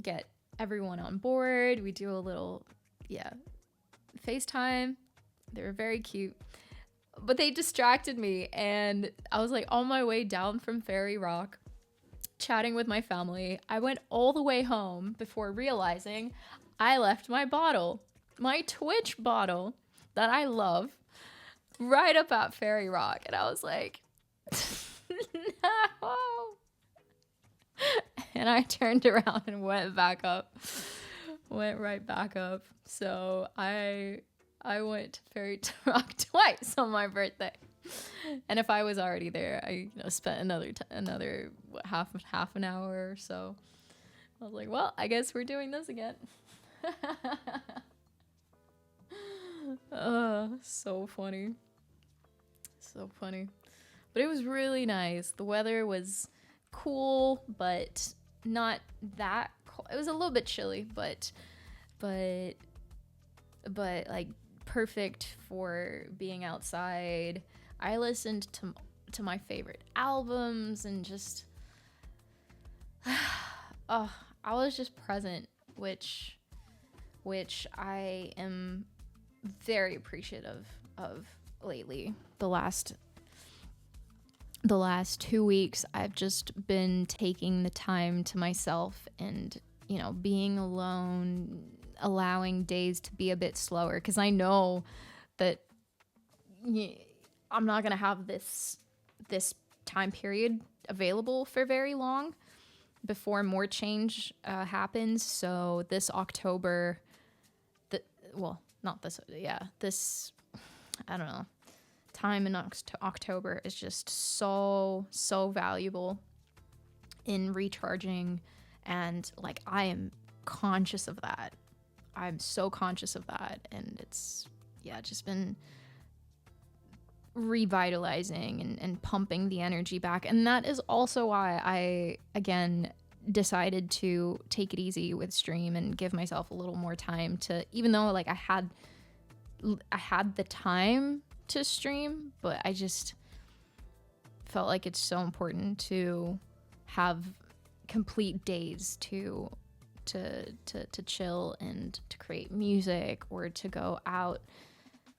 get everyone on board. We do a little FaceTime. They were very cute, but they distracted me, and I was like on my way down from Fairy Rock, chatting with my family. I went all the way home before realizing I left my Twitch bottle that I love, right up at Fairy Rock. And I was like, no. And I turned around and went right back up. So I went to Fairy Rock twice on my birthday. And if I was already there, I spent another half an hour or so. I was like, well, I guess we're doing this again. So funny. So funny. But it was really nice. The weather was cool, but not that cold. It was a little bit chilly, but like perfect for being outside. I listened to my favorite albums and just I was just present, which I am very appreciative of lately. The last 2 weeks, I've just been taking the time to myself and, being alone, allowing days to be a bit slower, because I know that I'm not going to have this time period available for very long before more change happens. So this October, this, I don't know, time in October is just so valuable in recharging, and like I am conscious of that. I'm so conscious of that, and it's just been revitalizing and pumping the energy back. And that is also why I again decided to take it easy with stream and give myself a little more time to, even though like I had the time to stream, but I just felt like it's so important to have complete days to chill and to create music or to go out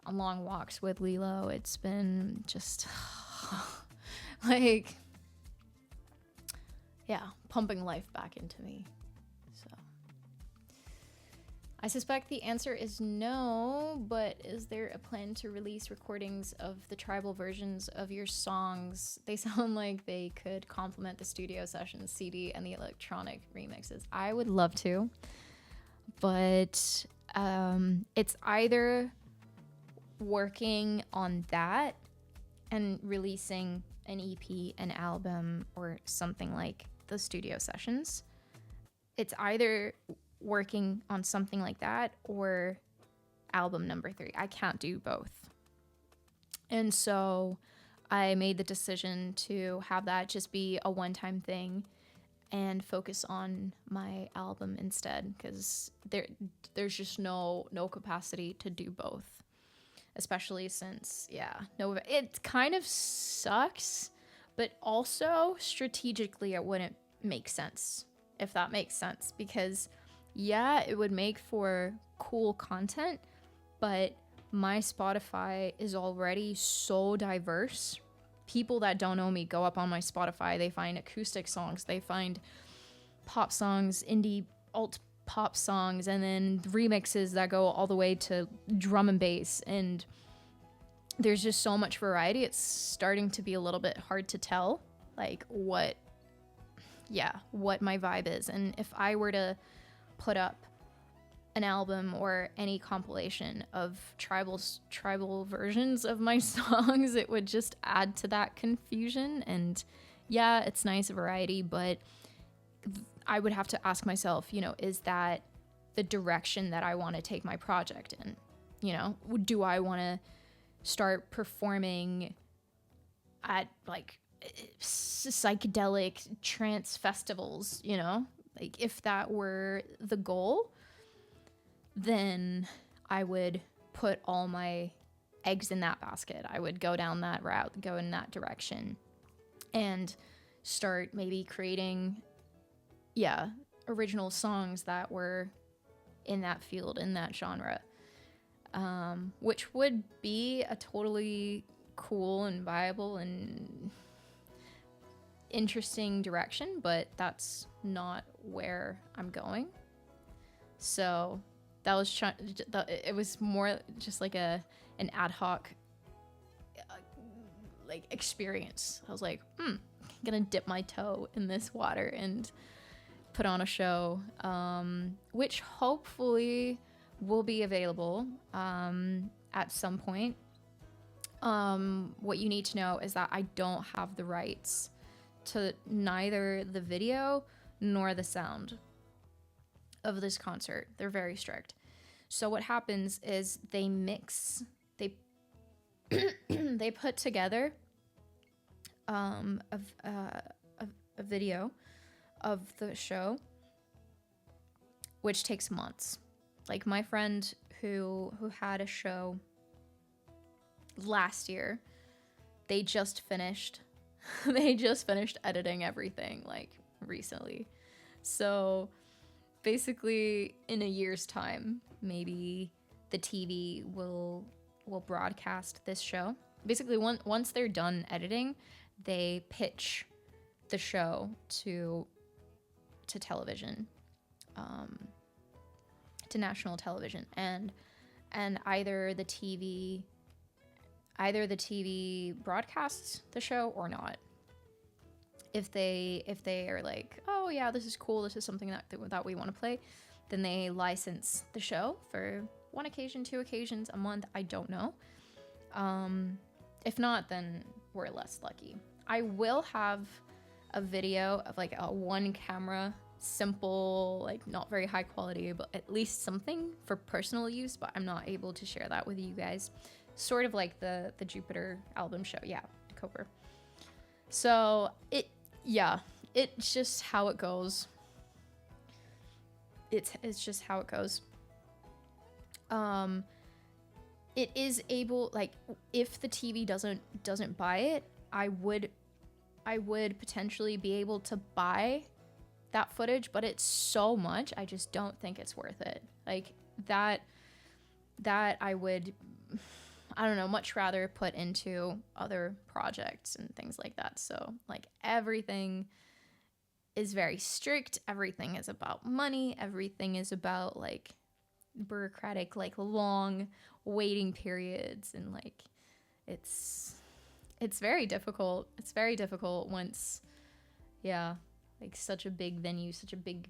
on long walks with Lilo. It's been just like pumping life back into me. So I suspect the answer is no, but is there a plan to release recordings of the tribal versions of your songs? They sound like they could complement the studio sessions, CD, and the electronic remixes. I would love to, but it's either working on that and releasing an EP, an album, or something like the studio sessions. It's either working on something like that or album number 3. I can't do both. And so I made the decision to have that just be a one-time thing and focus on my album instead, because there's just no capacity to do both, especially since it kind of sucks, but also strategically it wouldn't make sense, if that makes sense, because yeah, it would make for cool content, but my Spotify is already so diverse. People that don't know me go up on my Spotify, they find acoustic songs, they find pop songs, indie alt pop songs, and then remixes that go all the way to drum and bass. And there's just so much variety. It's starting to be a little bit hard to tell, like, what my vibe is. And if I were to put up an album or any compilation of tribal versions of my songs, it would just add to that confusion. And yeah, it's nice variety, but I would have to ask myself, you know, is that the direction that I want to take my project in? You know, do I want to start performing at like psychedelic trance festivals, you know? Like, if that were the goal, then I would put all my eggs in that basket. I would go down that route, go in that direction, and start maybe creating, original songs that were in that field, in that genre, which would be a totally cool and viable and interesting direction, but that's not where I'm going. So that was it was more just like an ad hoc like experience. I was like, I'm gonna dip my toe in this water and put on a show, which hopefully will be available at some point. What you need to know is that I don't have the rights to neither the video nor the sound of this concert. They're very strict. So what happens is they they put together a video of the show, which takes months. Like, my friend who had a show last year, they just finished editing everything, like, recently. So basically, in a year's time, maybe the TV will broadcast this show. Basically, once they're done editing, they pitch the show to television, to national television, and either the TV broadcasts the show or not. If they are like, oh yeah, this is cool, this is something that we want to play, then they license the show for 1 occasion, 2 occasions, a month. I don't know. If not, then we're less lucky. I will have a video of like a 1 camera, simple, like not very high quality, but at least something for personal use, but I'm not able to share that with you guys. Sort of like the Jupiter album show. Yeah, Cooper. So it's just how it goes. It's just how it goes. It is able, like, if the TV doesn't buy it, I would potentially be able to buy that footage, but it's so much, I just don't think it's worth it. Like, that I would, I don't know, much rather put into other projects and things like that. So, like, everything is very strict. Everything is about money. Everything is about, like, bureaucratic, like, long waiting periods. And, like, it's very difficult. It's very difficult once, like, such a big venue, such a big,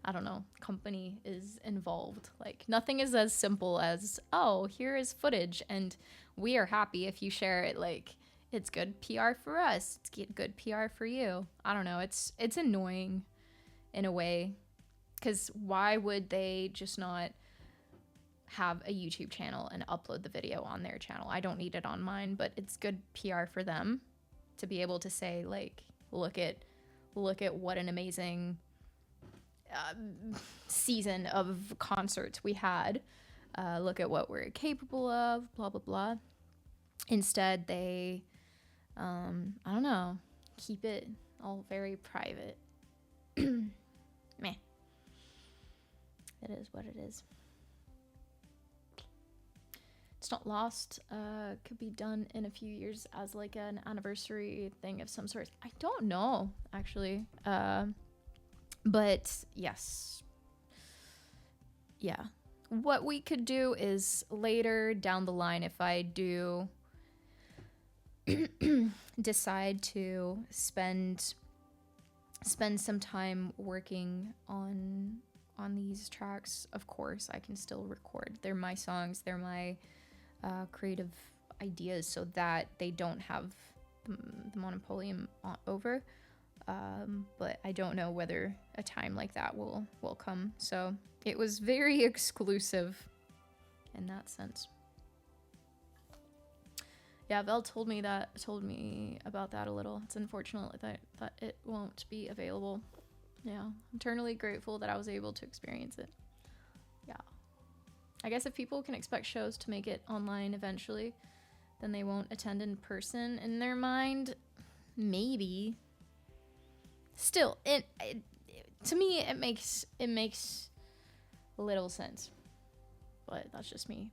I don't know, company is involved. Like, nothing is as simple as, oh, here is footage and we are happy if you share it. Like, it's good PR for us. It's good PR for you. I don't know. It's annoying in a way, because why would they just not have a YouTube channel and upload the video on their channel? I don't need it on mine, but it's good PR for them to be able to say, like, look at what an amazing season of concerts we had. Look at what we're capable of, blah, blah, blah. Instead, they, I don't know, keep it all very private. Meh. it is what it is. It's not lost. Could be done in a few years as like an anniversary thing of some sort. I don't know, actually. But yes. Yeah. What we could do is later down the line, if I do decide to spend some time working on these tracks, of course I can still record. They're my songs, they're my creative ideas, so that they don't have the monopoly over. But I don't know whether a time like that will come. So it was very exclusive in that sense. Yeah, Vel told me about that a little. It's unfortunate that it won't be available. Yeah, I'm eternally grateful that I was able to experience it. Yeah. I guess if people can expect shows to make it online eventually, then they won't attend in person. In their mind, maybe. Still, it to me it makes little sense. But that's just me.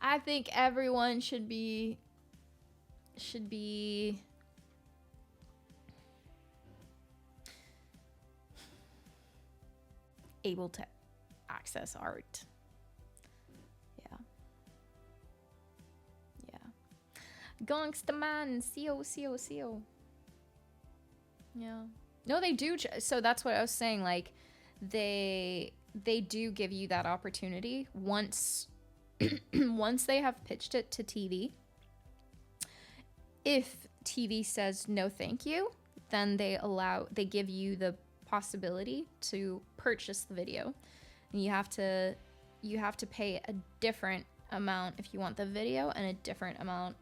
I think everyone should be able to access art. Yeah. Gangsta man, CO. Yeah. No, they do. So that's what I was saying. Like, they do give you that opportunity once they have pitched it to TV. If TV says no, thank you, then they give you the possibility to purchase the video, and you have to pay a different amount if you want the video and a different amount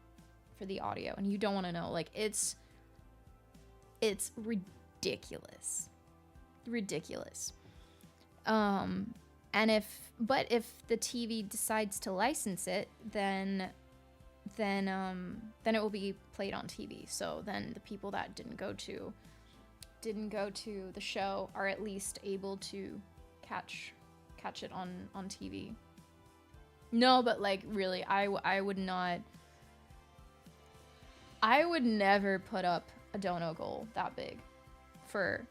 for the audio, and you don't want to know. Like, it's ridiculous. And if the TV decides to license it, then it will be played on TV. So then the people that didn't go to the show are at least able to catch it on TV. No, but like, really, I would never put up a dono goal that big for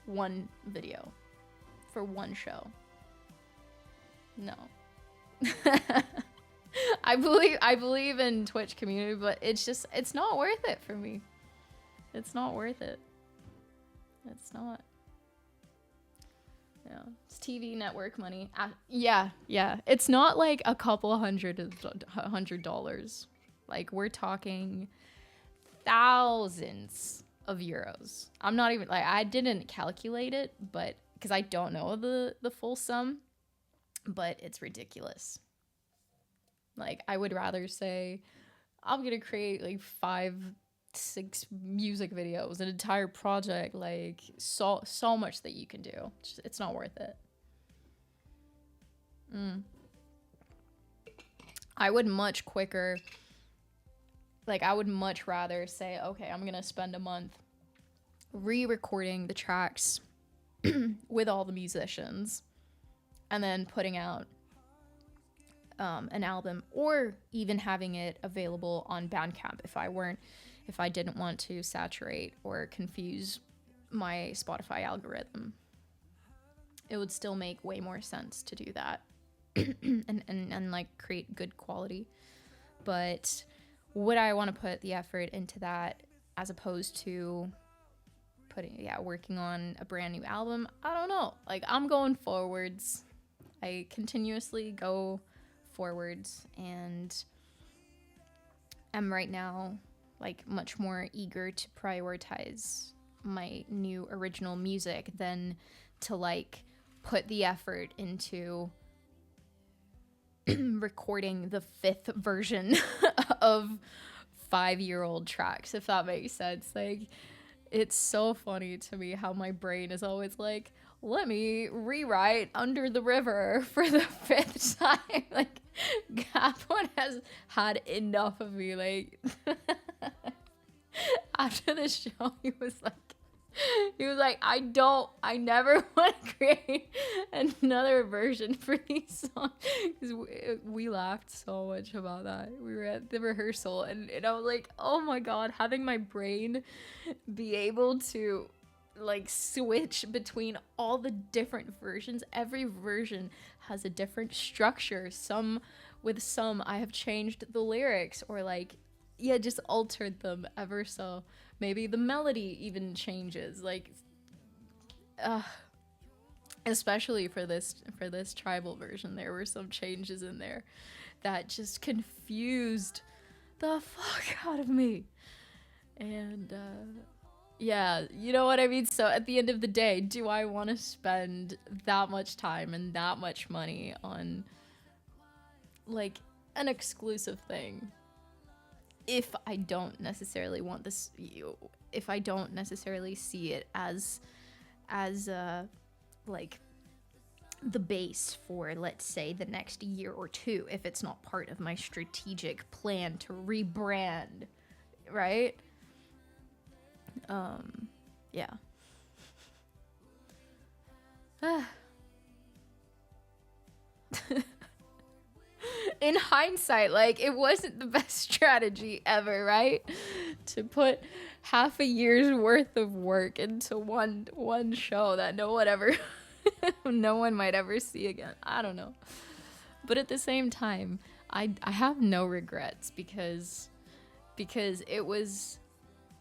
one video, for one show. No. I believe in Twitch community, but it's not worth it for me. It's not worth it. It's not. Yeah, it's TV network money. Yeah. It's not like a couple $100. Like, we're talking thousands of euros. I'm not even, like, I didn't calculate it, but because I don't know the full sum, but it's ridiculous. Like, I would rather say I'm gonna create like 5-6 music videos, an entire project, like so much that you can do. It's not worth it. I would much rather say, okay, I'm gonna spend a month re-recording the tracks with all the musicians and then putting out an album, or even having it available on Bandcamp if I didn't want to saturate or confuse my Spotify algorithm. It would still make way more sense to do that and like create good quality. But would I want to put the effort into that as opposed to working on a brand new album? I don't know. Like, I'm going forwards. I continuously go forwards, and I'm right now like much more eager to prioritize my new original music than to like put the effort into recording the 5th version of 5-year-old tracks, if that makes sense. Like, it's so funny to me how my brain is always like, let me rewrite Under the River for the 5th time. Like, Gapone has had enough of me. Like, after the show, he was like, He was like, I never want to create another version for these songs. 'Cause we laughed so much about that. We were at the rehearsal and I was like, oh my god, having my brain be able to like switch between all the different versions. Every version has a different structure. Some I have changed the lyrics or like, yeah, just altered them ever so. Maybe the melody even changes, like, especially for this tribal version, there were some changes in there that just confused the fuck out of me. And yeah, you know what I mean? So at the end of the day, do I want to spend that much time and that much money on like an exclusive thing if I don't necessarily want this, if I don't necessarily see it as like the base for, let's say, the next year or two, if it's not part of my strategic plan to rebrand, right? Yeah. In hindsight, like, it wasn't the best strategy ever, right? To put half a year's worth of work into one show that no one might ever see again. I don't know. But at the same time, I have no regrets because it was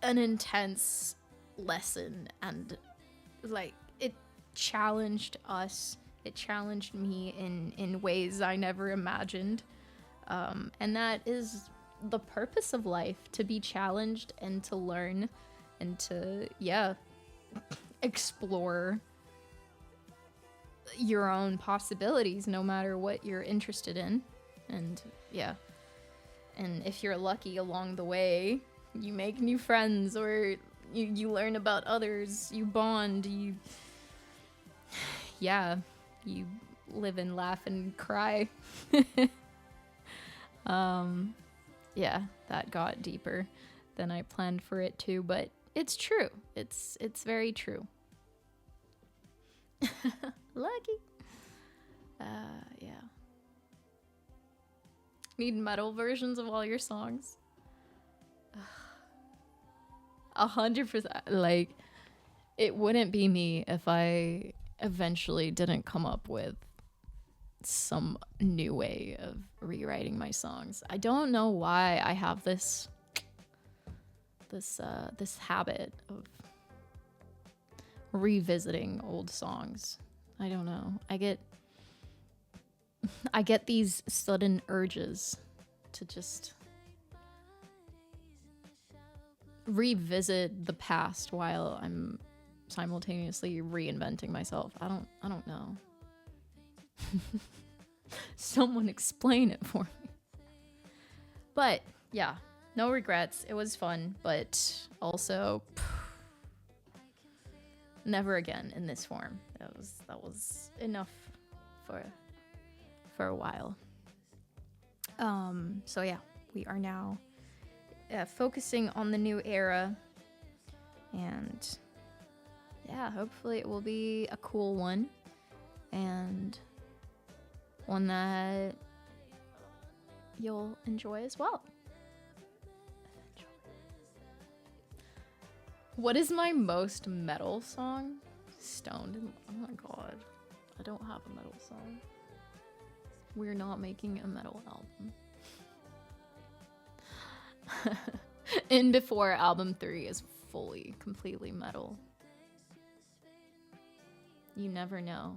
an intense lesson, and like it challenged us. It challenged me in ways I never imagined. And that is the purpose of life, to be challenged and to learn and to, yeah, explore your own possibilities no matter what you're interested in. And yeah. And if you're lucky along the way, you make new friends or you learn about others, you bond, yeah. You live and laugh and cry. Yeah, that got deeper than I planned for it to, but it's true. It's very true. Lucky. Yeah. Need metal versions of all your songs? 100%. Like, it wouldn't be me if I eventually didn't come up with some new way of rewriting my songs. I don't know why I have this habit of revisiting old songs. I don't know. I get these sudden urges to just revisit the past while I'm simultaneously reinventing myself. I don't know. Someone explain it for me. But yeah, no regrets. It was fun, but also never again in this form. That was enough for a while. So yeah, we are now focusing on the new era, and yeah, hopefully it will be a cool one and one that you'll enjoy as well. What is my most metal song? Stoned. Oh my god. I don't have a metal song. We're not making a metal album. In before album 3 is fully, completely metal. You never know.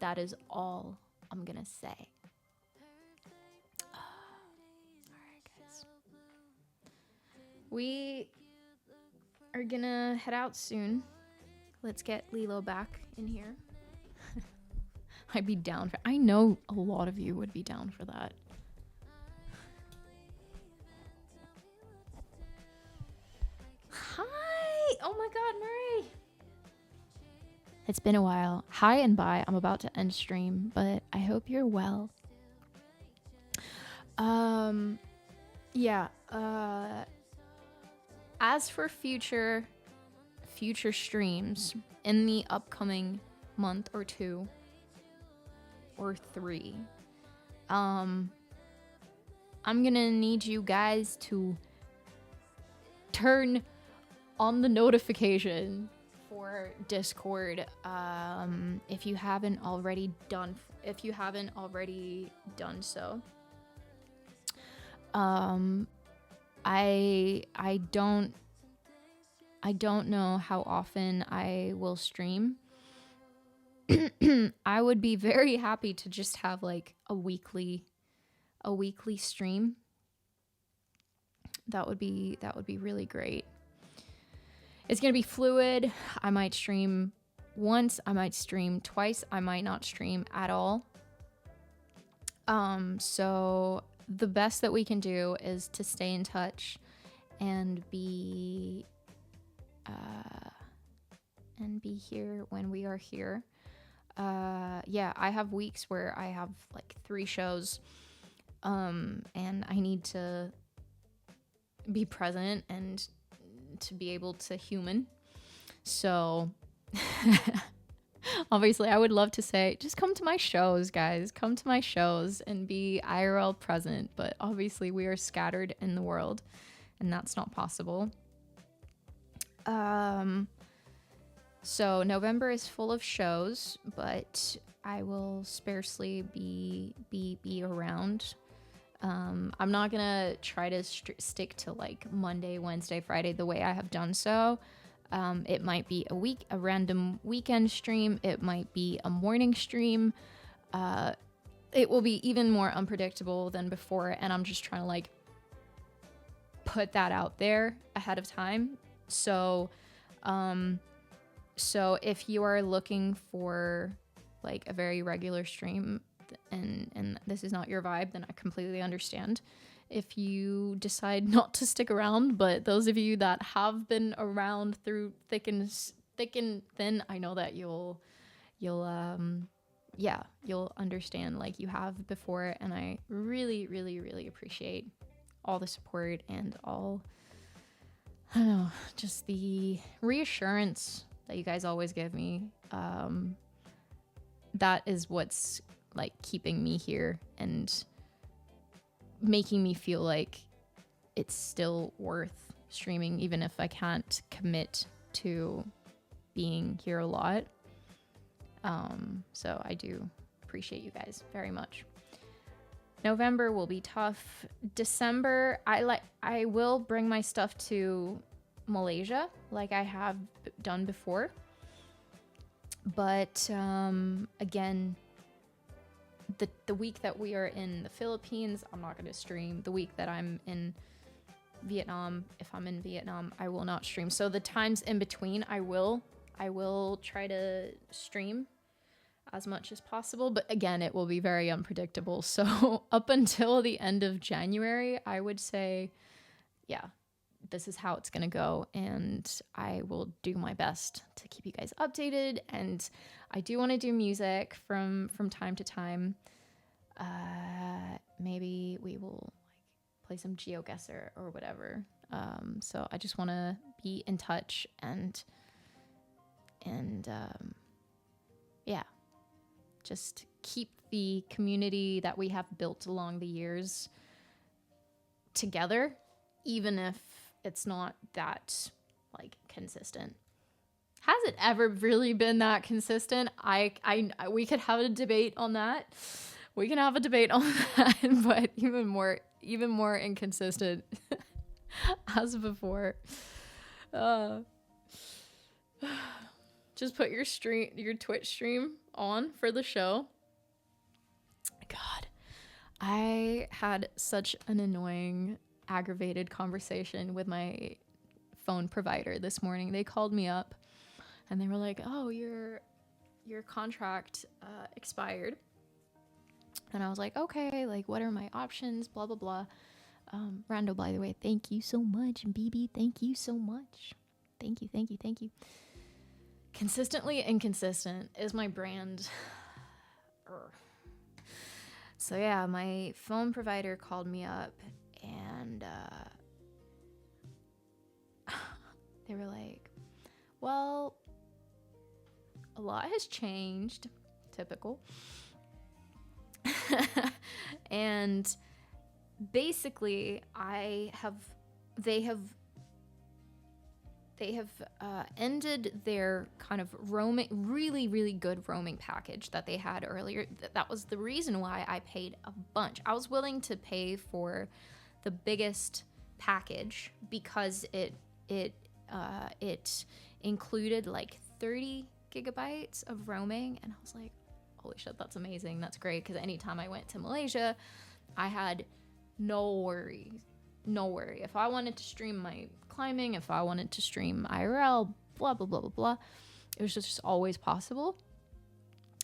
That is all I'm gonna say. Alright, guys. We are gonna head out soon. Let's get Lilo back in here. I'd be down for. I know a lot of you would be down for that. Hi! Oh my god, Murray! It's been a while. Hi and bye. I'm about to end stream, but I hope you're well. Yeah. As for future future streams in the upcoming month or 2 or 3, I'm gonna need you guys to turn on the notification for Discord, if you haven't already done so. I don't know how often I will stream. I would be very happy to just have like a weekly stream. That would be really great. It's going to be fluid. I might stream once, I might stream twice, I might not stream at all. So the best that we can do is to stay in touch and be here when we are here. Yeah, I have weeks where I have like 3 shows, and I need to be present and to be able to human. So obviously I would love to say, just come to my shows, guys. Come to my shows and be IRL present. But obviously we are scattered in the world and that's not possible. So November is full of shows, but I will sparsely be around. I'm not gonna try to stick to like Monday, Wednesday, Friday the way I have done so. It might be a random weekend stream. It might be a morning stream. It will be even more unpredictable than before, and I'm just trying to like put that out there ahead of time. So if you are looking for like a very regular stream and this is not your vibe, then I completely understand if you decide not to stick around. But those of you that have been around through thick and thin, I know that you'll understand like you have before, and I really appreciate all the support and all, I don't know, just the reassurance that you guys always give me. That is what's like keeping me here and making me feel like it's still worth streaming, even if I can't commit to being here a lot. So I do appreciate you guys very much. November will be tough. December, I will bring my stuff to Malaysia like I have done before. But again, the week that we are in the Philippines, I'm not going to stream. The week that I'm in Vietnam, if I'm in Vietnam, I will not stream. So the times in between, I will try to stream as much as possible. But again, it will be very unpredictable. So up until the end of January, I would say, yeah, this is how it's going to go. And I will do my best to keep you guys updated. And I do want to do music from time to time. Maybe we will like play some GeoGuessr or whatever. So I just want to be in touch and yeah, just keep the community that we have built along the years together, even if it's not that like consistent. Has it ever really been that consistent? We could have a debate on that. We can have a debate on that, but even more inconsistent as before. Just put your Twitch stream on for the show. God, I had such an annoying, aggravated conversation with my phone provider this morning. They called me up and they were like, "Oh, your contract expired." And I was like, "Okay, like what are my options? Blah blah blah." Rando, by the way, thank you so much, and BB, thank you so much. Thank you. Consistently inconsistent is my brand. So yeah, my phone provider called me up and they were like, Well, a lot has changed. Typical. And basically, they have ended their kind of roaming, really good roaming package that they had earlier. That was the reason why I paid a bunch. I was willing to pay for the biggest package because it included like 30 gigabytes of roaming, and I was like, holy shit, that's amazing. That's great, because anytime I went to Malaysia, I had no worry. If I wanted to stream my climbing, if I wanted to stream IRL, blah, blah, blah, blah, blah, it was just always possible.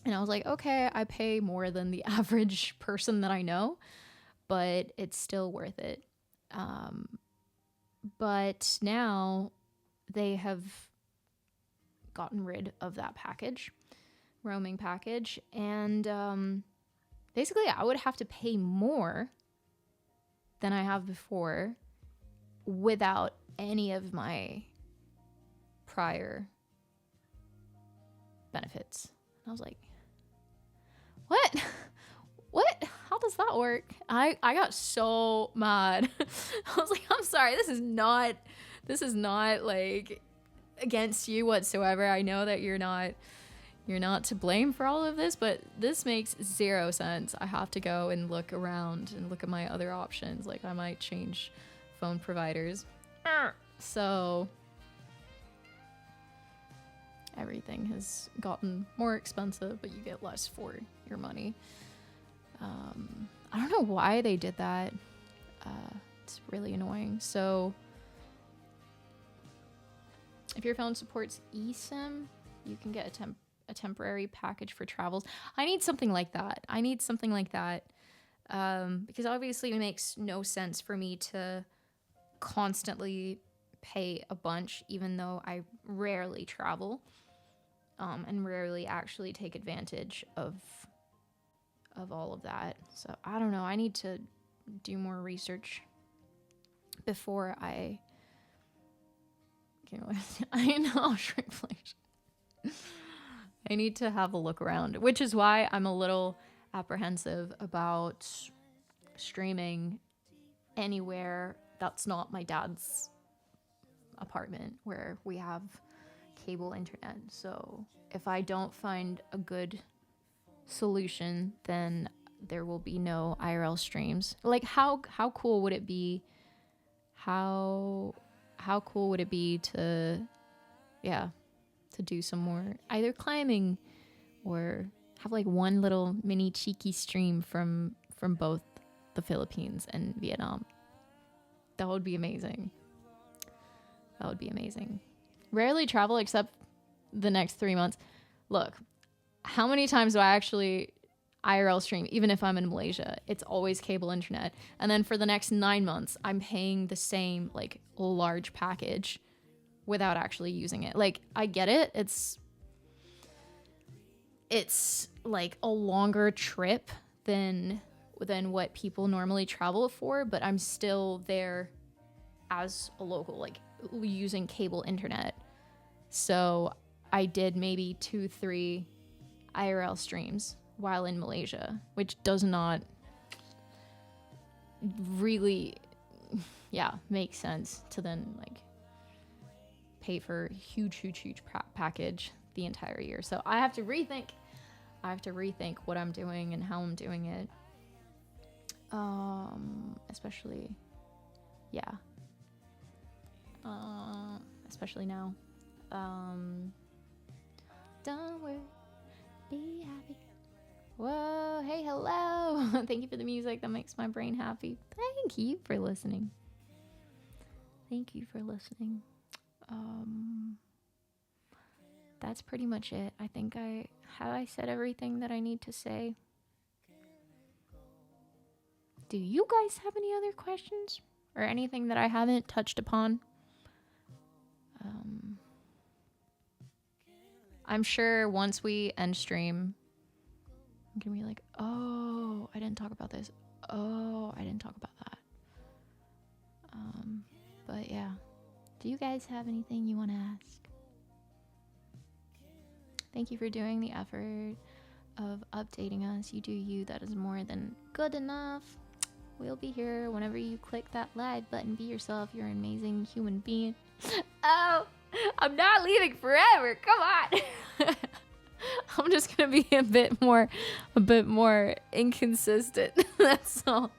And I was like, okay, I pay more than the average person that I know, but it's still worth it. But now they have gotten rid of that roaming package, and basically I would have to pay more than I have before without any of my prior benefits. And I was like, what? How does that work? I got so mad. I was like, I'm sorry, this is not like against you whatsoever. I know that you're not to blame for all of this, but this makes zero sense. I have to go and look around and look at my other options. Like, I might change phone providers. So everything has gotten more expensive, but you get less for your money. I don't know why they did that. It's really annoying. So if your phone supports eSIM, you can get a temporary package for travels. I need something like that. Because obviously it makes no sense for me to constantly pay a bunch, even though I rarely travel, and rarely actually take advantage of all of that. So I don't know. I need to do more research before I know, shrinkflation. I need to have a look around, which is why I'm a little apprehensive about streaming anywhere that's not my dad's apartment where we have cable internet. So if I don't find a good solution, then there will be no IRL streams. Like, how cool would it be? How cool would it be to do some more either climbing or have like one little mini cheeky stream from both the Philippines and Vietnam? That would be amazing. Rarely travel except the next 3 months. Look, how many times do I actually IRL stream, even if I'm in Malaysia? It's always cable internet. And then for the next 9 months, I'm paying the same like large package without actually using it. Like, I get it. It's like a longer trip than what people normally travel for, but I'm still there as a local, like using cable internet. So I did maybe 2-3 IRL streams while in Malaysia, which does not really make sense to then like pay for huge package the entire year. So I have to rethink what I'm doing and how I'm doing it. Especially now. Don't worry, be happy. Whoa, hey, hello. Thank you for the music. That makes my brain happy. Thank you for listening. That's pretty much it. I think I said everything that I need to say. Do you guys have any other questions or anything that I haven't touched upon? I'm sure once we end stream, I'm gonna be like, oh, I didn't talk about this. Oh, I didn't talk about that. But yeah. Do you guys have anything you want to ask? Thank you for doing the effort of updating us. You do you. That is more than good enough. We'll be here whenever you click that live button. Be yourself. You're an amazing human being. Oh, I'm not leaving forever. Come on. I'm just gonna be a bit more inconsistent. That's all.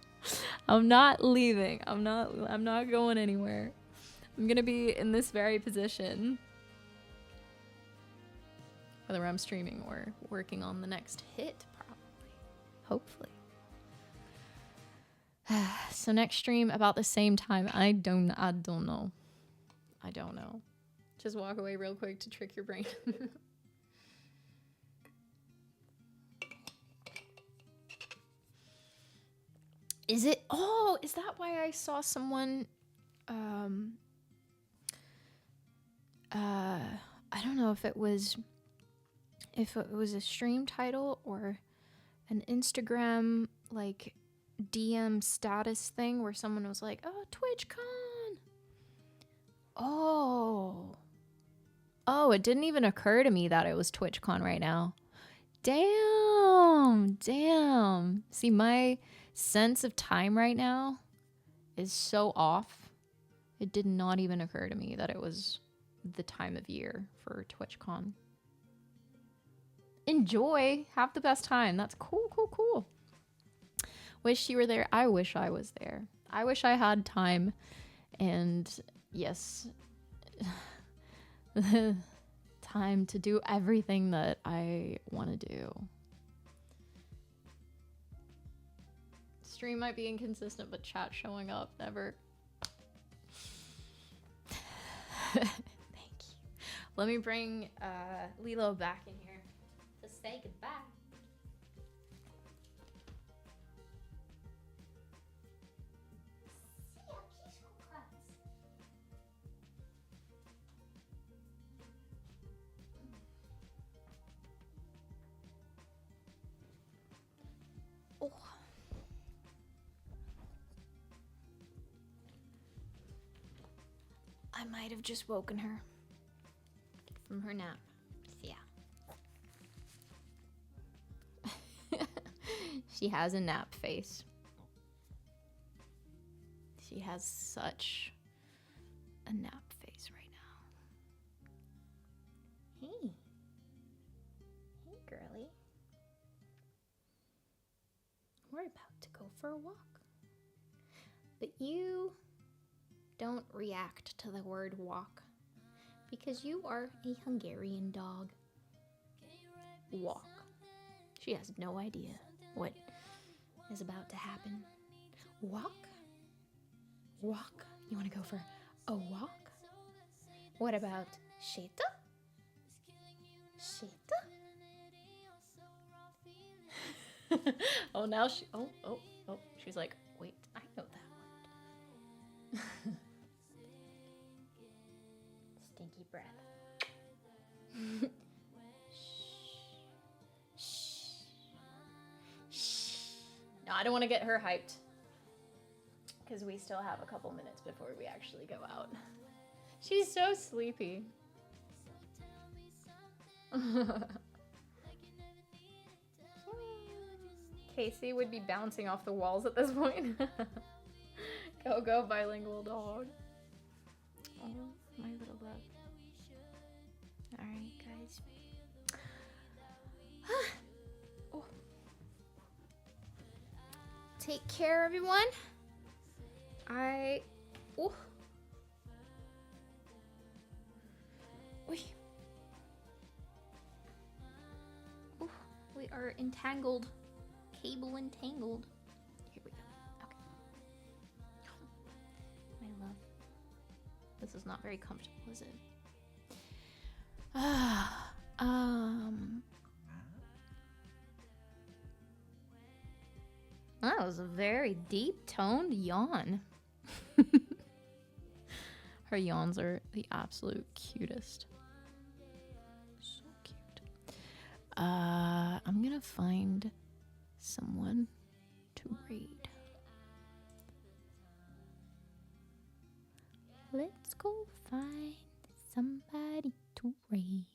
I'm not leaving. I'm not going anywhere. I'm gonna be in this very position, whether I'm streaming or working on the next hit, probably. Hopefully. So next stream about the same time. I don't know. Just walk away real quick to trick your brain. Is it? Oh, is that why I saw someone? I don't know if it was a stream title or an Instagram like DM status thing where someone was like, "Oh, TwitchCon." Oh, it didn't even occur to me that it was TwitchCon right now. Damn. See, my sense of time right now is so off. It did not even occur to me that it was the time of year for TwitchCon. Enjoy. Have the best time. That's cool. Wish you were there. I wish I was there. I wish I had time. And yes, time to do everything that I want to do. Stream might be inconsistent, but chat showing up, never. Thank you. Let me bring Lilo back in here to say goodbye. I might have just woken her from her nap. Yeah. She has a nap face. She has such a nap face right now. Hey. Hey, girly. We're about to go for a walk. But you don't react to the word walk because you are a Hungarian dog. Walk. She has no idea what is about to happen. Walk? Walk? You want to go for a walk? What about Sheta? Sheta? Oh, now she... Oh. She's like, wait, I know that one. Stinky breath. No, I don't want to get her hyped because we still have a couple minutes before we actually go out. She's so sleepy. Casey would be bouncing off the walls at this point. Go bilingual dog. Oh, my little love. Alright, guys. Oh. Take care, everyone. We are entangled. Cable entangled. Here we go. Okay. My love. This is not very comfortable, is it? That was a very deep-toned yawn. Her yawns are the absolute cutest. So cute. I'm gonna find someone to raid. Let's go find somebody to raid.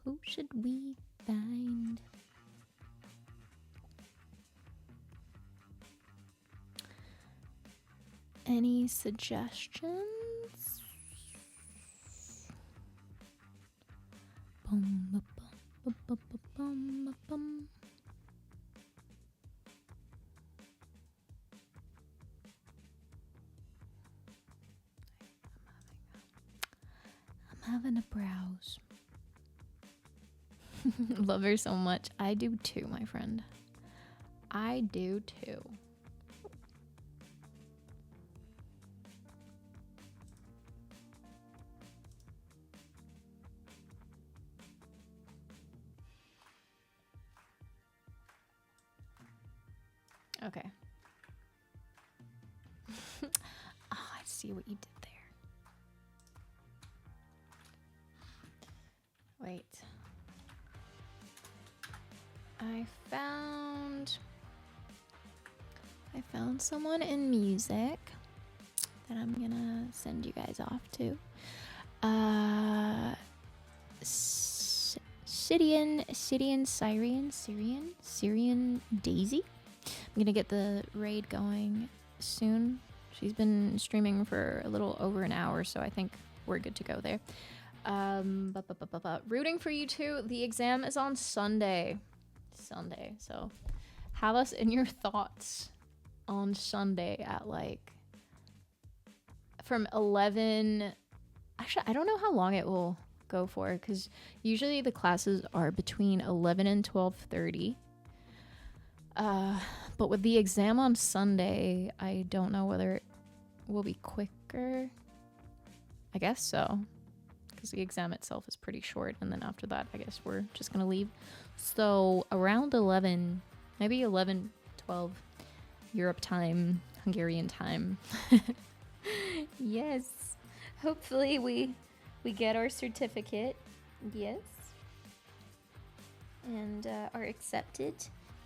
Who should we find? Any suggestions? Bum, ba, bum, ba, ba, ba, bum, ba, bum. I'm having a browse. Love her so much. I do too, my friend. I do too. Okay. Oh, I see what you did there. Wait. I found someone in music that I'm gonna send you guys off to. Syrian Daisy. I'm gonna get the raid going soon. She's been streaming for a little over an hour, so I think we're good to go there. Rooting for you too. The exam is on Sunday. So have us in your thoughts on Sunday at like from 11. Actually, I don't know how long it will go for because usually the classes are between 11 and 12:30. But with the exam on Sunday, I don't know whether it will be quicker. I guess so, because the exam itself is pretty short, and then after that, I guess we're just gonna leave. So around 11, maybe 11, 12, Europe time, Hungarian time. Yes. Hopefully we get our certificate. Yes. And are accepted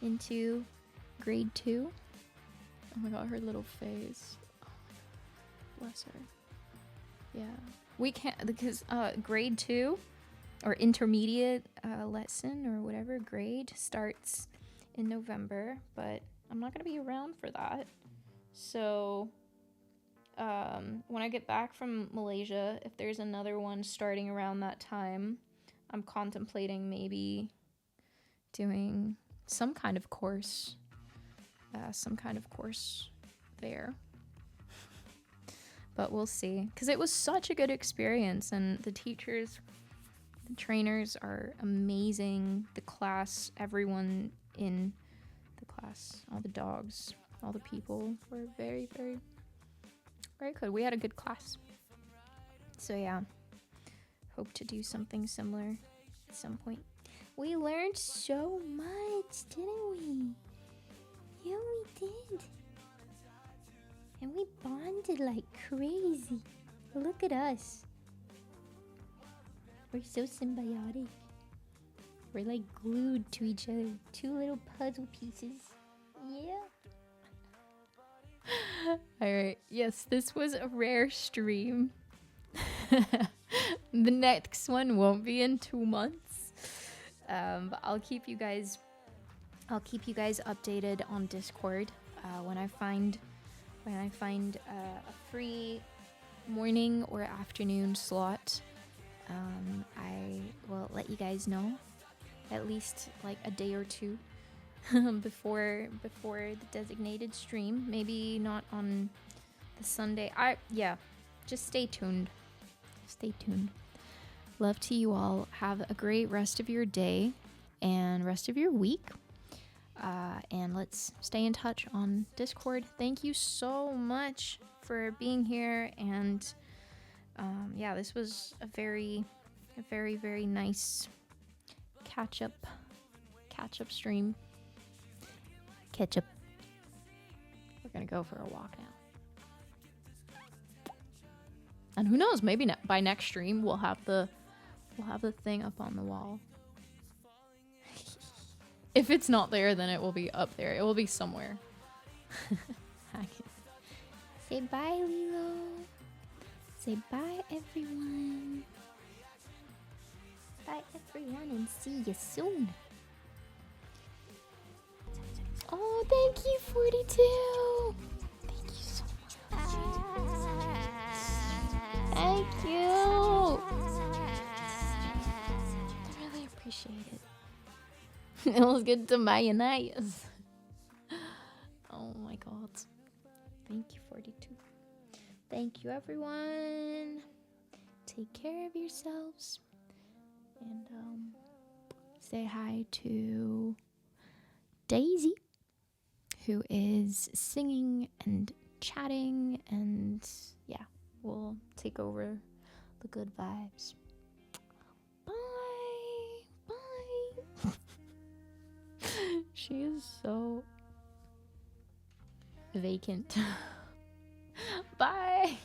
into grade 2. Oh my god, her little face. Oh my god. Bless her. Yeah. We can't, because grade 2 or intermediate lesson or whatever grade starts in November, but I'm not going to be around for that. So when I get back from Malaysia, if there's another one starting around that time, I'm contemplating maybe doing some kind of course there. But we'll see, because it was such a good experience, and the teachers, the trainers are amazing. The class, everyone in the class, all the dogs, all the people were very, very, very good. We had a good class. So yeah, hope to do something similar at some point. We learned so much, didn't we? Yeah, we did. And we bonded like crazy. Look at us. We're so symbiotic. We're like glued to each other. Two little puzzle pieces. Yeah. Alright, yes, this was a rare stream. The next one won't be in 2 months. But I'll keep you guys updated on Discord when I find a free morning or afternoon slot. I will let you guys know at least like a day or two before the designated stream. Maybe not on the Sunday. Just stay tuned. Stay tuned. Love to you all. Have a great rest of your day and rest of your week. And let's stay in touch on Discord. Thank you so much for being here. And yeah, this was a very, very nice catch up stream. Catch up. We're gonna go for a walk now. And who knows? Maybe by next stream we'll have the thing up on the wall. If it's not there, then it will be up there. It will be somewhere. Say bye, Lilo. Say bye, everyone. Bye, everyone. everyone and see you soon. Oh, thank you, 42. Thank you so much. Thank you. I really appreciate it. It was good to buy you nice. Oh my god. Thank you, 42. Thank you, everyone. Take care of yourselves. And say hi to Daisy, who is singing and chatting, and yeah, we'll take over the good vibes. Bye. Bye. She is so vacant. Bye.